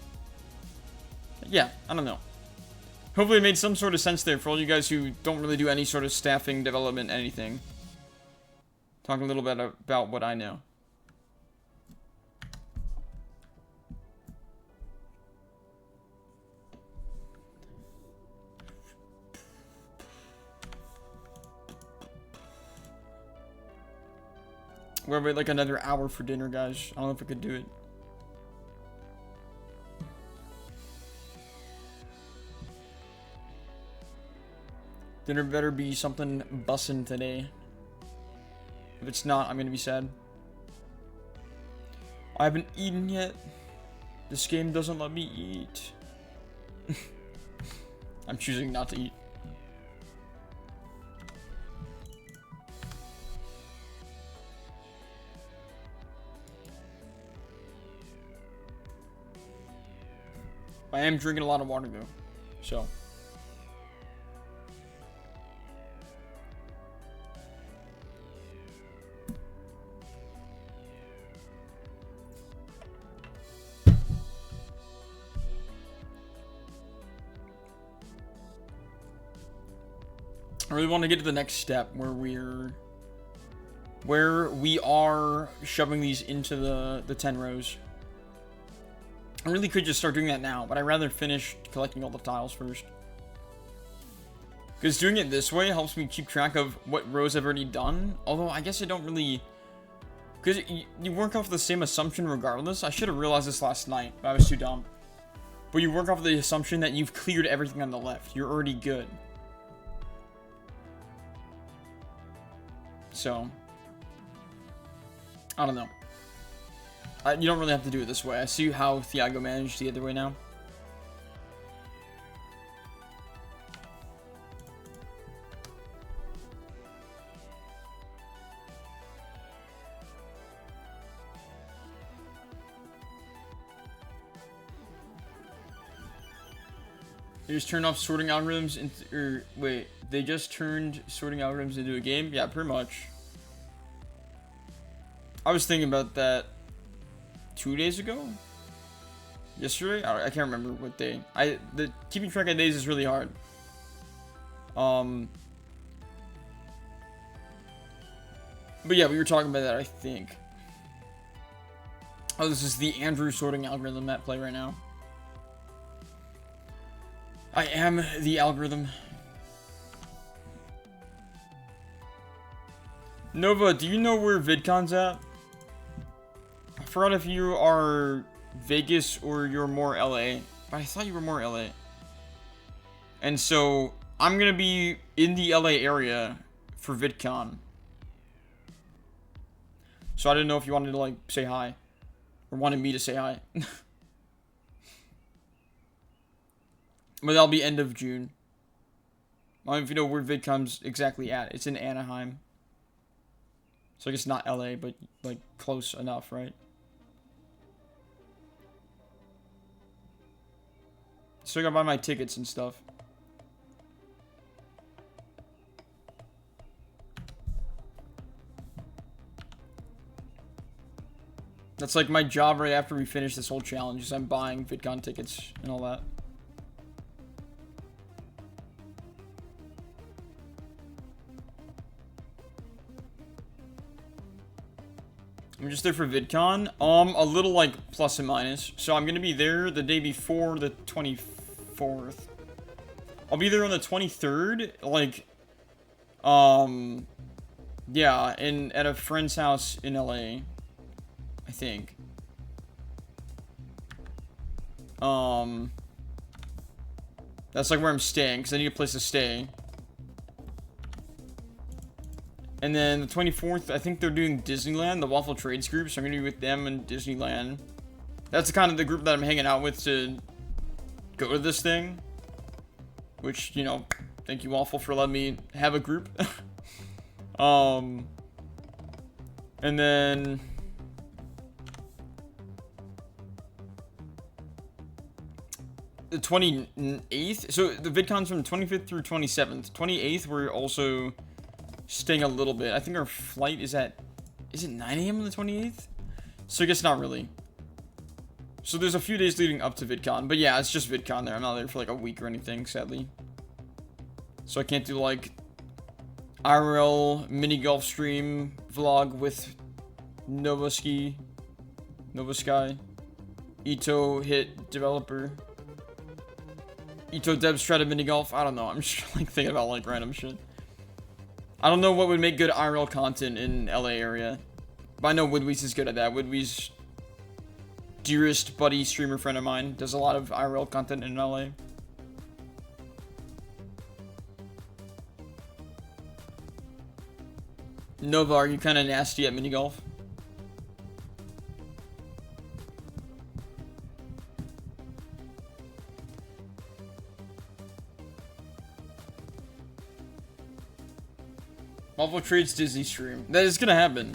yeah, I don't know. Hopefully it made some sort of sense there for all you guys who don't really do any sort of staffing, development, anything. Talk a little bit about what I know. We're gonna wait like another hour for dinner, guys. I don't know if I could do it. Dinner better be something bussin' today. If it's not, I'm gonna be sad. I haven't eaten yet. This game doesn't let me eat. I'm choosing not to eat. I am drinking a lot of water though, so. I really want to get to the next step where we are shoving these into the 10 rows. I really could just start doing that now, but I'd rather finish collecting all the tiles first. Because doing it this way helps me keep track of what rows I've already done. Although, I guess I don't really... Because you work off the same assumption regardless. I should have realized this last night, but I was too dumb. But you work off the assumption that you've cleared everything on the left. You're already good. So... I don't know. You don't really have to do it this way. I see how Thiago managed the other way now. They just turned off sorting algorithms into, or wait, they just turned sorting algorithms into a game? Yeah, pretty much. I was thinking about that 2 days ago? Yesterday? I can't remember what day. The keeping track of days is really hard. But yeah, we were talking about that, I think. Oh, this is the Andrew sorting algorithm at play right now. I am the algorithm. Nova, do you know where VidCon's at? I forgot if you are Vegas or you're more LA. But I thought you were more LA. And so, I'm gonna be in the LA area for VidCon. So I didn't know if you wanted to, like, say hi. Or wanted me to say hi. But that'll be end of June. I don't know if you know where VidCon's exactly at. It's in Anaheim. So I guess not LA, but, like, close enough, right? So I gotta buy my tickets and stuff. That's like my job right after we finish this whole challenge, is I'm buying VidCon tickets and all that. I'm just there for VidCon. A little like plus and minus. So I'm gonna be there the day before the 24th. I'll be there on the 23rd, like, yeah, at a friend's house in LA, I think. That's like where I'm staying, because I need a place to stay. And then the 24th, I think they're doing Disneyland, the Waffle Trades group, so I'm gonna be with them in Disneyland. That's kind of the group that I'm hanging out with to go to this thing. Which, you know, thank you, Waffle, for letting me have a group. And then... the 28th? So, the VidCon's from 25th through 27th. 28th, we're also staying a little bit. I think our flight is at... is it 9 a.m. on the 28th? So, I guess not really. So, there's a few days leading up to VidCon. But yeah, it's just VidCon there. I'm not there for like a week or anything, sadly. So, I can't do like... IRL mini golf stream vlog with Nova Sky, Ito hit developer, Ito devs try to mini golf. I don't know. I'm just like thinking about like random shit. I don't know what would make good IRL content in LA area, but I know Woodweez is good at that. Woodweez, dearest buddy streamer friend of mine, does a lot of IRL content in LA. Nova, are you kind of nasty at mini golf? Waffle Trades Disney stream. That is gonna happen.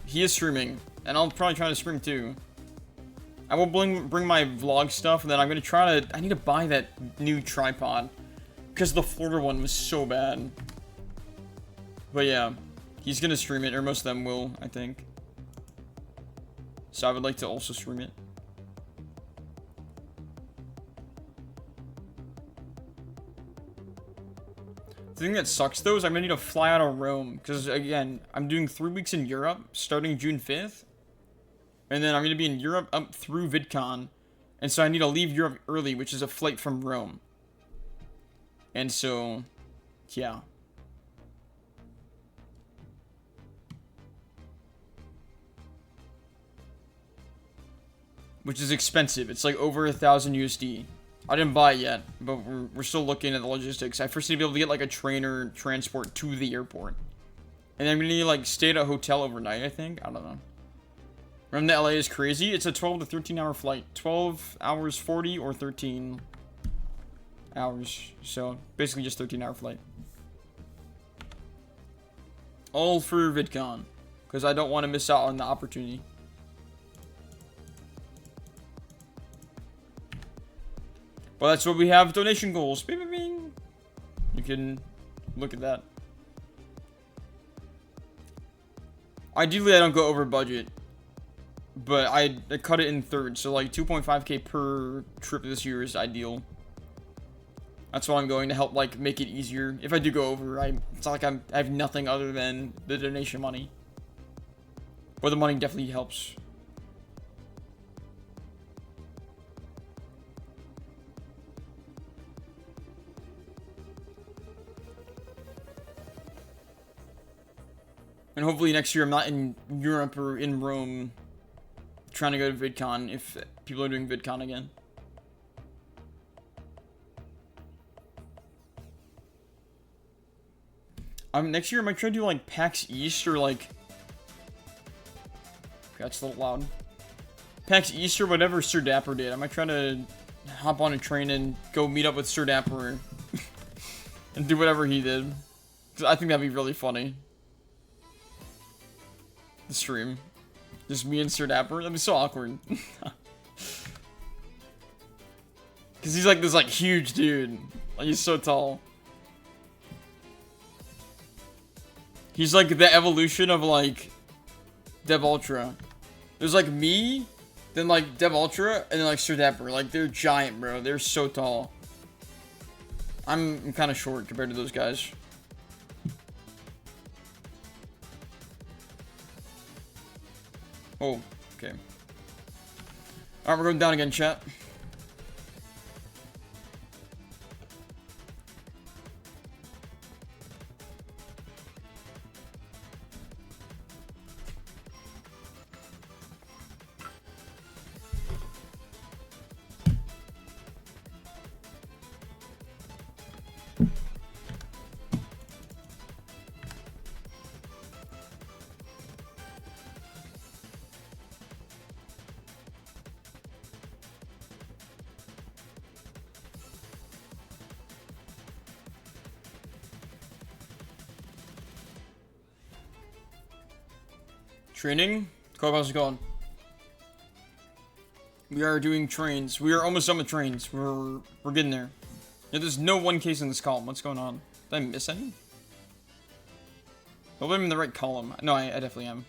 He is streaming, and I'll probably try to stream too. I will bring my vlog stuff, and then I'm gonna try to... I need to buy that new tripod, because the Florida one was so bad. But yeah. He's gonna stream it, or most of them will, I think. So I would like to also stream it. The thing that sucks, though, is I'm gonna need to fly out of Rome. Because, again, I'm doing 3 weeks in Europe, starting June 5th. And then I'm gonna be in Europe up through VidCon. And so I need to leave Europe early, which is a flight from Rome. And so, yeah. Which is expensive. It's like over 1,000 USD. I didn't buy it yet, but we're still looking at the logistics. I first need to be able to get like a trainer transport to the airport. And then I'm gonna need to like stay at a hotel overnight, I think. I don't know. Remember that LA is crazy? It's a 12 to 13 hour flight. 12 hours 40 or 13 hours. So basically just 13-hour flight. All for VidCon. Because I don't want to miss out on the opportunity. Well, that's what we have. Donation goals. Bing, bing, bing. You can look at that. Ideally, I don't go over budget. But I cut it in thirds. So, like, 2.5k per trip this year is ideal. That's what I'm going to help, like, make it easier. If I do go over, it's not like I have nothing other than the donation money. But the money definitely helps. And hopefully next year I'm not in Europe or in Rome trying to go to VidCon if people are doing VidCon again. Next year I might try to do like PAX East or like... That's a little loud. PAX East or whatever Sir Dapper did. I might try to hop on a train and go meet up with Sir Dapper and do whatever he did. I think that'd be really funny. The stream. Just me and Sir Dapper. That'd be so awkward. Because he's like this like huge dude. Like he's so tall. He's like the evolution of like Dev Ultra. There's like me, then like Dev Ultra, and then like Sir Dapper. Like they're giant, bro. They're so tall. I'm kind of short compared to those guys. Oh, okay. Alright, we're going down again, chat. Training? How's it going? We are doing trains. We are almost done with trains. We're getting there. Yeah, there's no one case in this column. What's going on? Did I miss any? Hope I'm in the right column. No, I definitely am.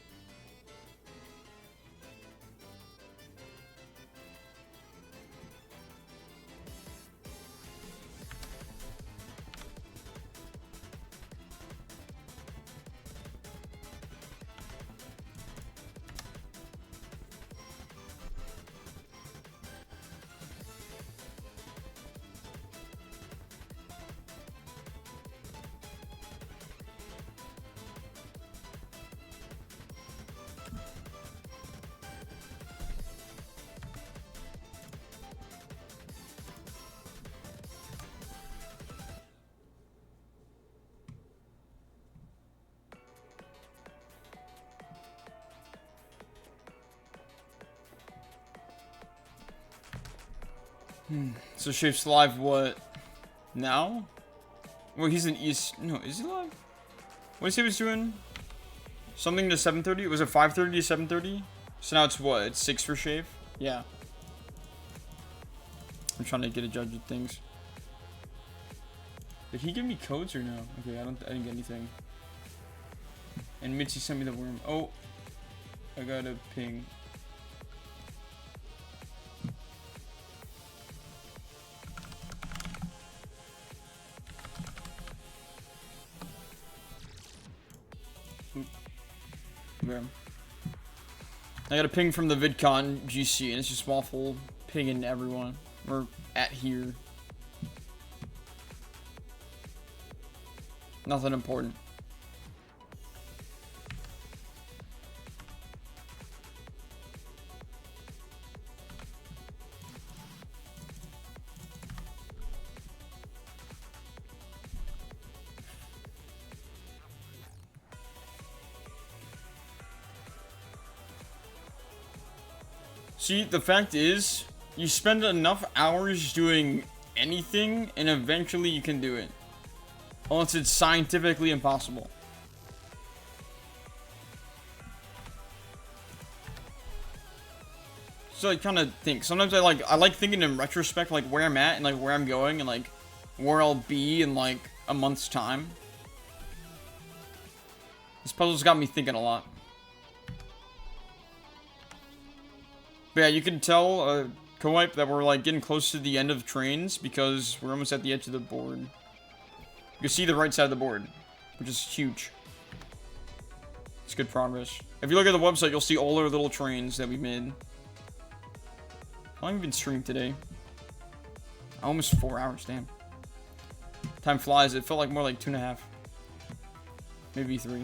So Shape's live what? Now? Well, he's in East. No, is he live? What did he say he was doing? Something to 7:30? Was it 5:30 to 7:30? So now it's what? It's 6 for Shape? Yeah. I'm trying to get a judge of things. Did he give me codes or no? Okay, I didn't get anything. And Mitzi sent me the worm. Oh, I got a ping. I got a ping from the VidCon GC, and it's just Waffle pinging everyone. Or at here. Nothing important. See, the fact is, you spend enough hours doing anything, and eventually you can do it. Unless it's scientifically impossible. So I kind of think, sometimes I like thinking in retrospect, like where I'm at, and like where I'm going, and like where I'll be in like a month's time. This puzzle's got me thinking a lot. But yeah, you can tell, Co-wipe, that we're like getting close to the end of trains because we're almost at the edge of the board. You can see the right side of the board, which is huge. It's good progress. If you look at the website, you'll see all our little trains that we made. How long have you been streaming today? Almost 4 hours, damn. Time flies. It felt like more like 2.5. Maybe 3.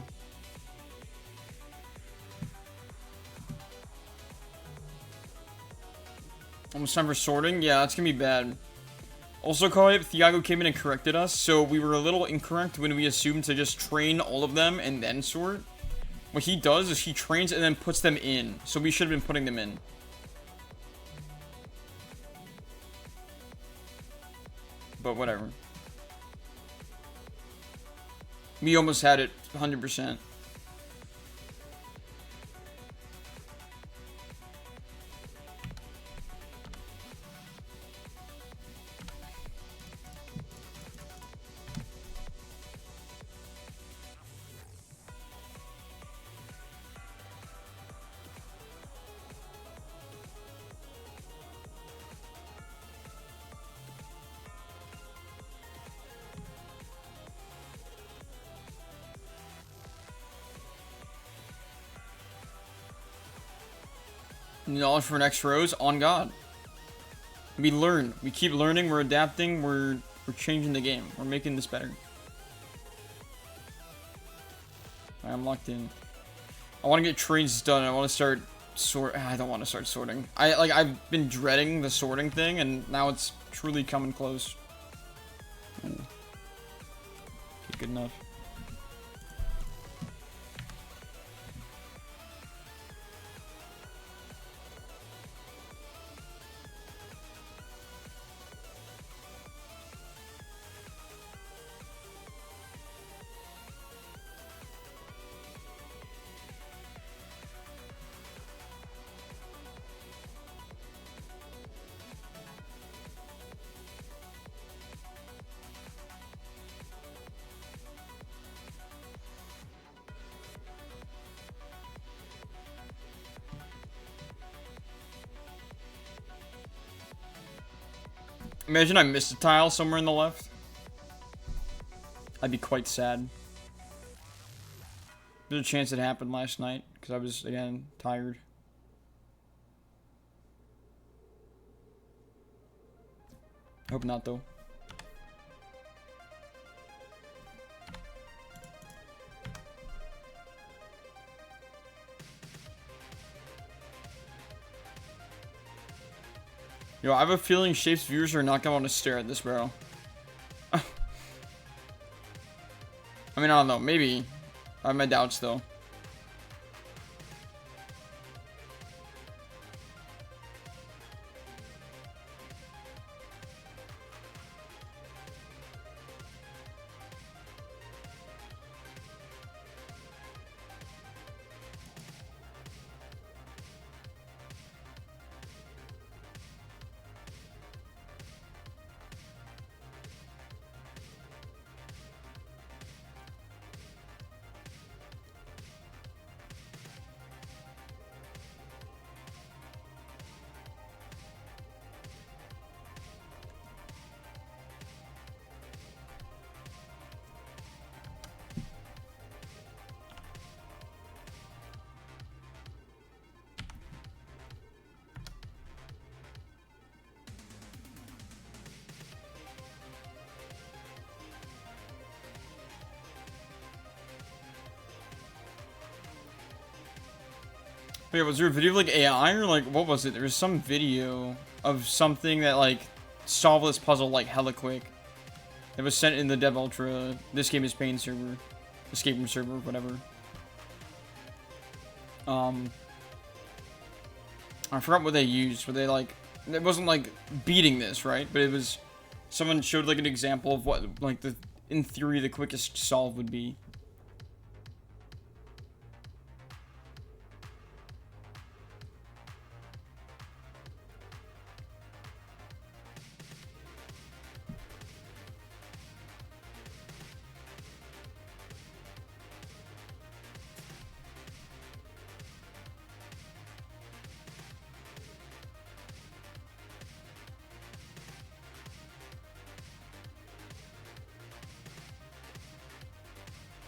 Almost time for sorting? Yeah, that's gonna be bad. Also, Thiago came in and corrected us, so we were a little incorrect when we assumed to just train all of them and then sort. What he does is he trains and then puts them in, so we should have been putting them in. But whatever. We almost had it 100%. Knowledge for next rows on God. We learn. We keep learning. We're adapting. We're changing the game. We're making this better. I'm locked in. I want to get trains done. I want to start I don't want to start sorting. I've been dreading the sorting thing, and now it's truly coming close. Ooh. Okay, good enough. Imagine I missed a tile somewhere in the left. I'd be quite sad. There's a chance it happened last night, because I was, again, tired. Hope not, though. Yo, I have a feeling Shape's viewers are not gonna want to stare at this, bro. I mean, I don't know. Maybe. I have my doubts, though. Wait, was there a video of, like, AI, or, like, what was it? There was some video of something that, like, solved this puzzle, like, hella quick. It was sent in the Dev Ultra, This Game is Pain server. Escape room server, whatever. I forgot what they used. Were they, like... It wasn't, like, beating this, right? But it was... Someone showed, like, an example of what, like, the... In theory, the quickest solve would be.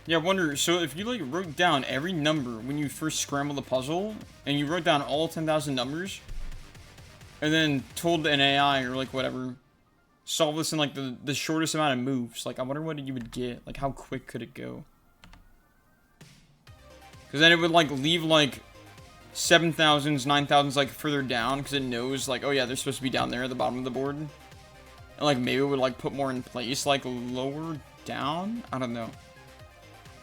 Yeah, I wonder, so if you, like, wrote down every number when you first scrambled the puzzle, and you wrote down all 10,000 numbers, and then told an AI, or, like, whatever, solve this in, like, the shortest amount of moves, like, I wonder what you would get. Like, how quick could it go? Because then it would, like, leave, like, 7,000s, 9,000s, like, further down, because it knows, like, oh yeah, they're supposed to be down there at the bottom of the board. And, like, maybe it would, like, put more in place, like, lower down? I don't know.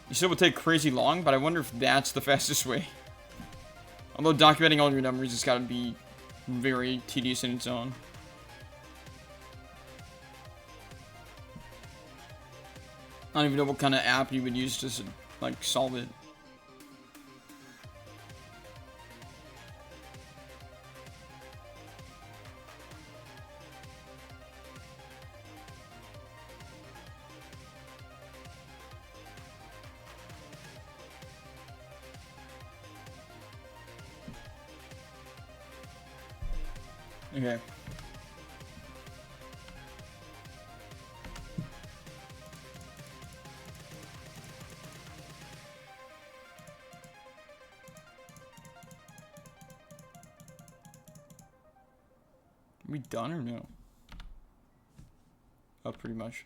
You said it would take crazy long, but I wonder if that's the fastest way. Although documenting all your numbers has got to be very tedious in its own. I don't even know what kind of app you would use to, like, solve it. Okay. Are we done or no? Oh, pretty much.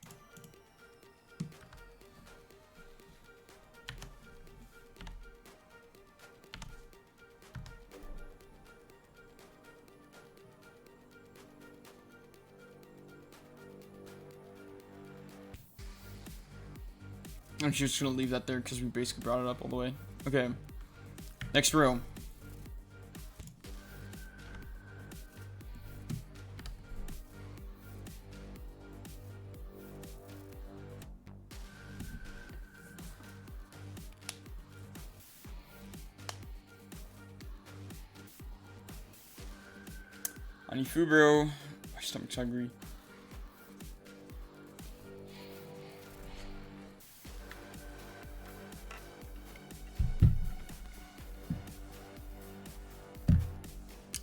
I'm just gonna leave that there because we basically brought it up all the way. Okay. Next row. I need food, bro. My stomach's hungry.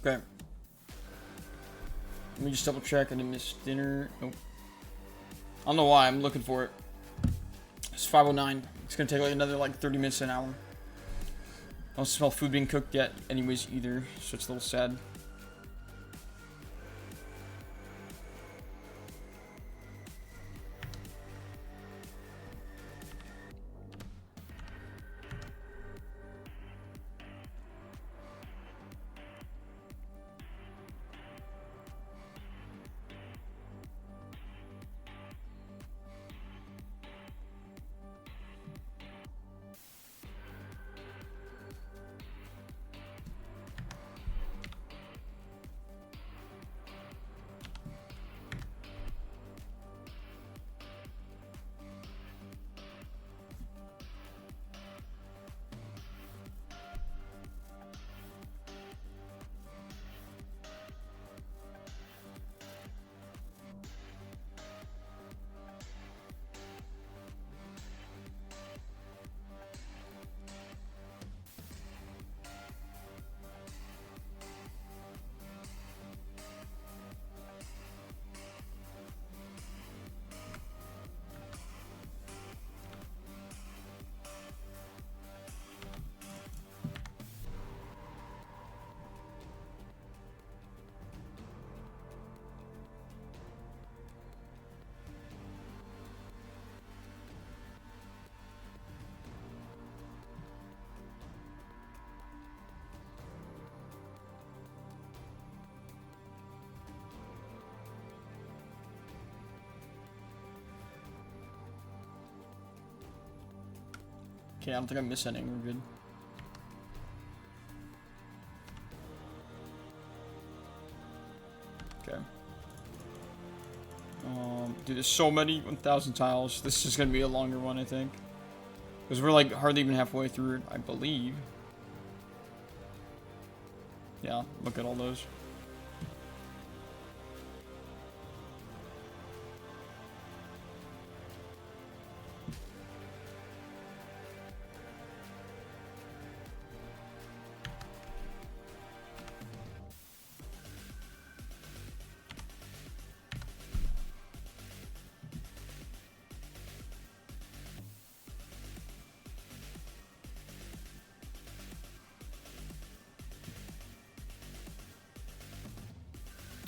Okay. Let me just double check. I didn't miss dinner. Nope. I don't know why. I'm looking for it. It's 5:09. It's gonna take like another like 30 minutes to an hour. I don't smell food being cooked yet, anyways, either. So it's a little sad. Okay, I don't think I missed anything. We're good. Okay. Dude, there's so many 1,000 tiles. This is gonna be a longer one, I think. Because we're like hardly even halfway through it, I believe. Yeah, look at all those.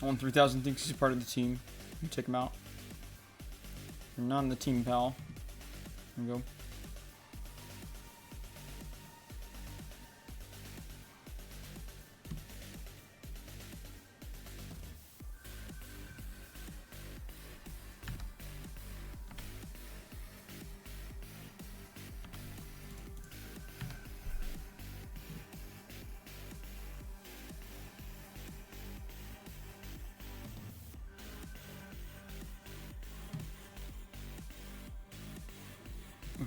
On 3,000 thinks he's part of the team. You take him out. You're not in the team, pal. There we go.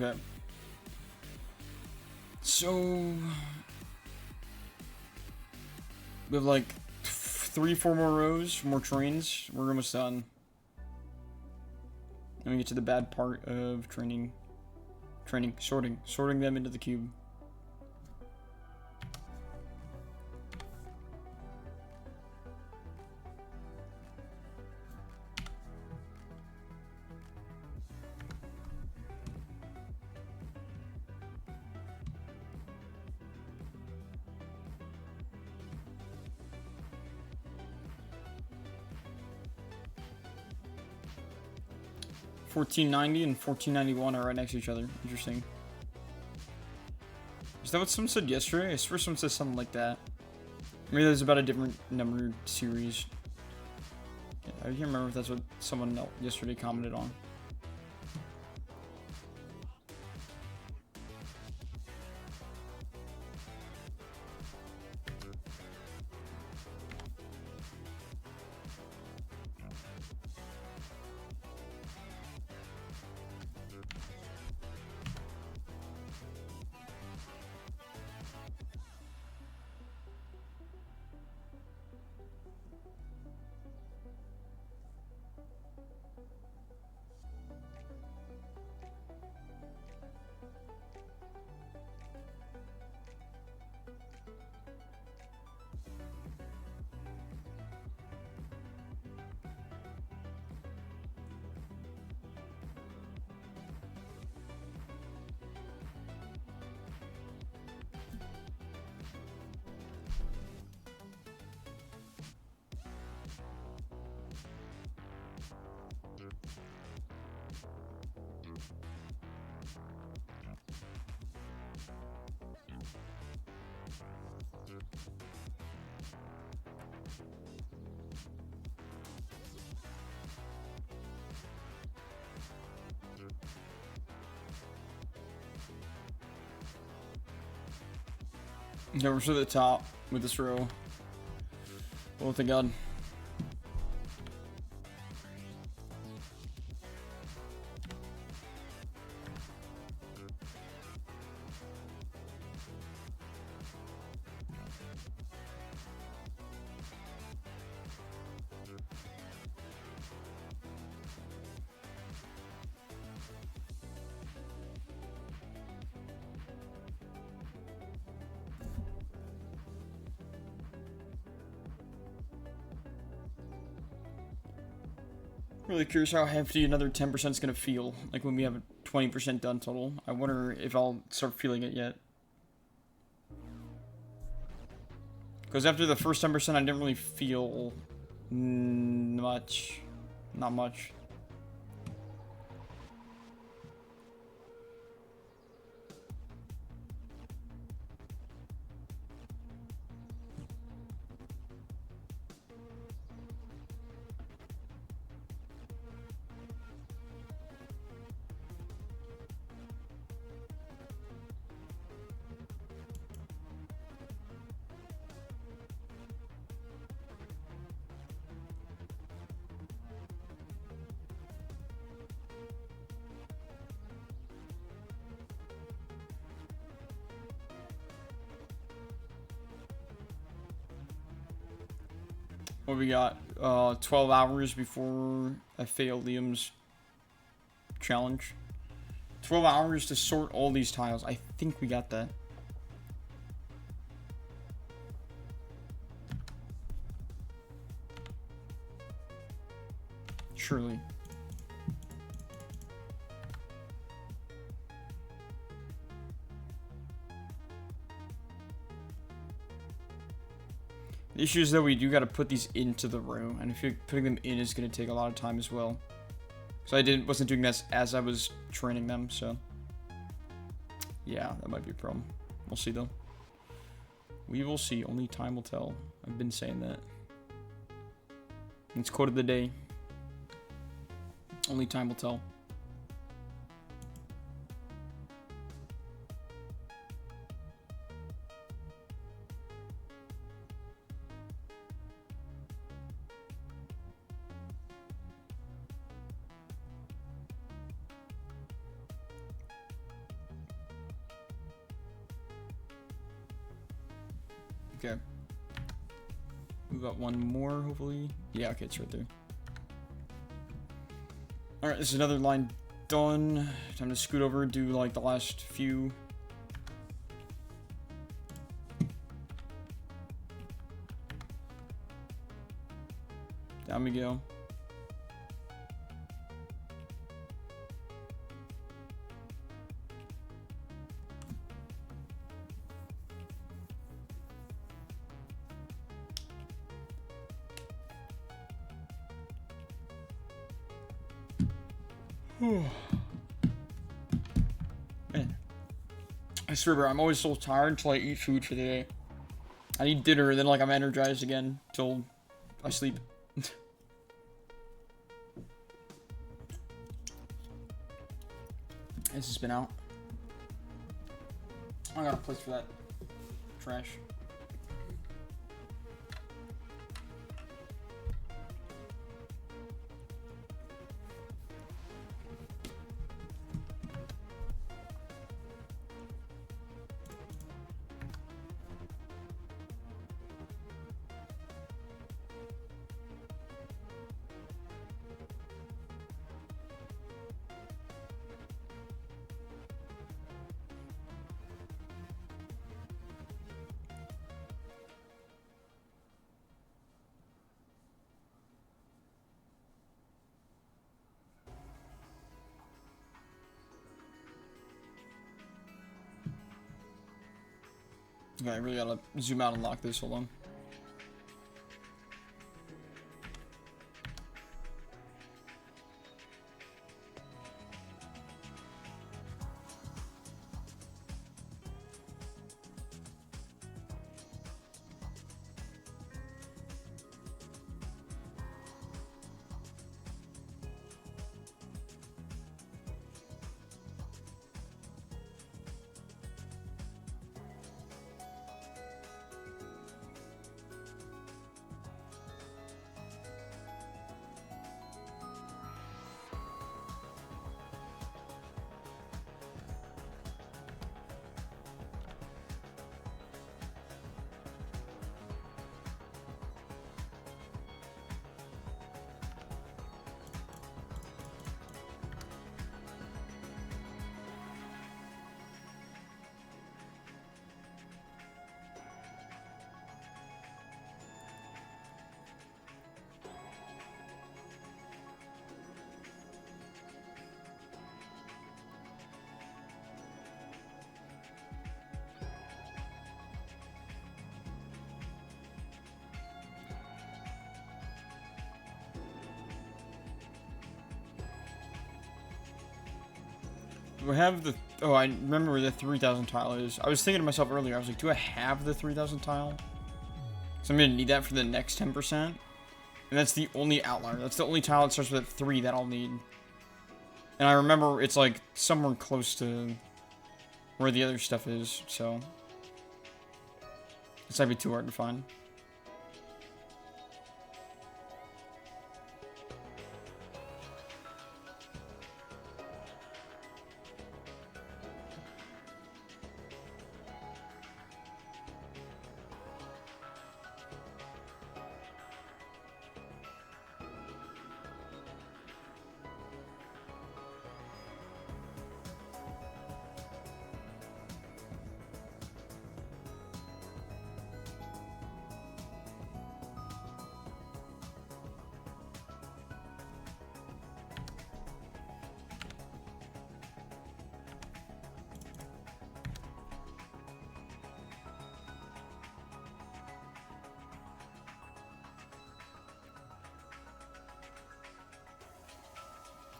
Okay. So we have like 3-4 more rows, more trains. We're almost done. Then we get to the bad part of sorting them into the cube. $14.90 and $14.91 are right next to each other. Interesting. Is that what someone said yesterday? I swear someone said something like that. Maybe there's about a different number series. I can't remember if that's what someone else yesterday commented on. Okay, we're to the top with this row. Oh, thank God. Really curious how hefty another 10% is going to feel. Like when we have a 20% done total. I wonder if I'll start feeling it yet. Because after the first 10%, I didn't really feel much. Not much. What we got? 12 hours before I fail Liam's challenge. 12 hours to sort all these tiles. I think we got that. Surely. The issue is that we do got to put these into the row, and I feel like putting them in is going to take a lot of time as well. So I wasn't doing this as I was training them, so yeah, that might be a problem. We'll see though. We will see. Only time will tell. I've been saying that. It's quote of the day. Only time will tell. Okay. We got one more, hopefully. Yeah, okay, it's right there. Alright, this is another line done. Time to scoot over, do like the last few. Down we go. Man. I swear, bro, I'm always so tired until I eat food for the day. I eat dinner, and then like I'm energized again till I sleep. This has been out. I got a place for that trash. Okay, I really gotta zoom out and lock this. Hold on. Do I have the... Oh, I remember where the 3,000 tile is. I was thinking to myself earlier, I was like, do I have the 3,000 tile? So I'm going to need that for the next 10%. And that's the only outlier. That's the only tile that starts with a 3 that I'll need. And I remember it's like somewhere close to where the other stuff is, so... It's not be too hard to find.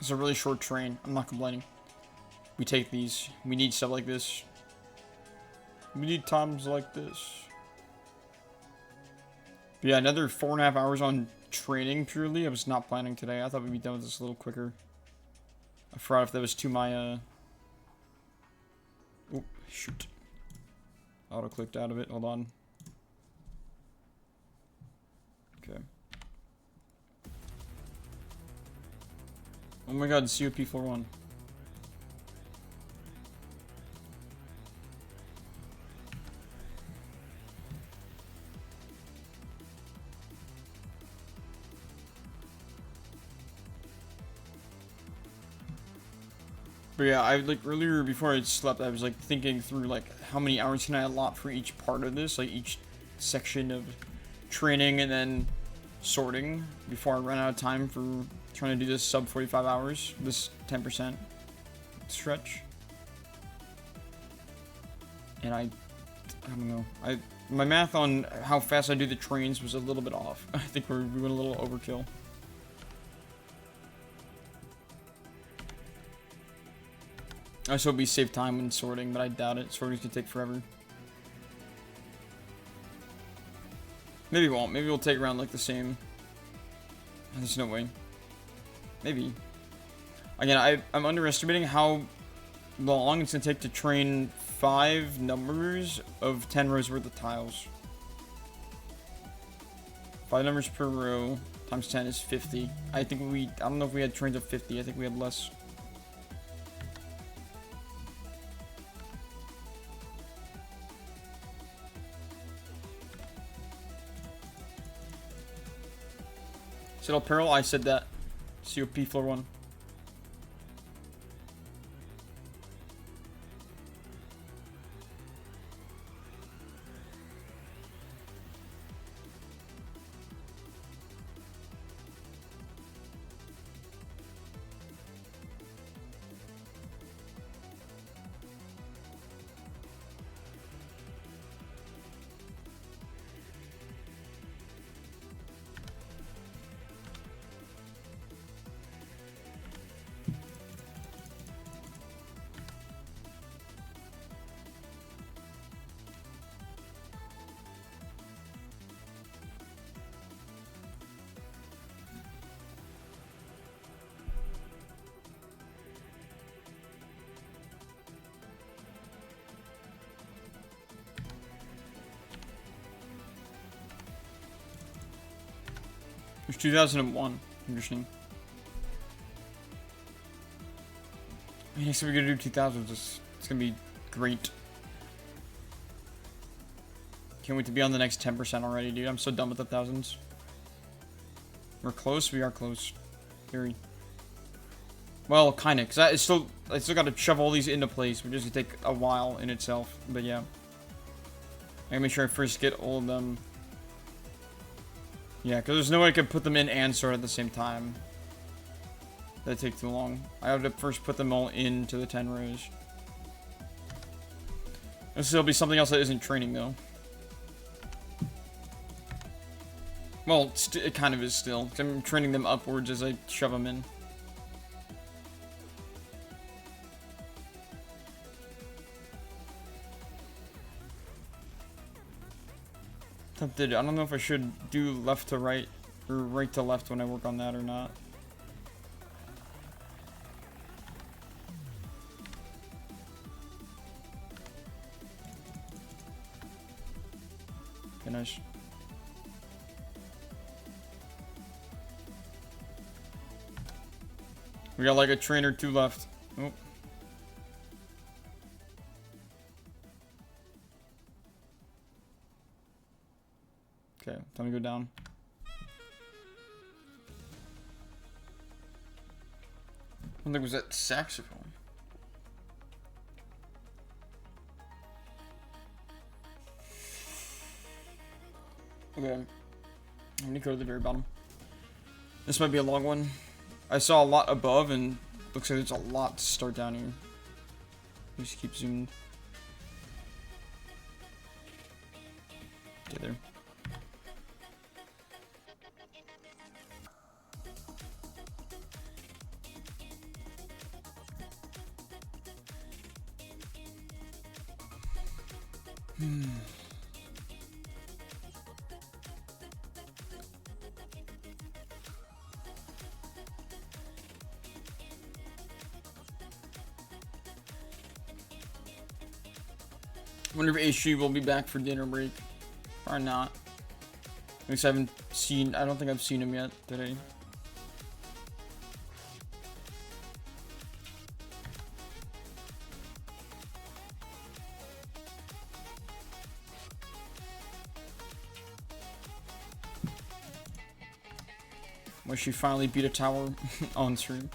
It's a really short train. I'm not complaining. We take these. We need stuff like this. We need times like this. But yeah, another 4.5 hours on training purely. I was not planning today. I thought we'd be done with this a little quicker. I forgot if that was to my, Oh, shoot. Auto-clicked out of it. Hold on. Okay. Oh my god, COP floor 1. But yeah, I like earlier before I slept, I was like thinking through like how many hours can I allot for each part of this, like each section of training and then sorting before I run out of time for trying to do this sub 45 hours, this 10% stretch. And I don't know. My math on how fast I do the trains was a little bit off. I think we went a little overkill. I just hope we save time when sorting, but I doubt it. Sorting's gonna take forever. Maybe it won't. Maybe we'll take around like the same. There's no way. Maybe. Again, I'm underestimating how long it's gonna take to train 5 numbers of 10 rows worth of tiles. 5 numbers per row times 10 is 50. I don't know if we had trains of 50. I think we had less. Citadel Peril, I said that. COP floor 1. It was 2001. Interesting. Next time we're gonna do 2000s. It's gonna be great. Can't wait to be on the next 10% already, dude. I'm so done with the thousands. We're close. We are close. Very. Well, kinda, cause I still gotta shove all these into place, which is gonna take a while in itself. But yeah, I gotta make sure I first get all of them. Yeah, because there's no way I could put them in and sort at the same time. That'd take too long. I have to first put them all into the 10 rows. This will be something else that isn't training, though. Well, it kind of is still. 'Cause I'm training them upwards as I shove them in. Tempted. I don't know if I should do left to right or right to left when I work on that or not. Okay, nice. We got like a train or two left. Oh. Okay, time to go down. I don't think it was that saxophone. Okay. I'm gonna go to the very bottom. This might be a long one. I saw a lot above, and looks like there's a lot to start down here. Just keep zooming. Okay, there. Wonder if HG will be back for dinner break. Or not. At least I haven't seen, I don't think I've seen him yet today. Where she finally beat a tower on stream.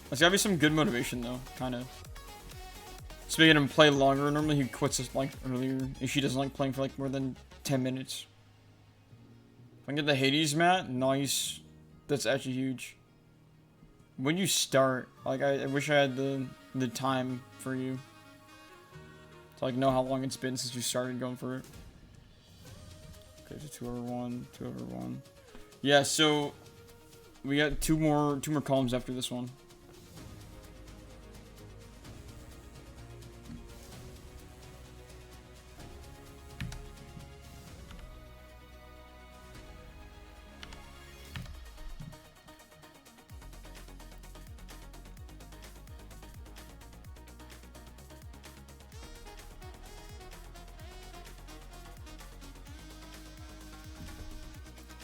There's gotta be some good motivation though, kind of. Just making him play longer. Normally he quits us like earlier if she doesn't like playing for like more than 10 minutes. If I can get the Hades mat, nice. That's actually huge. When you start, like I wish I had the time for you to like know how long it's been since you started going for it. Okay, so 2/1, 2/1. Yeah, so we got two more columns after this one.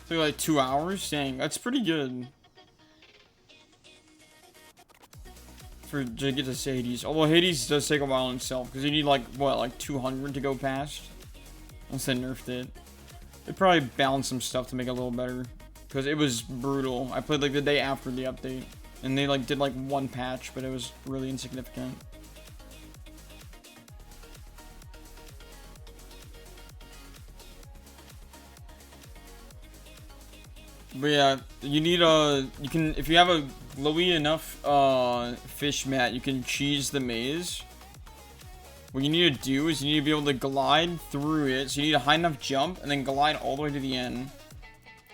So like 2 hours? Dang, that's pretty good. To get to Hades. Although Hades does take a while in itself, because you need like, what, like 200 to go past? Unless they nerfed it. They probably balanced some stuff to make it a little better. Because it was brutal. I played like the day after the update. And they like did like one patch, but it was really insignificant. But yeah, you need you can, if you have a glowy enough fish mat, you can cheese the maze. What you need to do is you need to be able to glide through it. So you need a high enough jump and then glide all the way to the end.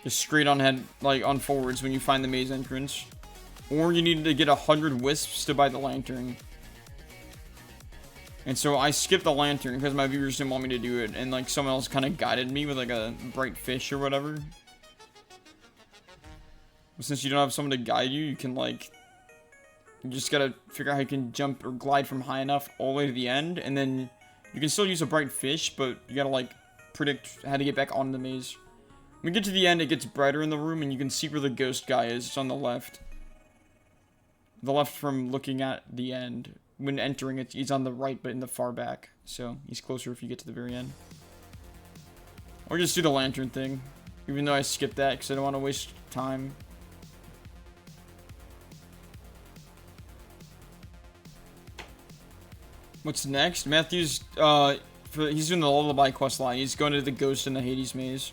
Just straight on head, like on forwards when you find the maze entrance. Or you need to get 100 wisps to buy the lantern. And so I skipped the lantern because my viewers didn't want me to do it. And like someone else kind of guided me with like a bright fish or whatever. But since you don't have someone to guide you, you can like, you just gotta figure out how you can jump or glide from high enough all the way to the end, and then you can still use a bright fish, but you gotta like predict how to get back on the maze. When we get to the end, it gets brighter in the room, and you can see where the ghost guy is. It's on the left. The left from looking at the end. When entering it, he's on the right, but in the far back. So he's closer if you get to the very end. Or just do the lantern thing, even though I skipped that because I don't want to waste time. What's next? Matthew's, he's doing the Lullaby quest line. He's going to the ghost in the Hades maze.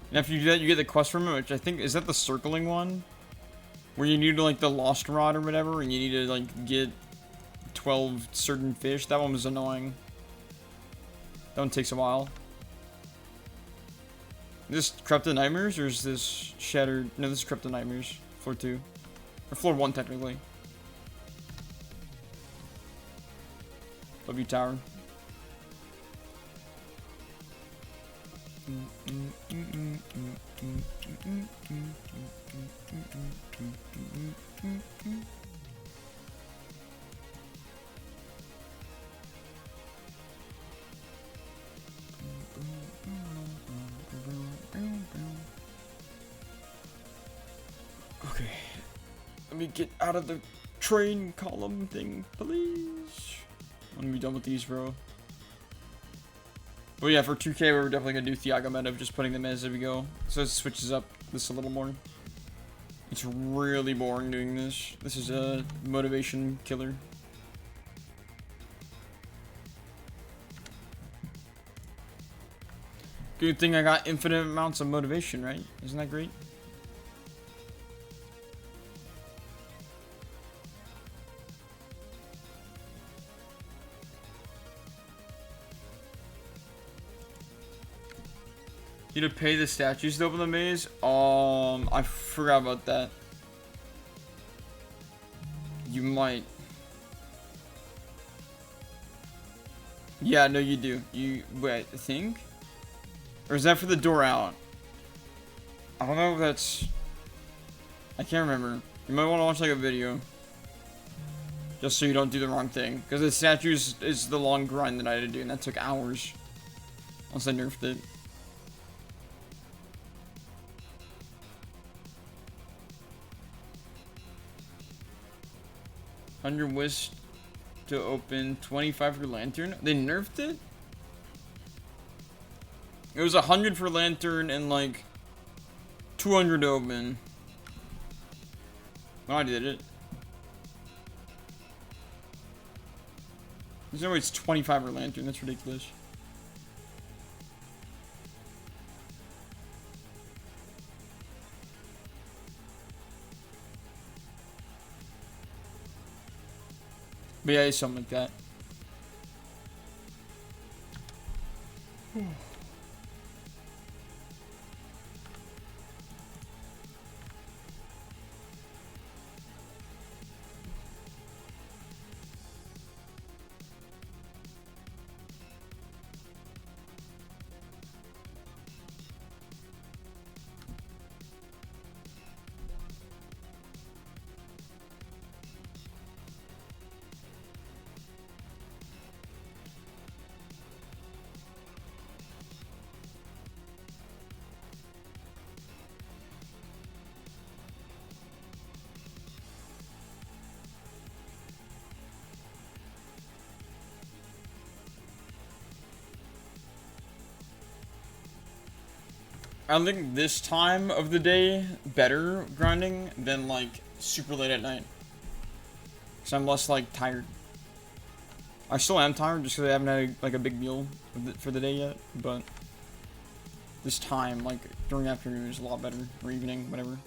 And after you do that, you get the quest from him, which I think, is that the circling one? Where you need, like, the lost rod or whatever, and you need to, like, get 12 certain fish. That one was annoying. That one takes a while. Is this Crypto Nightmares, or is this Shattered? No, this is Crypto Nightmares. Floor 2. Or Floor 1, technically. Love you, tower. Okay, let me get out of the train column thing, please. I'm gonna be done with these, bro. But yeah, for 2K, we're definitely gonna do Thiago meta of just putting them as we go. So it switches up this a little more. It's really boring doing this. This is a motivation killer. Good thing I got infinite amounts of motivation, right? Isn't that great? You to pay the statues to open the maze? I forgot about that. You might. Yeah, no, you do. Wait, I think? Or is that for the door out? I don't know if that's... I can't remember. You might want to watch like a video. Just so you don't do the wrong thing. Because the statues is the long grind that I had to do, and that took hours. Once I nerfed it. $100 wisp to open, 25 for lantern. They nerfed it? It was 100 for lantern and like 200 to open. When I did it. There's no way it's 25 for lantern. That's ridiculous. But yeah, it's something like that. I think this time of the day better grinding than like super late at night. Cause I'm less like tired. I still am tired just because I haven't had like a big meal for the day yet. But this time, like during the afternoon, is a lot better, or evening, whatever.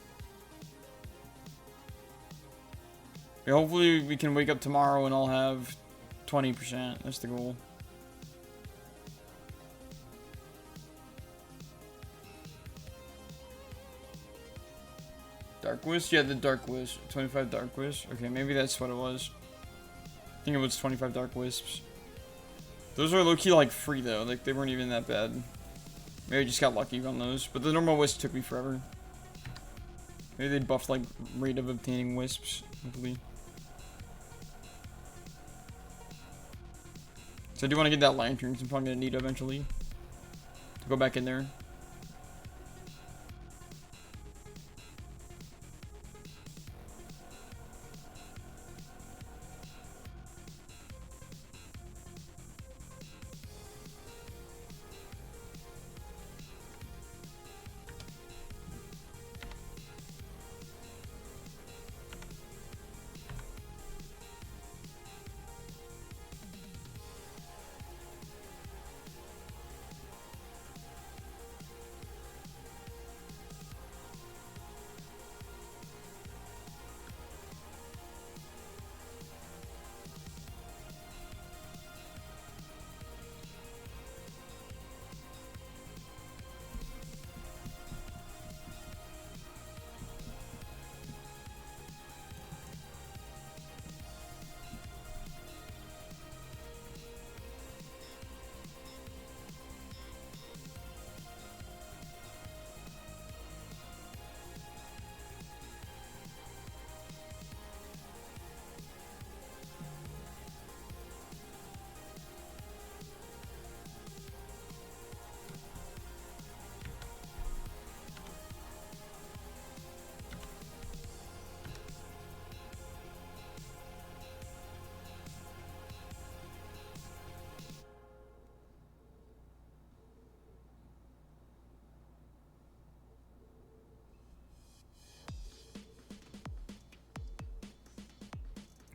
Yeah, hopefully we can wake up tomorrow and I'll have 20%. That's the goal. Dark Wisp? Yeah, the Dark Wisp. 25 Dark Wisps. Okay, maybe that's what it was. I think it was 25 Dark Wisps. Those are low-key, like, free, though. Like, they weren't even that bad. Maybe I just got lucky on those. But the normal wisp took me forever. Maybe they buffed, like, rate of obtaining wisps, hopefully. So I do want to get that lantern, because I'm probably going to need it eventually. To go back in there.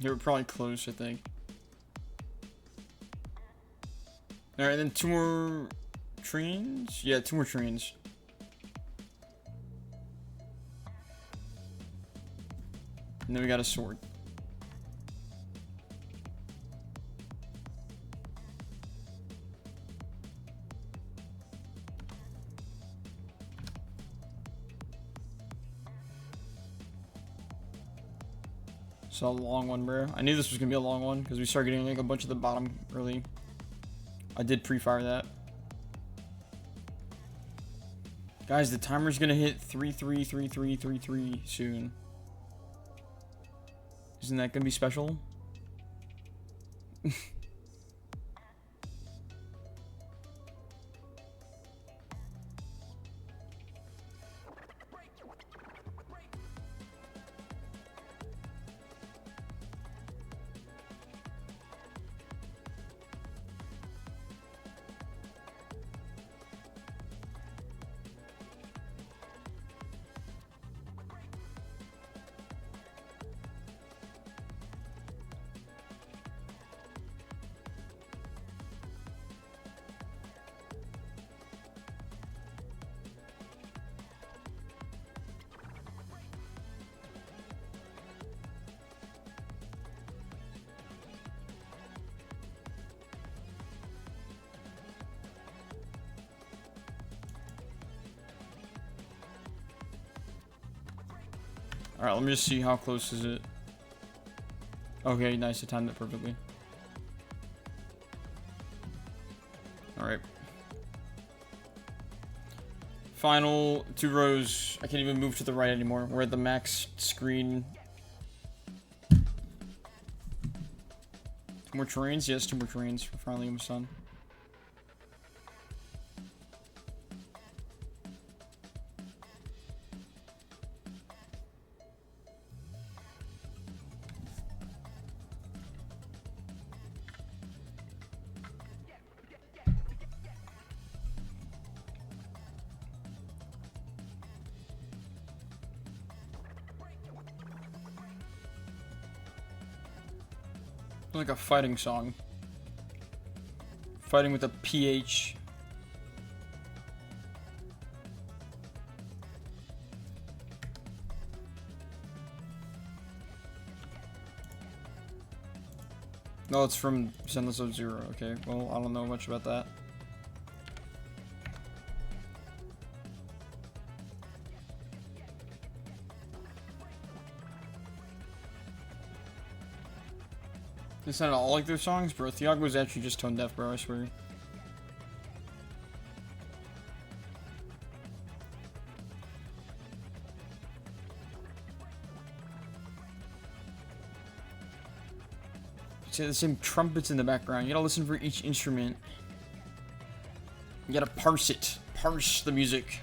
They were probably close, I think. Alright, then 2 more trains? Yeah, 2 more trains. And then we got a sword. It's a long one, bro. I knew this was gonna be a long one because we started getting like a bunch of the bottom early. I did pre-fire that. Guys, the timer's gonna hit 333333 soon. Isn't that gonna be special? Alright, let me just see how close is it. Okay, nice, I timed it perfectly. Alright. Final 2 rows. I can't even move to the right anymore. We're at the max screen. 2 more trains? Yes, 2 more trains. We're finally almost done. Like a fighting song. Fighting with a PH. No, it's from Zenless Sub-Zero. Okay, well, I don't know much about that. They sounded all like their songs, bro. Thiago was actually just tone deaf, bro, I swear. See the same trumpets in the background. You gotta listen for each instrument. You gotta parse it. Parse the music.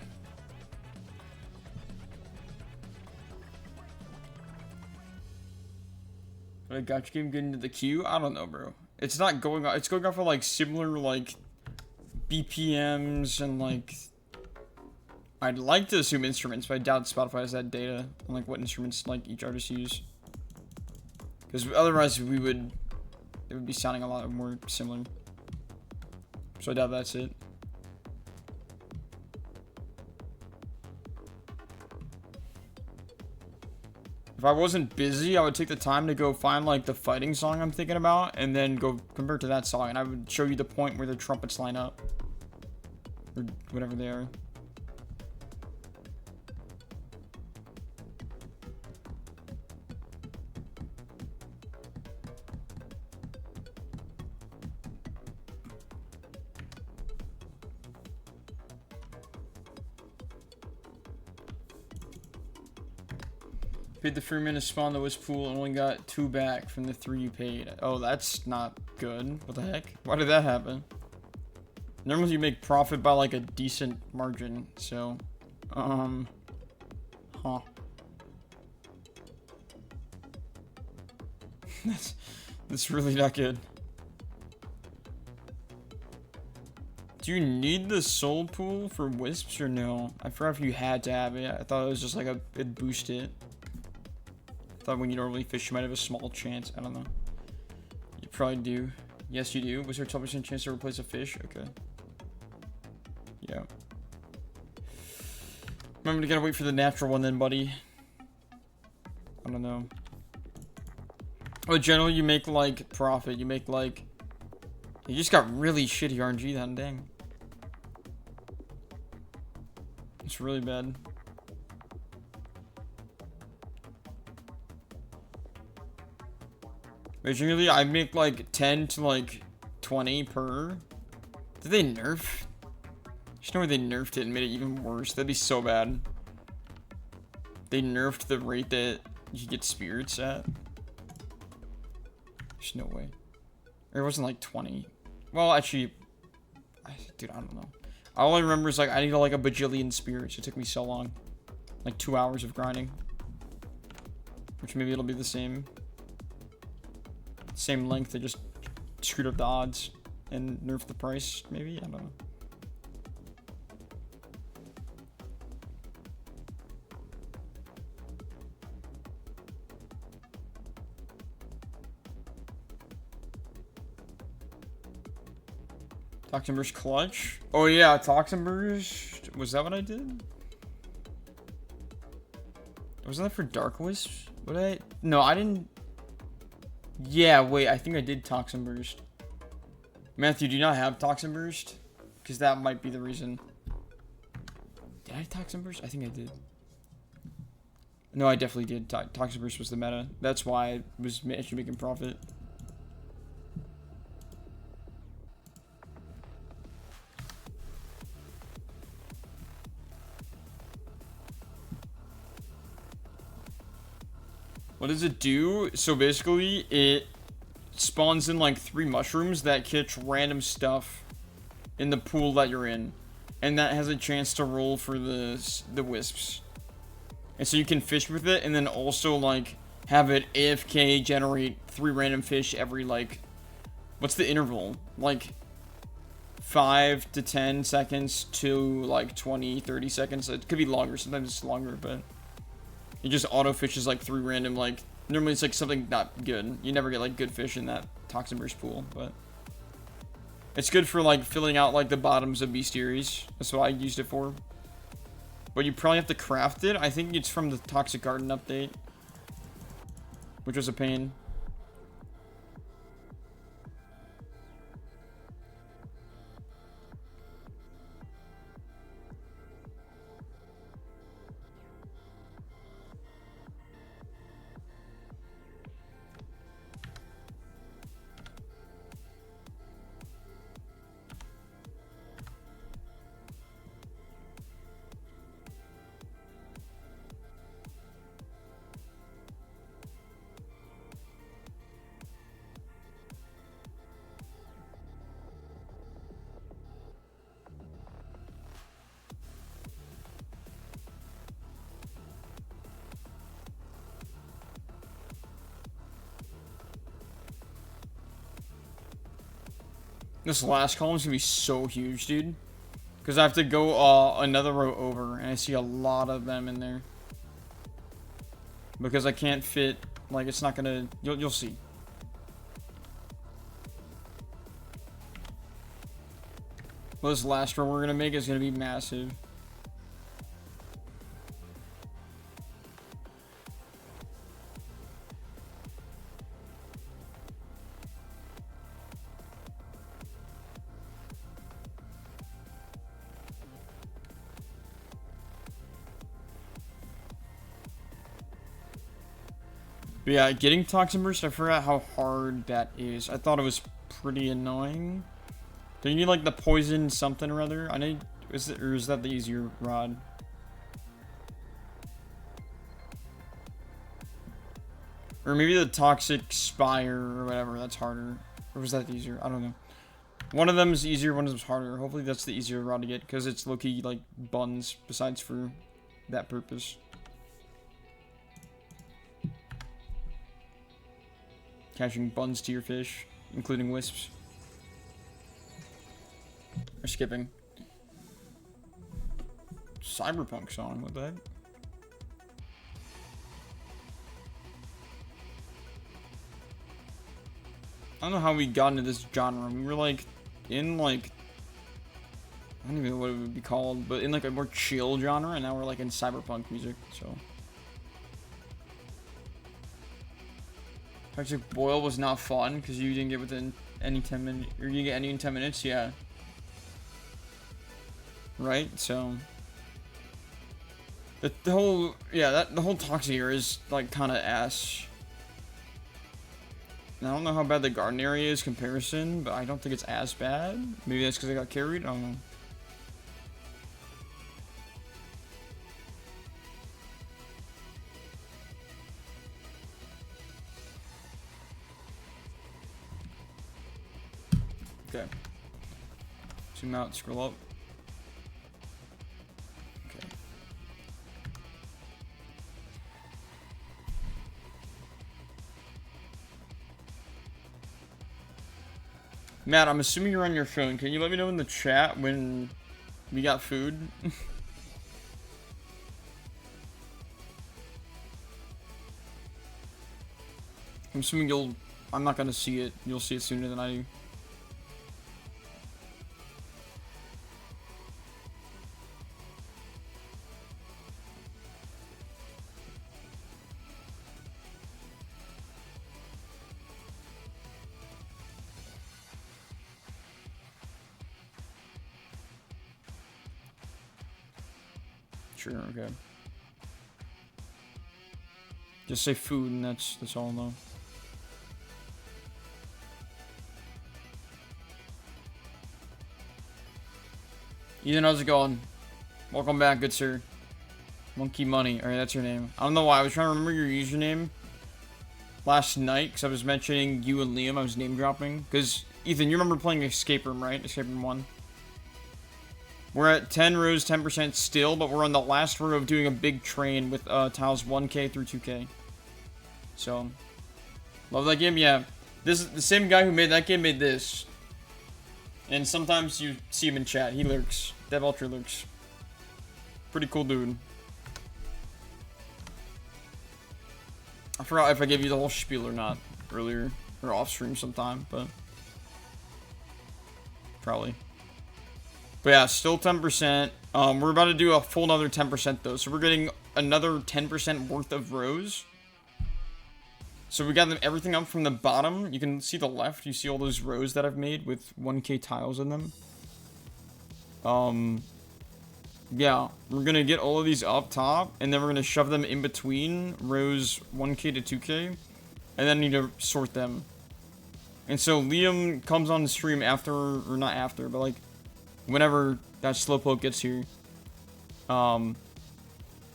A gotcha game getting into the queue? I don't know, bro. It's not going on. It's going off of like similar like BPMs and like. I'd like to assume instruments, but I doubt Spotify has that data on like what instruments like each artist use. Because otherwise it would be sounding a lot more similar. So I doubt that's it. If I wasn't busy, I would take the time to go find like the fighting song I'm thinking about and then go convert to that song, and I would show you the point where the trumpets line up. Or whatever they are. Paid the free to spawn the wisp pool and only got 2 back from the 3 you paid. Oh, that's not good. What the heck? Why did that happen? Normally you make profit by like a decent margin, so huh. That's really not good. Do you need the soul pool for wisps or no? I forgot if you had to have it. I thought it was just like it'd boost it. Thought when you normally fish, you might have a small chance. I don't know. You probably do. Yes, you do. Was there a 12% chance to replace a fish? Okay. Yeah. Remember to gotta wait for the natural one then, buddy. I don't know. But generally, you make, like, profit. You make, like... You just got really shitty RNG then, dang. It's really bad. But generally, I make, like, 10 to, like, 20 per. Did they nerf? Just know where they nerfed it and made it even worse. That'd be so bad. They nerfed the rate that you get spirits at. There's no way. Or it wasn't like 20. Well, actually, dude, I don't know. All I remember is like I needed like a bajillion spirits. It took me so long, like 2 hours of grinding. Which maybe it'll be the same length. They just screwed up the odds and nerfed the price. Maybe, I don't know. Toxin Burst Clutch? Oh yeah, Toxin Burst. Was that what I did? Wasn't that for Dark Wisps? What I... No, I didn't... Yeah, wait, I think I did Toxin Burst. Matthew, do you not have Toxin Burst? Because that might be the reason. Did I have Toxin Burst? I think I did. No, I definitely did. Toxin Burst was the meta. That's why I was actually making profit. What does it do? So basically, it spawns in like 3 mushrooms that catch random stuff in the pool that you're in. And that has a chance to roll for the wisps. And so you can fish with it and then also like have it AFK generate 3 random fish every like... What's the interval? Like 5 to 10 seconds to like 20, 30 seconds. It could be longer. Sometimes it's longer, but... It just auto fishes like 3 random, like, normally it's like something not good. You never get like good fish in that Toxin Burst pool, but it's good for like filling out like the bottoms of bestiaries. That's what I used it for. But you probably have to craft it. I think it's from the Toxic Garden update, which was a pain. This last column is gonna be so huge, dude. Because I have to go another row over, and I see a lot of them in there. Because I can't fit, like, it's not gonna... You'll see. Well, this last row we're gonna make is gonna be massive. But yeah, getting Toxin Burst, I forgot how hard that is. I thought it was pretty annoying. Do you need like the poison something or other? I need, or is that the easier rod? Or maybe the Toxic Spire or whatever, that's harder. Or was that easier? I don't know. One of them is easier, one of them is harder. Hopefully that's the easier rod to get, because it's low-key like buns, besides for that purpose. Catching buns to your fish, including wisps. Or skipping. Cyberpunk song, what the heck? don't know how we got into this genre. We were like in like I don't even know what it would be called, but in like a more chill genre, and now we're like in cyberpunk music. So Project Boil was not fun because you didn't get within any 10 minutes, or you didn't get any in 10 minutes. Yeah. Right. So the whole the whole Toxic era is like kind of ass. And I don't know how bad the garden area is comparison, but I don't think it's as bad. Maybe that's because I got carried. I don't know. Okay. Zoom out, scroll up. Okay. Matt, I'm assuming you're on your phone. Can you let me know in the chat when we got food? I'm assuming I'm not gonna see it. You'll see it sooner than I do. Sure, okay. Just say food and that's all though. Ethan, how's it going? Welcome back, good sir. Monkey Money. Alright, that's your name. I don't know why. I was trying to remember your username last night because I was mentioning you and Liam. I was name dropping. Because, Ethan, you remember playing Escape Room, right? Escape Room 1. We're at 10 rows, 10% still, but we're on the last row of doing a big train with tiles 1k through 2k. So, love that game? Yeah. This is the same guy who made that game made this. And sometimes you see him in chat. He lurks. Dev Ultra lurks. Pretty cool dude. I forgot if I gave you the whole spiel or not earlier. Or off stream sometime, but probably. But yeah, still 10%. We're about to do a full another 10% though. So we're getting another 10% worth of rows. So we got everything up from the bottom. You can see the left. You see all those rows that I've made with 1k tiles in them. Yeah, we're gonna get all of these up top, and then we're gonna shove them in between rows 1k to 2k, and then need to sort them. And so Liam comes on the stream after, or not after, but like whenever that slowpoke gets here. And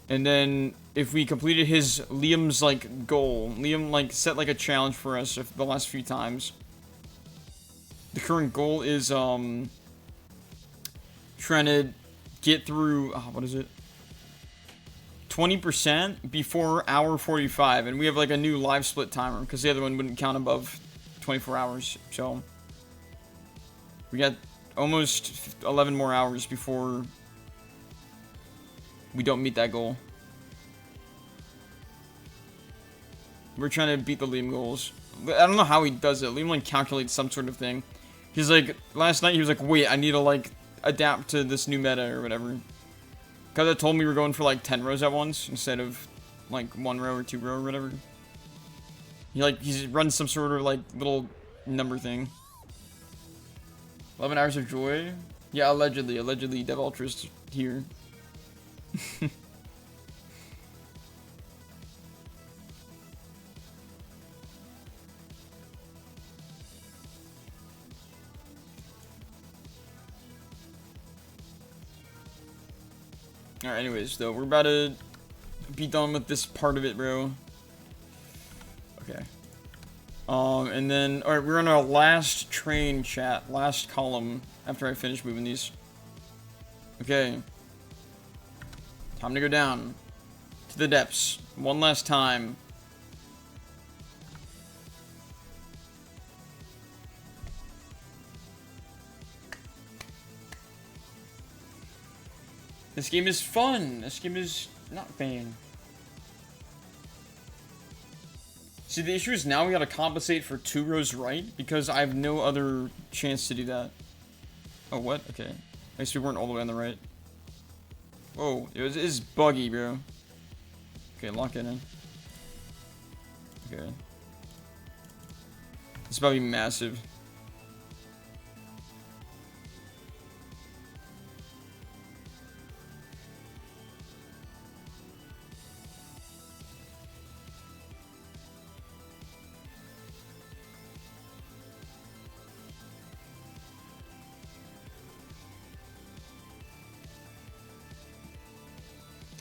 then if we completed Liam's like goal, Liam like set like a challenge for us the last few times. The current goal is trying to get through what is it? 20% before hour 45, and we have like a new live split timer because the other one wouldn't count above 24 hours. So we got almost 11 more hours before we don't meet that goal. We're trying to beat the Liam goals. I don't know how he does it. Liam like calculates some sort of thing. He's like, last night he was like, wait, I need to like adapt to this new meta or whatever. Cause it told me we're going for like 10 rows at once instead of like 1 row or 2 row or whatever. He's runs some sort of like little number thing. 11 hours of joy? Yeah, allegedly Dev Ultra's here. Alright, anyways, though, we're about to be done with this part of it, bro. Okay. And then, alright, we're on our last train chat, last column, after I finish moving these. Okay. Time to go down. To the depths. One last time. This game is fun. This game is not bad. See, the issue is now we gotta compensate for 2 rows right, because I have no other chance to do that. Oh, what? Okay. I guess we weren't all the way on the right. Whoa, it is buggy, bro. Okay, lock it in. Okay. It's about to be massive.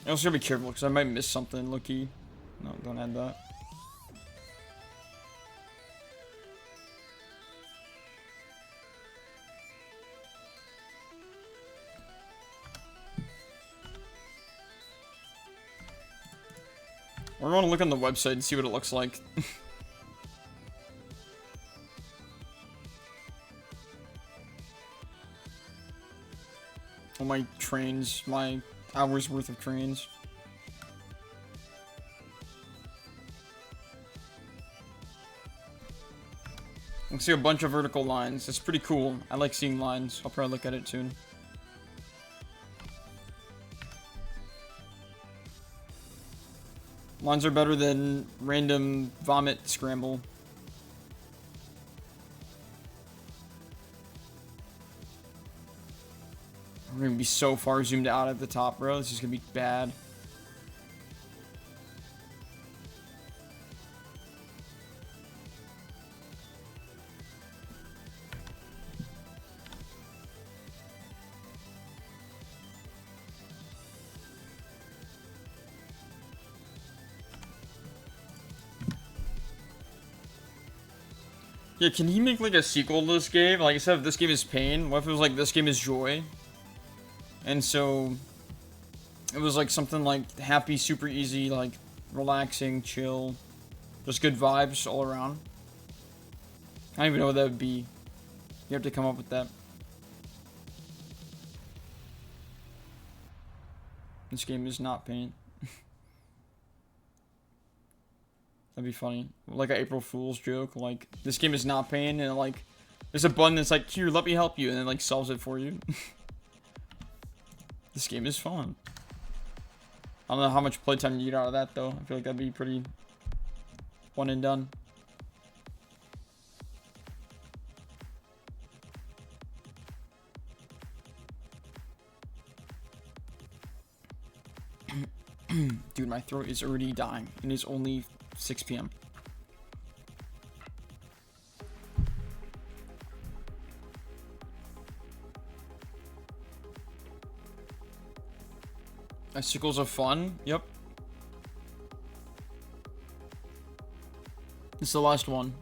I also gotta be careful because I might miss something, low-key. No, don't add that. I want to look on the website and see what it looks like. All my trains, my hours worth of trains. I can see a bunch of vertical lines. It's pretty cool. I like seeing lines. I'll probably look at it soon. Lines are better than random vomit scramble. We're gonna be so far zoomed out at the top, bro. This is gonna be bad. Yeah, can he make like a sequel to this game? Like instead of this game is pain, what if it was like this game is joy? And so it was like something like happy, super easy, like relaxing, chill, just good vibes all around. I don't even know what that would be. You have to come up with that. This game is not pain. That'd be funny. Like an April Fool's joke. Like, this game is not pain, and like, there's a button that's like, here, let me help you, and then like solves it for you. This game is fun. I don't know how much playtime you get out of that, though. I feel like that'd be pretty one and done. Dude, my throat is already dying, and it's only 6 p.m. Icicles are fun. Yep. This is the last one.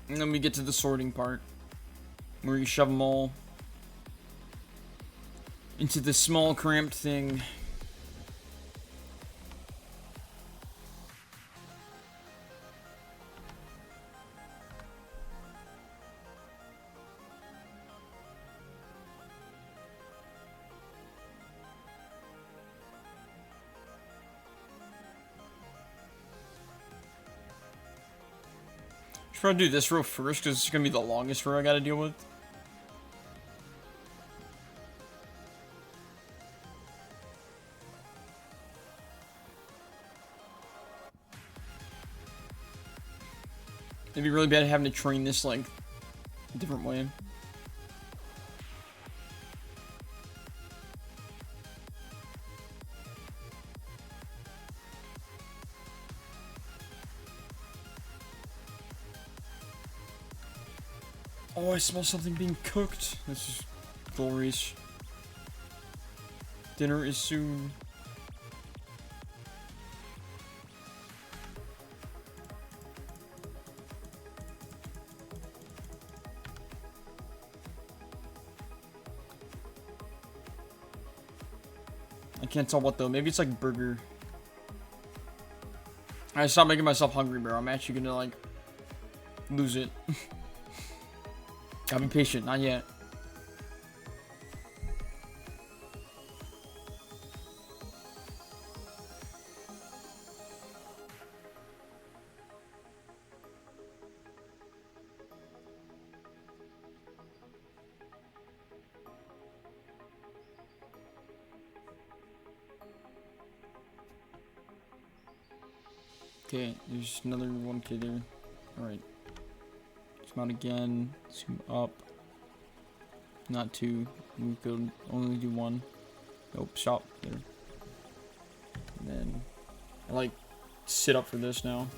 And then we get to the sorting part, where you shove them all into this small cramped thing. Should probably do this row first because it's gonna be the longest row I gotta deal with. It'd be really bad having to train this like a different way. Oh, I smell something being cooked. This is glorious. Dinner is soon. I can't tell what though. Maybe it's like burger. I stopped making myself hungry, bro. I'm actually gonna like lose it. Gotta be patient, not yet. Okay, there's another 1K there. Alright. Zoom out again. Zoom up. Not 2. We could only do 1. Nope, stop there. And then I like sit up for this now.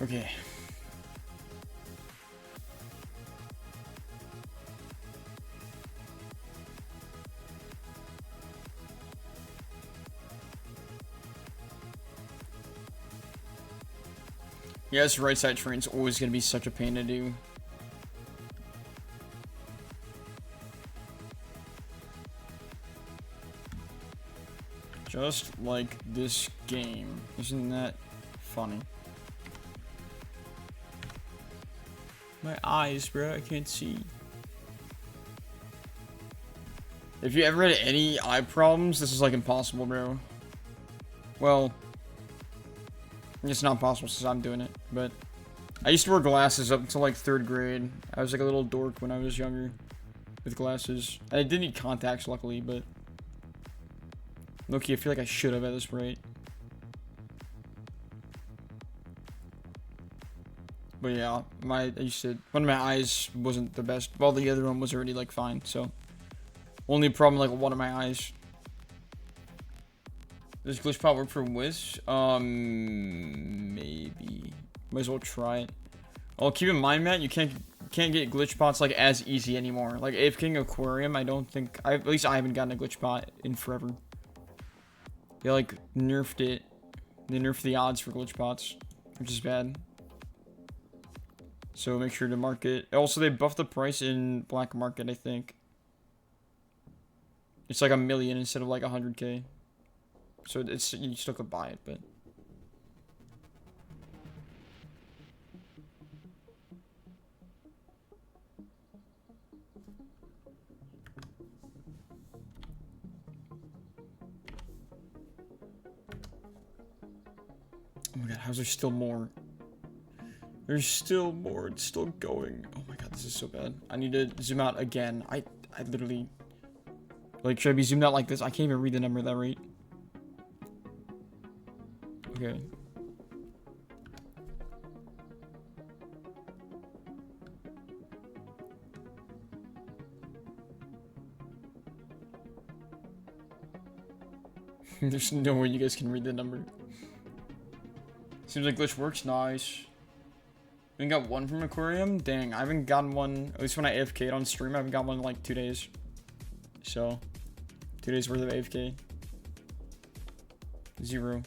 Okay. Yeah, this right side train's always gonna be such a pain to do. Just like this game. Isn't that funny? My eyes, bro, I can't see. If you ever had any eye problems, this is like impossible, bro. Well, it's not possible since I'm doing it, but I used to wear glasses up until like 3rd grade. I was like a little dork when I was younger with glasses. I didn't need contacts, luckily, but low-key, I feel like I should have at this rate. But yeah, one of my eyes wasn't the best. Well, the other one was already like fine, so only problem like one of my eyes. Does glitch pot work for Wiz? Maybe. Might as well try it. Oh, keep in mind, Matt, you can't get glitch pots like as easy anymore. Like AFKing Aquarium, I don't think at least I haven't gotten a glitch pot in forever. They like nerfed it. They nerfed the odds for glitch pots, which is bad. So make sure to mark it. Also, they buffed the price in black market, I think. It's like 1 million instead of like 100K. So it's, you still could buy it, but oh my god, how's there still more? There's still more. It's still going. Oh my god, this is so bad. I need to zoom out again. I literally, like, should I be zoomed out like this? I can't even read the number at that rate. Okay. There's no way you guys can read the number. Seems like glitch works. Nice. We got one from Aquarium? Dang, I haven't gotten one, at least when I AFK'd on stream, I haven't got one in like 2 days. So, 2 days worth of AFK. 0.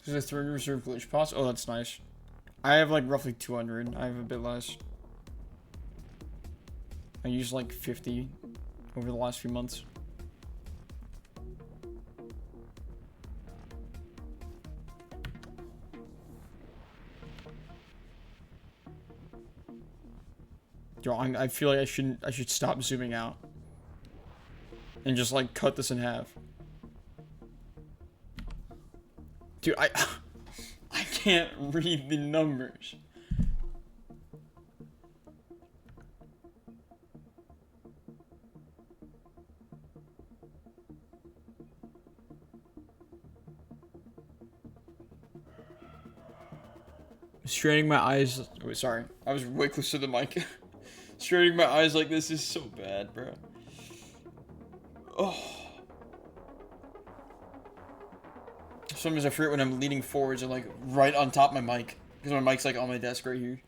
There's a 300 reserve glitch pots. Oh, that's nice. I have like roughly 200. I have a bit less. I used like 50 over the last few months. Yo, I feel like I should stop zooming out and just like cut this in half. Dude, I can't read the numbers. Straining my eyes. Wait, sorry. I was way close to the mic. Straining my eyes like this is so bad, bro. Oh. Sometimes I forget when I'm leaning forwards and like right on top of my mic. Because my mic's like on my desk right here.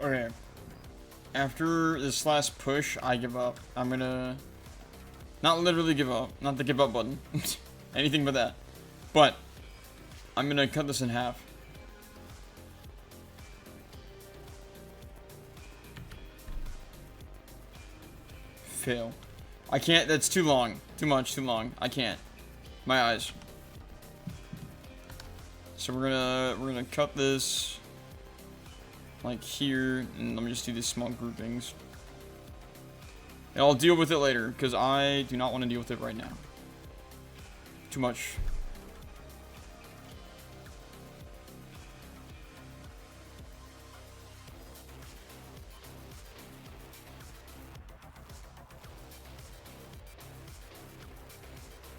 Okay. After this last push, I give up. I'm gonna... Not literally give up. Not the give up button. Anything but that. But, I'm gonna cut this in half. Fail. I can't, that's too long. Too much, too long. I can't. My eyes. So we're gonna cut this like here, and let me just do these small groupings. And I'll deal with it later, because I do not want to deal with it right now. Too much.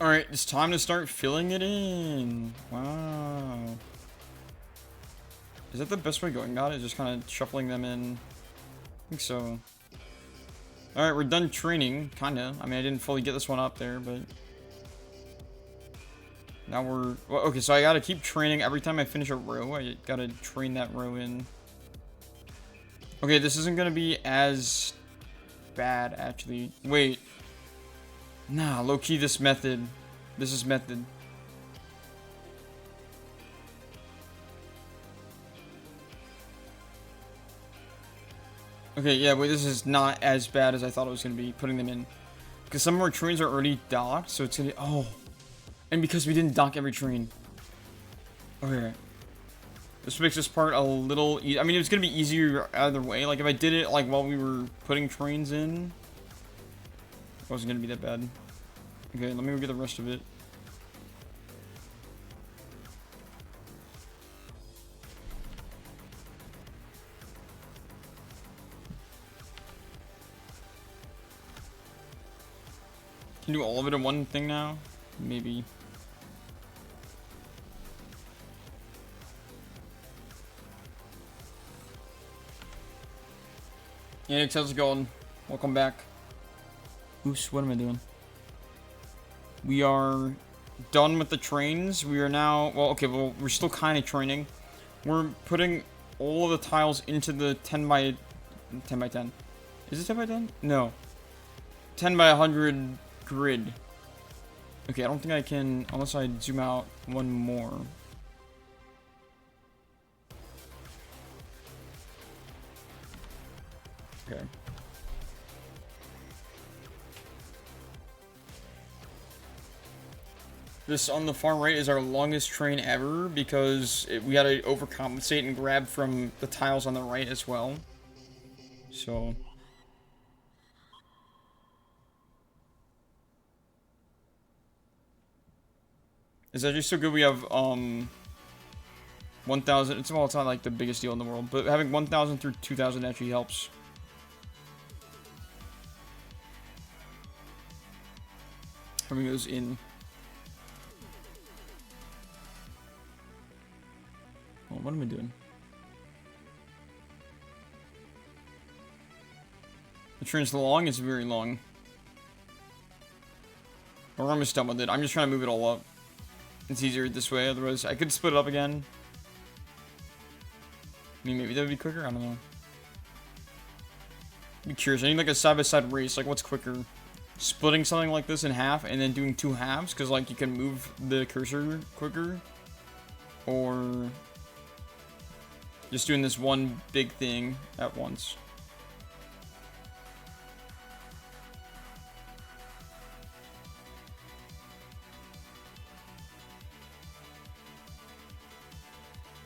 Alright, it's time to start filling it in. Wow. Is that the best way of going about it? Just kind of shuffling them in? I think so. Alright, we're done training, kinda. I mean, I didn't fully get this one up there, but... Now we're... Well, okay, so I gotta keep training every time I finish a row. I gotta train that row in. Okay, this isn't gonna be as bad, actually. Wait. Nah, low-key this method. This is method. Okay, yeah, wait, this is not as bad as I thought it was going to be, putting them in. Because some of our trains are already docked, so it's going to... Oh. And because we didn't dock every train. Okay. This makes this part a little... I mean, it's going to be easier either way. Like, if I did it, like, while we were putting trains in... It wasn't going to be that bad. Okay, let me go get the rest of it. Can you do all of it in one thing now? Maybe. Yeah, how's it going? Welcome back. Oops, what am I doing? We are done with the trains. We are now... Well, okay, well, we're still kind of training. We're putting all of the tiles into the 10 by 10. Is it 10 by 10? No. 10 by 100 grid. Okay, I don't think I can, unless I zoom out one more. Okay. This on the far right is our longest train ever because we had to overcompensate and grab from the tiles on the right as well. So... It's actually so good we have, 1,000, well, it's not like the biggest deal in the world, but having 1,000 through 2,000 actually helps. Having those in. Oh, what am I doing? The train's long, it's very long. We're almost done with it. I'm just trying to move it all up. It's easier this way, otherwise I could split it up again. I mean, maybe that would be quicker? I don't know. I'm curious. I need like a side-by-side race. Like, what's quicker? Splitting something like this in half and then doing 2 halves? Because, like, you can move the cursor quicker. Or... just doing this one big thing at once.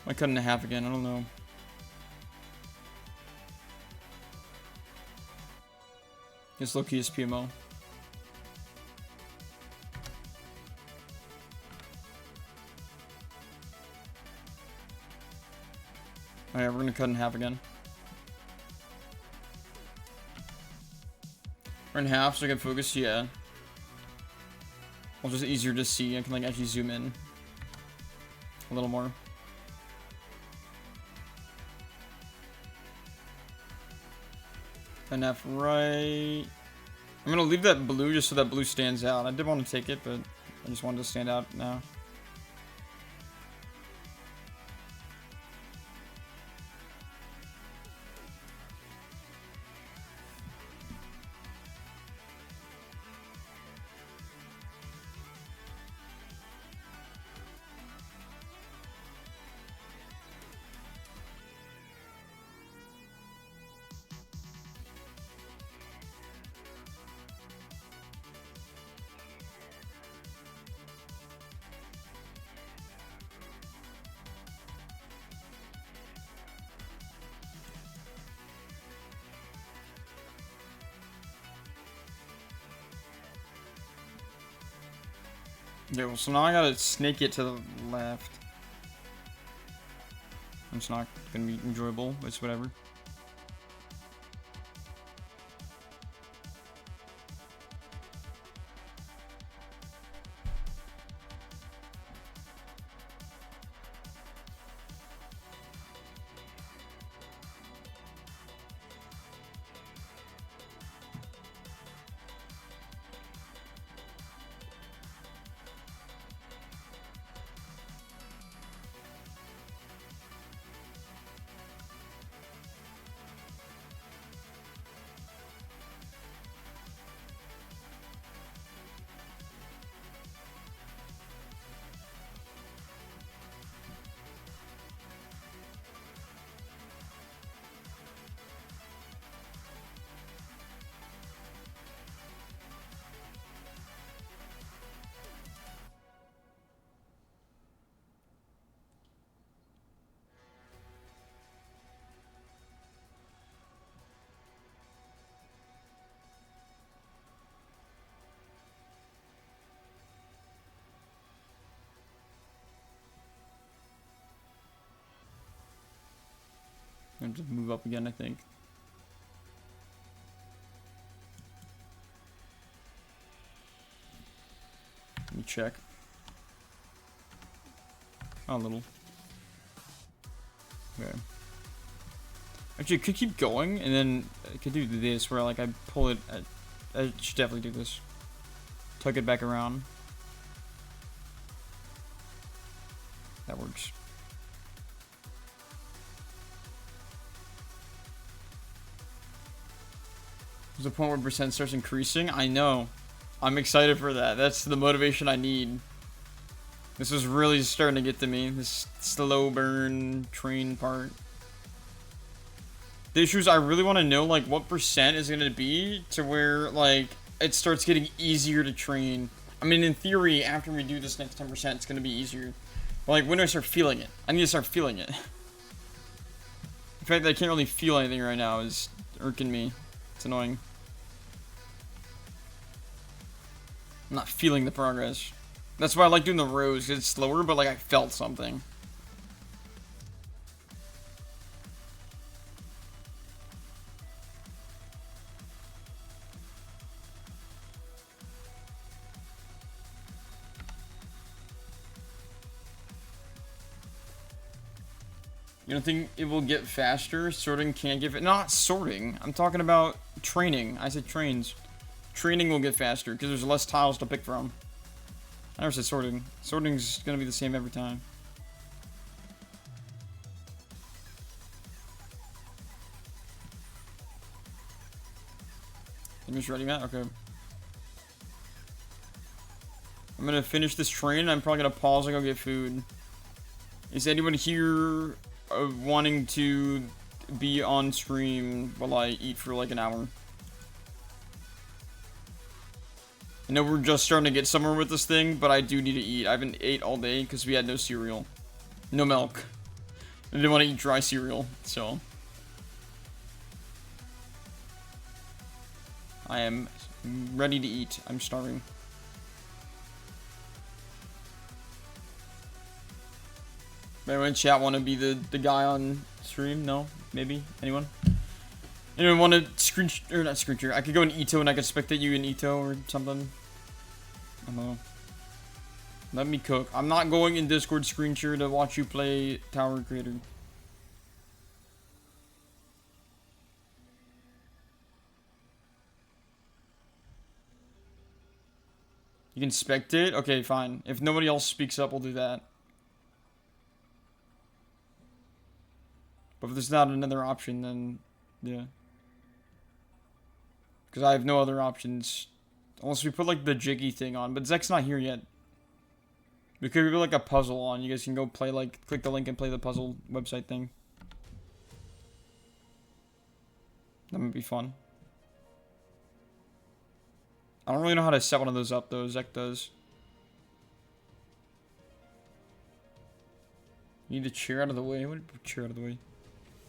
I cut in half again, I don't know. It's low-key is PMO. Alright, we're gonna cut in half again. We're in half so I can focus, yeah. Well, just easier to see, I can like actually zoom in a little more. Enough right. I'm gonna leave that blue just so that blue stands out. I did want to take it, but I just wanted to stand out now. Okay, well, so now I gotta snake it to the left. It's not gonna be enjoyable, but it's whatever. And just move up again, I think. Let me check. Oh, a little. Okay. Actually, I could keep going, and then I could do this, where, like, I pull it. I should definitely do this. Tug it back around. That works. There's a point where percent starts increasing. I know. I'm excited for that. That's the motivation I need. This is really starting to get to me. This slow burn train part. The issue is I really want to know, like, what percent is going to be to where, like, it starts getting easier to train. I mean, in theory, after we do this next 10%, it's going to be easier. But, like, when do I start feeling it? I need to start feeling it. The fact that I can't really feel anything right now is irking me. It's annoying. I'm not feeling the progress. That's why I like doing the rows, because it's slower, but, like, I felt something. You don't think it will get faster? Sorting can't get... Not sorting. I'm talking about training. I said trains. Training will get faster, because there's less tiles to pick from. I never said sorting. Sorting's going to be the same every time. Finish ready, Matt? Okay. I'm going to finish this train. I'm probably going to pause and go get food. Is anyone here wanting to be on stream while I eat for like an hour? I know we're just starting to get somewhere with this thing, but I do need to eat. I haven't ate all day because we had no cereal. No milk. I didn't want to eat dry cereal, so. I am ready to eat. I'm starving. Anyone in chat want to be the guy on stream? No? Maybe? Anyone? Anyone want to screen... Or not screen share. I could go in Ito and I could spectate you in Ito or something. I don't know. Let me cook. I'm not going in Discord screen share to watch you play Tower Creator. You can spectate? Okay, fine. If nobody else speaks up, we'll do that. But if there's not another option, then yeah. Because I have no other options. Unless we put like the jiggy thing on. But Zek's not here yet. We could put like a puzzle on. You guys can go play like, click the link and play the puzzle website thing. That would be fun. I don't really know how to set one of those up though. Zek does. Need the chair out of the way. What did chair out of the way?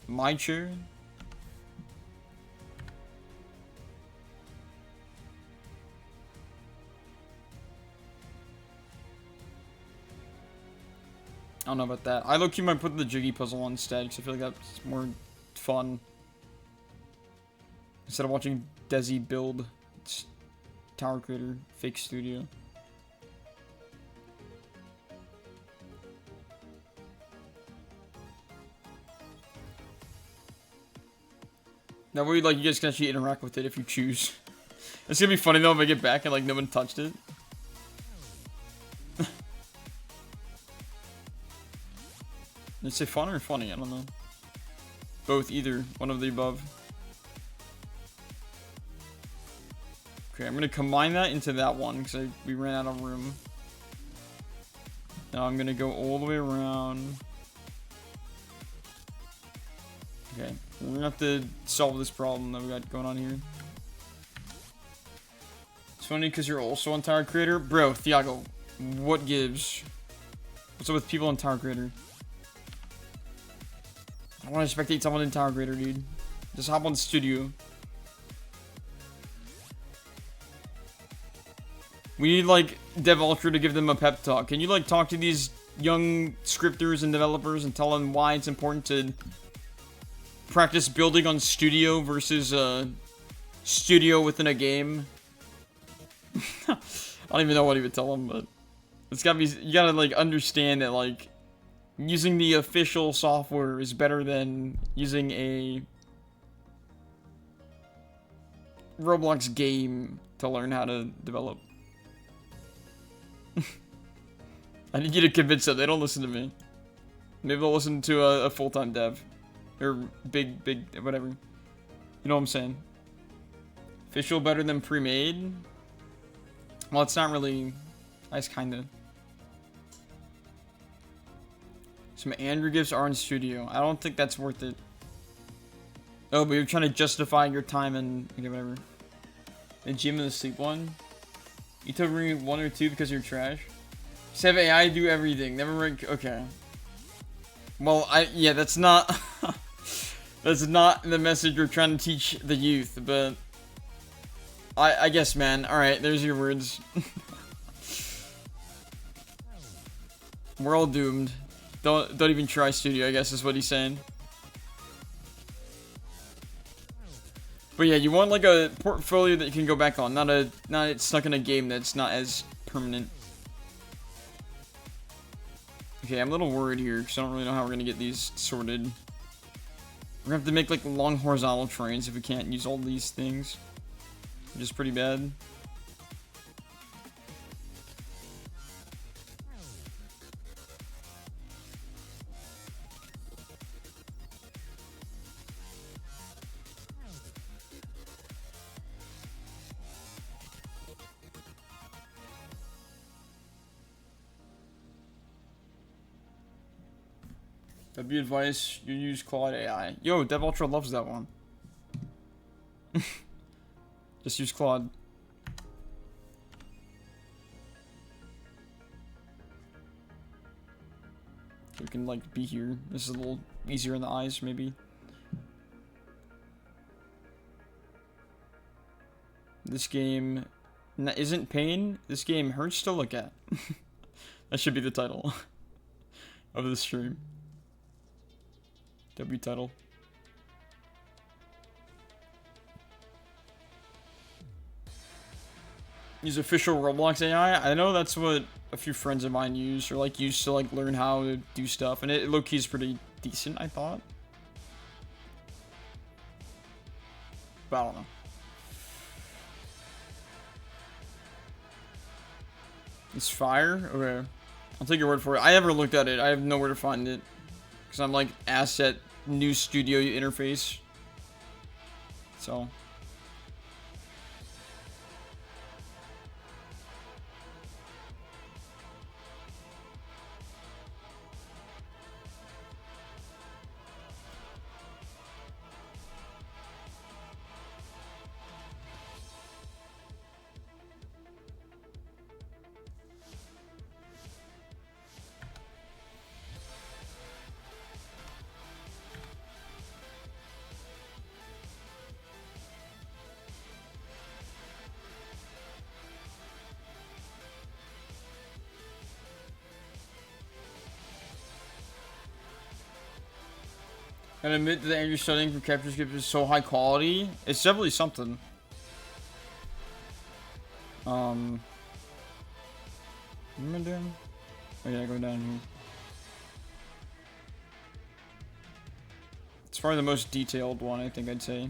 My chair? don't know about that. I low-key might put the Jiggy puzzle on instead, because I feel like that's more fun. Instead of watching Desi build Tower Creator Fake Studio. That way, like, you guys can actually interact with it if you choose. It's gonna be funny though if I get back and like no one touched it. Did it say fun or funny? I don't know. Both, either. One of the above. Okay, I'm gonna combine that into that one because we ran out of room. Now I'm gonna go all the way around. Okay, we're gonna have to solve this problem that we got going on here. It's funny because you're also on Tower Creator. Bro, Thiago, what gives? What's up with people on Tower Creator? I don't want to spectate someone in Tower Creator, dude. Just hop on Studio. We need, like, Dev Ultra to give them a pep talk. Can you, like, talk to these young scripters and developers and tell them why it's important to practice building on Studio versus, Studio within a game? I don't even know what he would tell them, but it's gotta be, you gotta, like, understand that, like, using the official software is better than using a Roblox game to learn how to develop. I need you to convince them. They don't listen to me. Maybe they'll listen to a full-time dev. Or big, whatever. You know what I'm saying? Official better than pre-made? Well, it's not really... Nice, kinda. Some Andrew gifts are in Studio. I don't think that's worth it. Oh, but you're trying to justify your time and... Okay, whatever. The gym and the sleep one? You told me 1 or 2 because you're trash? Just have AI do everything. Never rank... Okay. Well, yeah, that's not... that's not the message we're trying to teach the youth, but... I guess, man. Alright, there's your words. We're all doomed. Don't even try Studio, I guess is what he's saying. But yeah, you want like a portfolio that you can go back on, not it stuck in a game that's not as permanent. Okay, I'm a little worried here because I don't really know how we're gonna get these sorted. We're gonna have to make like long horizontal trains if we can't use all these things, which is pretty bad. That'd be advice, you use Claude AI. Yo, Dev Ultra loves that one. Just use Claude. So we can like be here. This is a little easier in the eyes, maybe. This game isn't pain. This game hurts to look at. That should be the title of the stream. W title. Use official Roblox AI. I know that's what a few friends of mine use, or like used to like learn how to do stuff, and it low-key is pretty decent, I thought. But I don't know. It's fire? Okay. I'll take your word for it. I never looked at it. I have nowhere to find it. Because I'm like asset new studio interface. So. And admit that the Andrew studying for capture script is so high quality. It's definitely something. What am I doing? Oh yeah, go down here. It's probably the most detailed one, I think I'd say.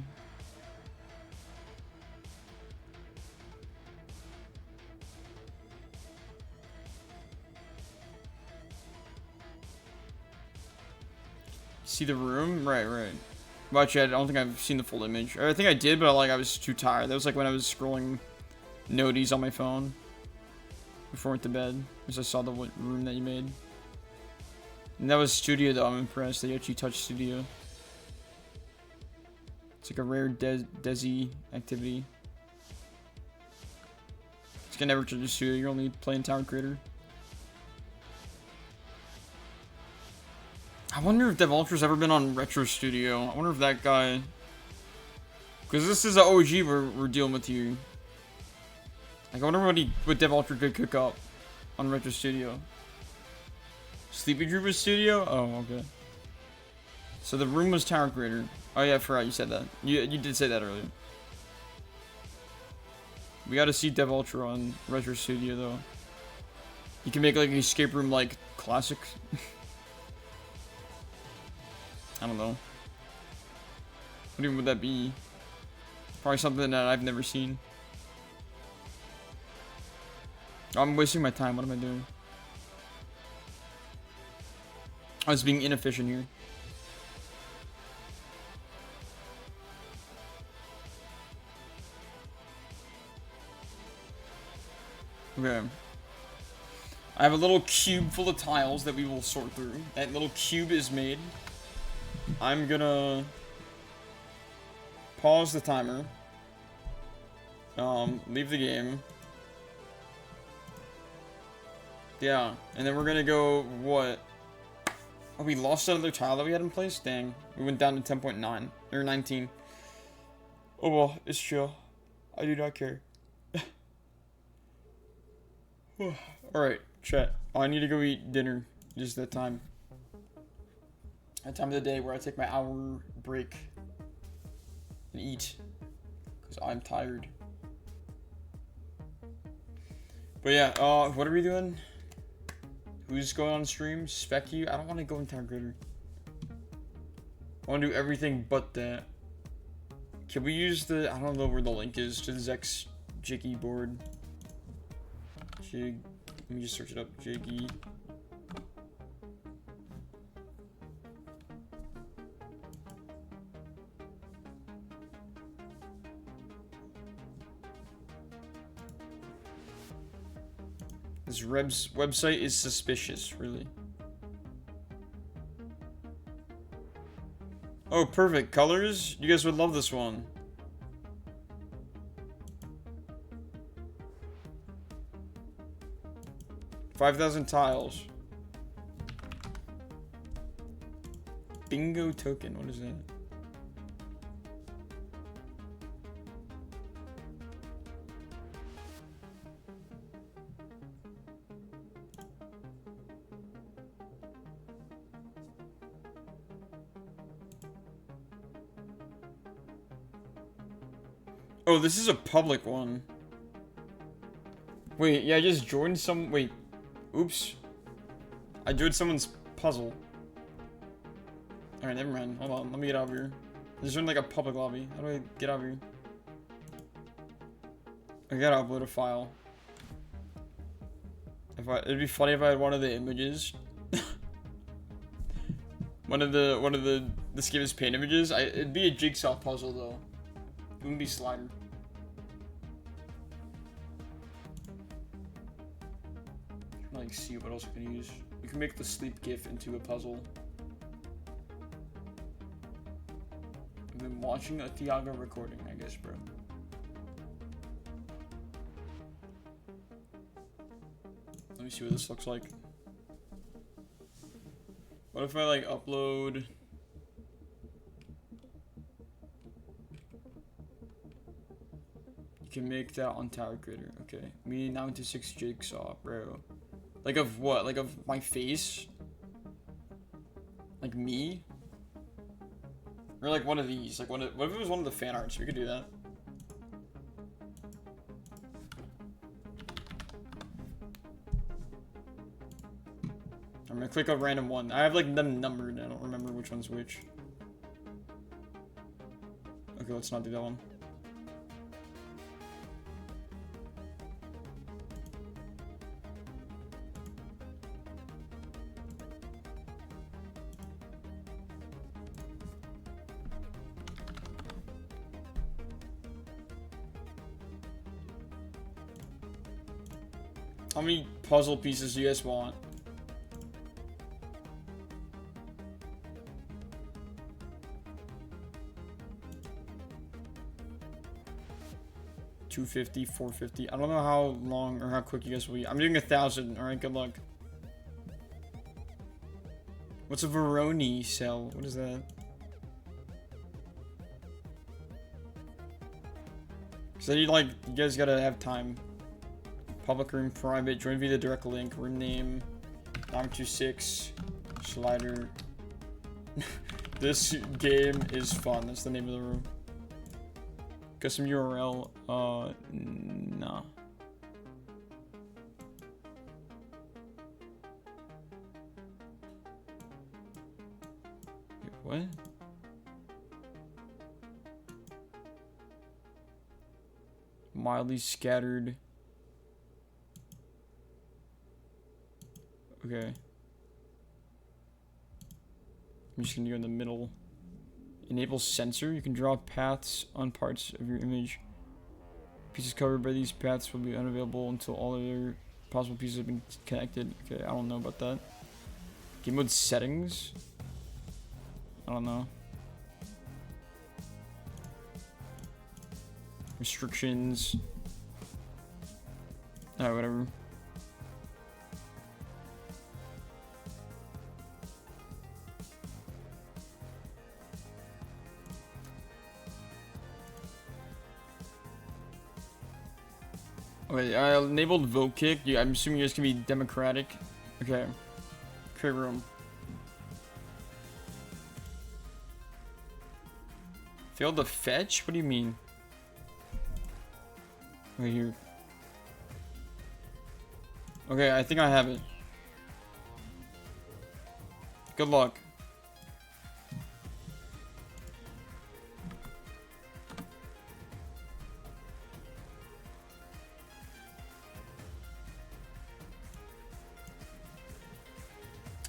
See the room? Right. Well, actually, I don't think I've seen the full image. Or I think I did, but I was too tired. That was like when I was scrolling noties on my phone before I went to bed. Because I saw the room that you made. And that was studio, though. I'm impressed that you actually touched studio. It's like a rare Desi activity. It's gonna never touch the studio. You're only playing Tower Creator. I wonder if Dev Ultra's ever been on Retro Studio. I wonder if that guy... Because this is an OG we're dealing with here. Like, I wonder what Dev Ultra could cook up on Retro Studio. Sleepy Drooper Studio? Oh, okay. So the room was Tower Creator. Oh yeah, I forgot you said that. You did say that earlier. We gotta see Dev Ultra on Retro Studio, though. You can make, like, an escape room, like, classic. I don't know. What even would that be? Probably something that I've never seen. I'm wasting my time. What am I doing? I was being inefficient here. Okay. I have a little cube full of tiles that we will sort through. That little cube is made. I'm gonna pause the timer. Leave the game. Yeah, and then we're gonna go, what? Oh, we lost another tile that we had in place? Dang. We went down to 10.9. Or 19. Oh well, it's chill. I do not care. Alright, chat. Oh, I need to go eat dinner. Just that time. That time of the day where I take my hour break and eat. Because I'm tired. But yeah, what are we doing? Who's going on stream? Spec you? I don't want to go in Tower Creator. I want to do everything but that. Can we use the... I don't know where the link is to the Zex Jiggy board. Jig... Let me just search it up. Jiggy... This website is suspicious, really. Oh, perfect. Colors? You guys would love this one. $5,000 tiles. Bingo token. What is that? Oh, this is a public one. Wait, yeah, I just joined some... Wait. Oops. I joined someone's puzzle. Alright, never mind. Hold on, let me get out of here. I just joined like a public lobby. How do I get out of here? I gotta upload a file. It'd be funny if I had one of the images. one of the this game is paint images. It'd be a jigsaw puzzle though. It wouldn't be slider. Like, see what else we can use. You can make the sleep gif into a puzzle. I've been watching a Thiago recording, I guess, bro. Let me see what this looks like. What if I like upload? You can make that on Tower Creator. Okay. Me 96 jigsaw, bro. Like of what? Like of my face? Like me? Or like one of these. Like what if it was one of the fan arts? We could do that. I'm gonna click a random one. I have like them numbered. I don't remember which one's which. Okay, let's not do that one. How many puzzle pieces do you guys want? $250, $450. I don't know how long or how quick you guys will be. I'm doing 1,000. All right, good luck. What's a Veroni cell? What is that? Cause I need like you guys gotta have time. Public room, private, join via the direct link, room name, Dom26, slider. This game is fun. That's the name of the room. Custom URL, nah. Wait, what? Mildly scattered. Okay. I'm just gonna go in the middle. Enable sensor. You can draw paths on parts of your image. Pieces covered by these paths will be unavailable until all other possible pieces have been connected. Okay, I don't know about that. Game mode settings. I don't know. Restrictions. Alright, whatever. Okay, I enabled vote kick. Yeah, I'm assuming you guys can be democratic. Okay. Create room. Failed to fetch? What do you mean? Right here. Okay, I think I have it. Good luck.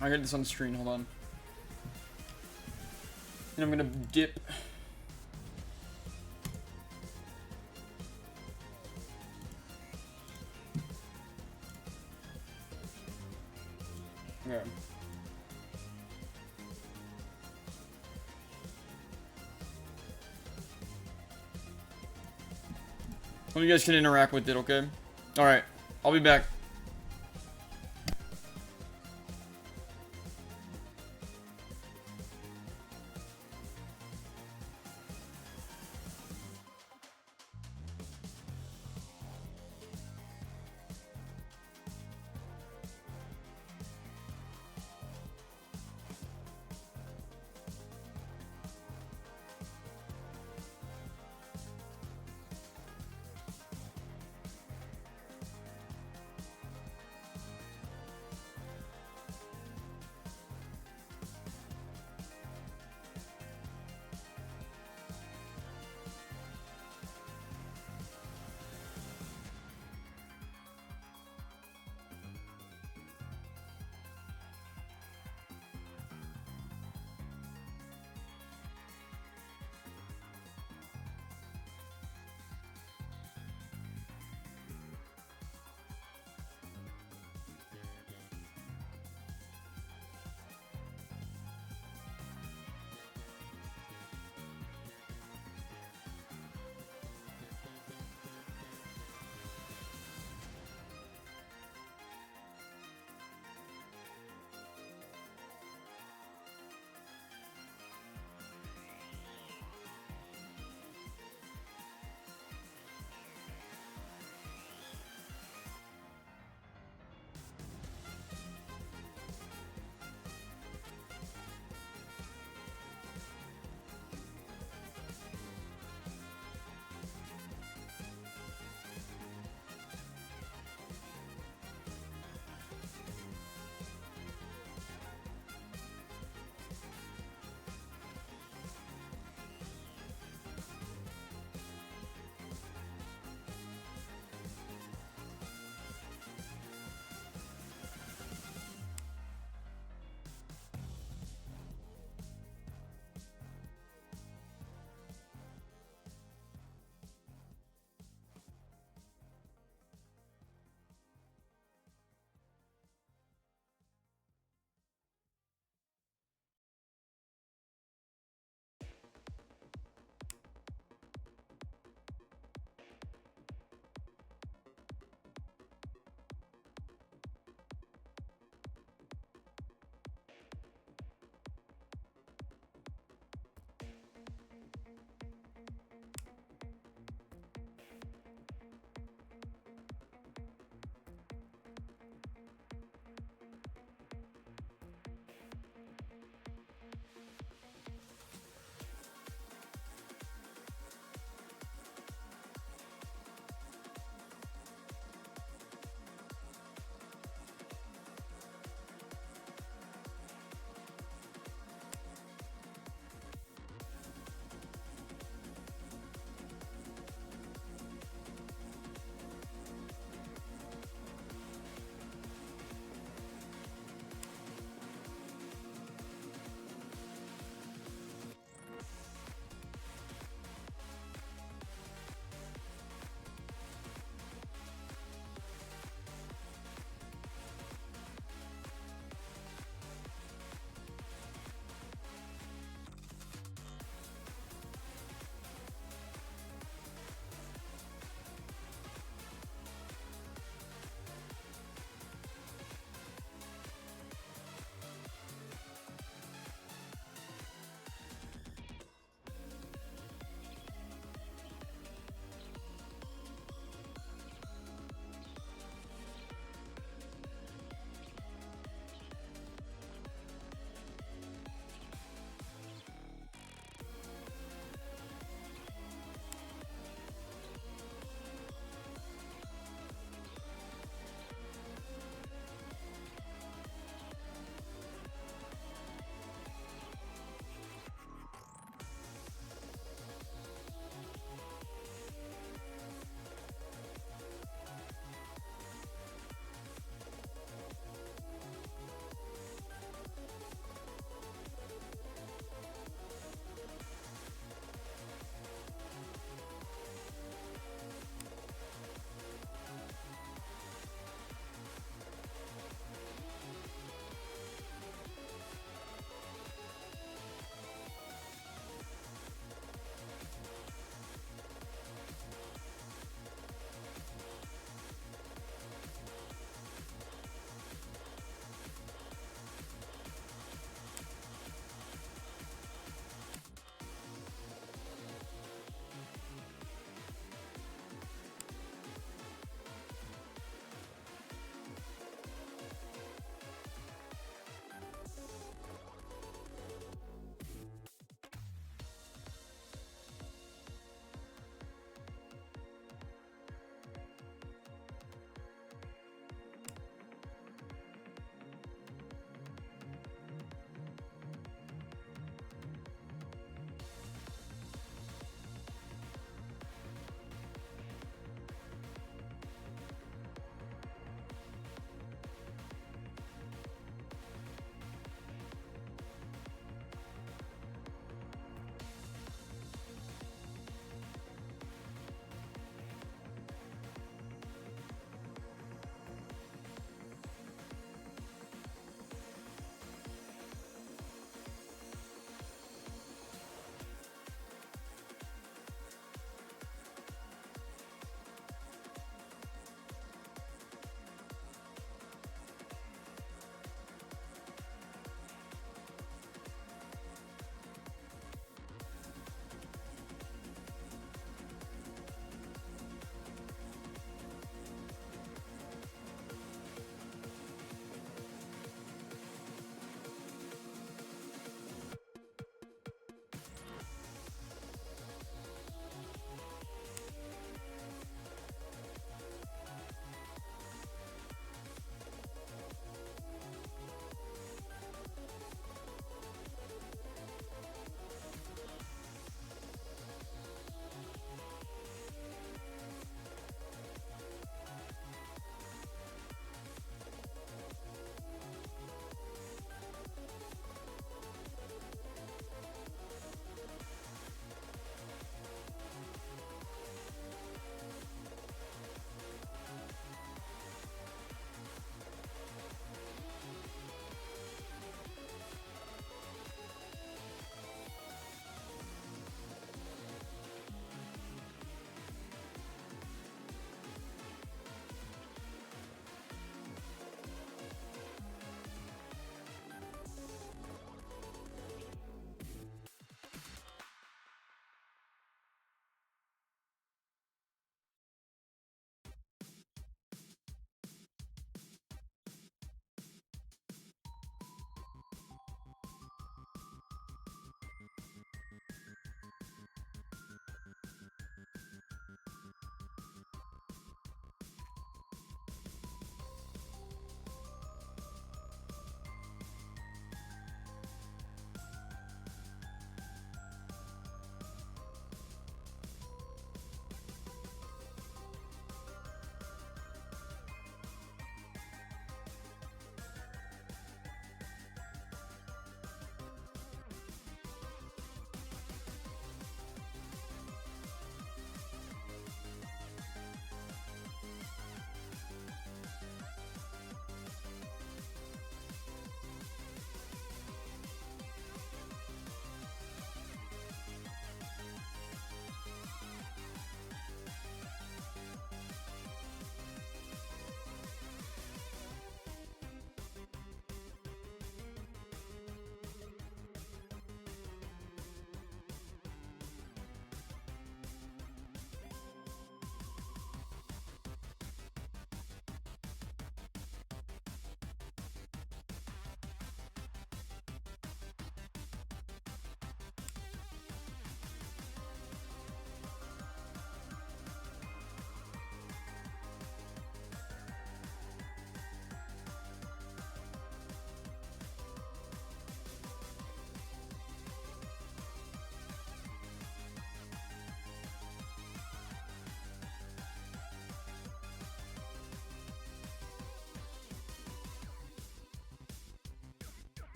I got this on the screen, hold on. And I'm gonna dip. Okay. Well, you guys can interact with it, okay? Alright, I'll be back.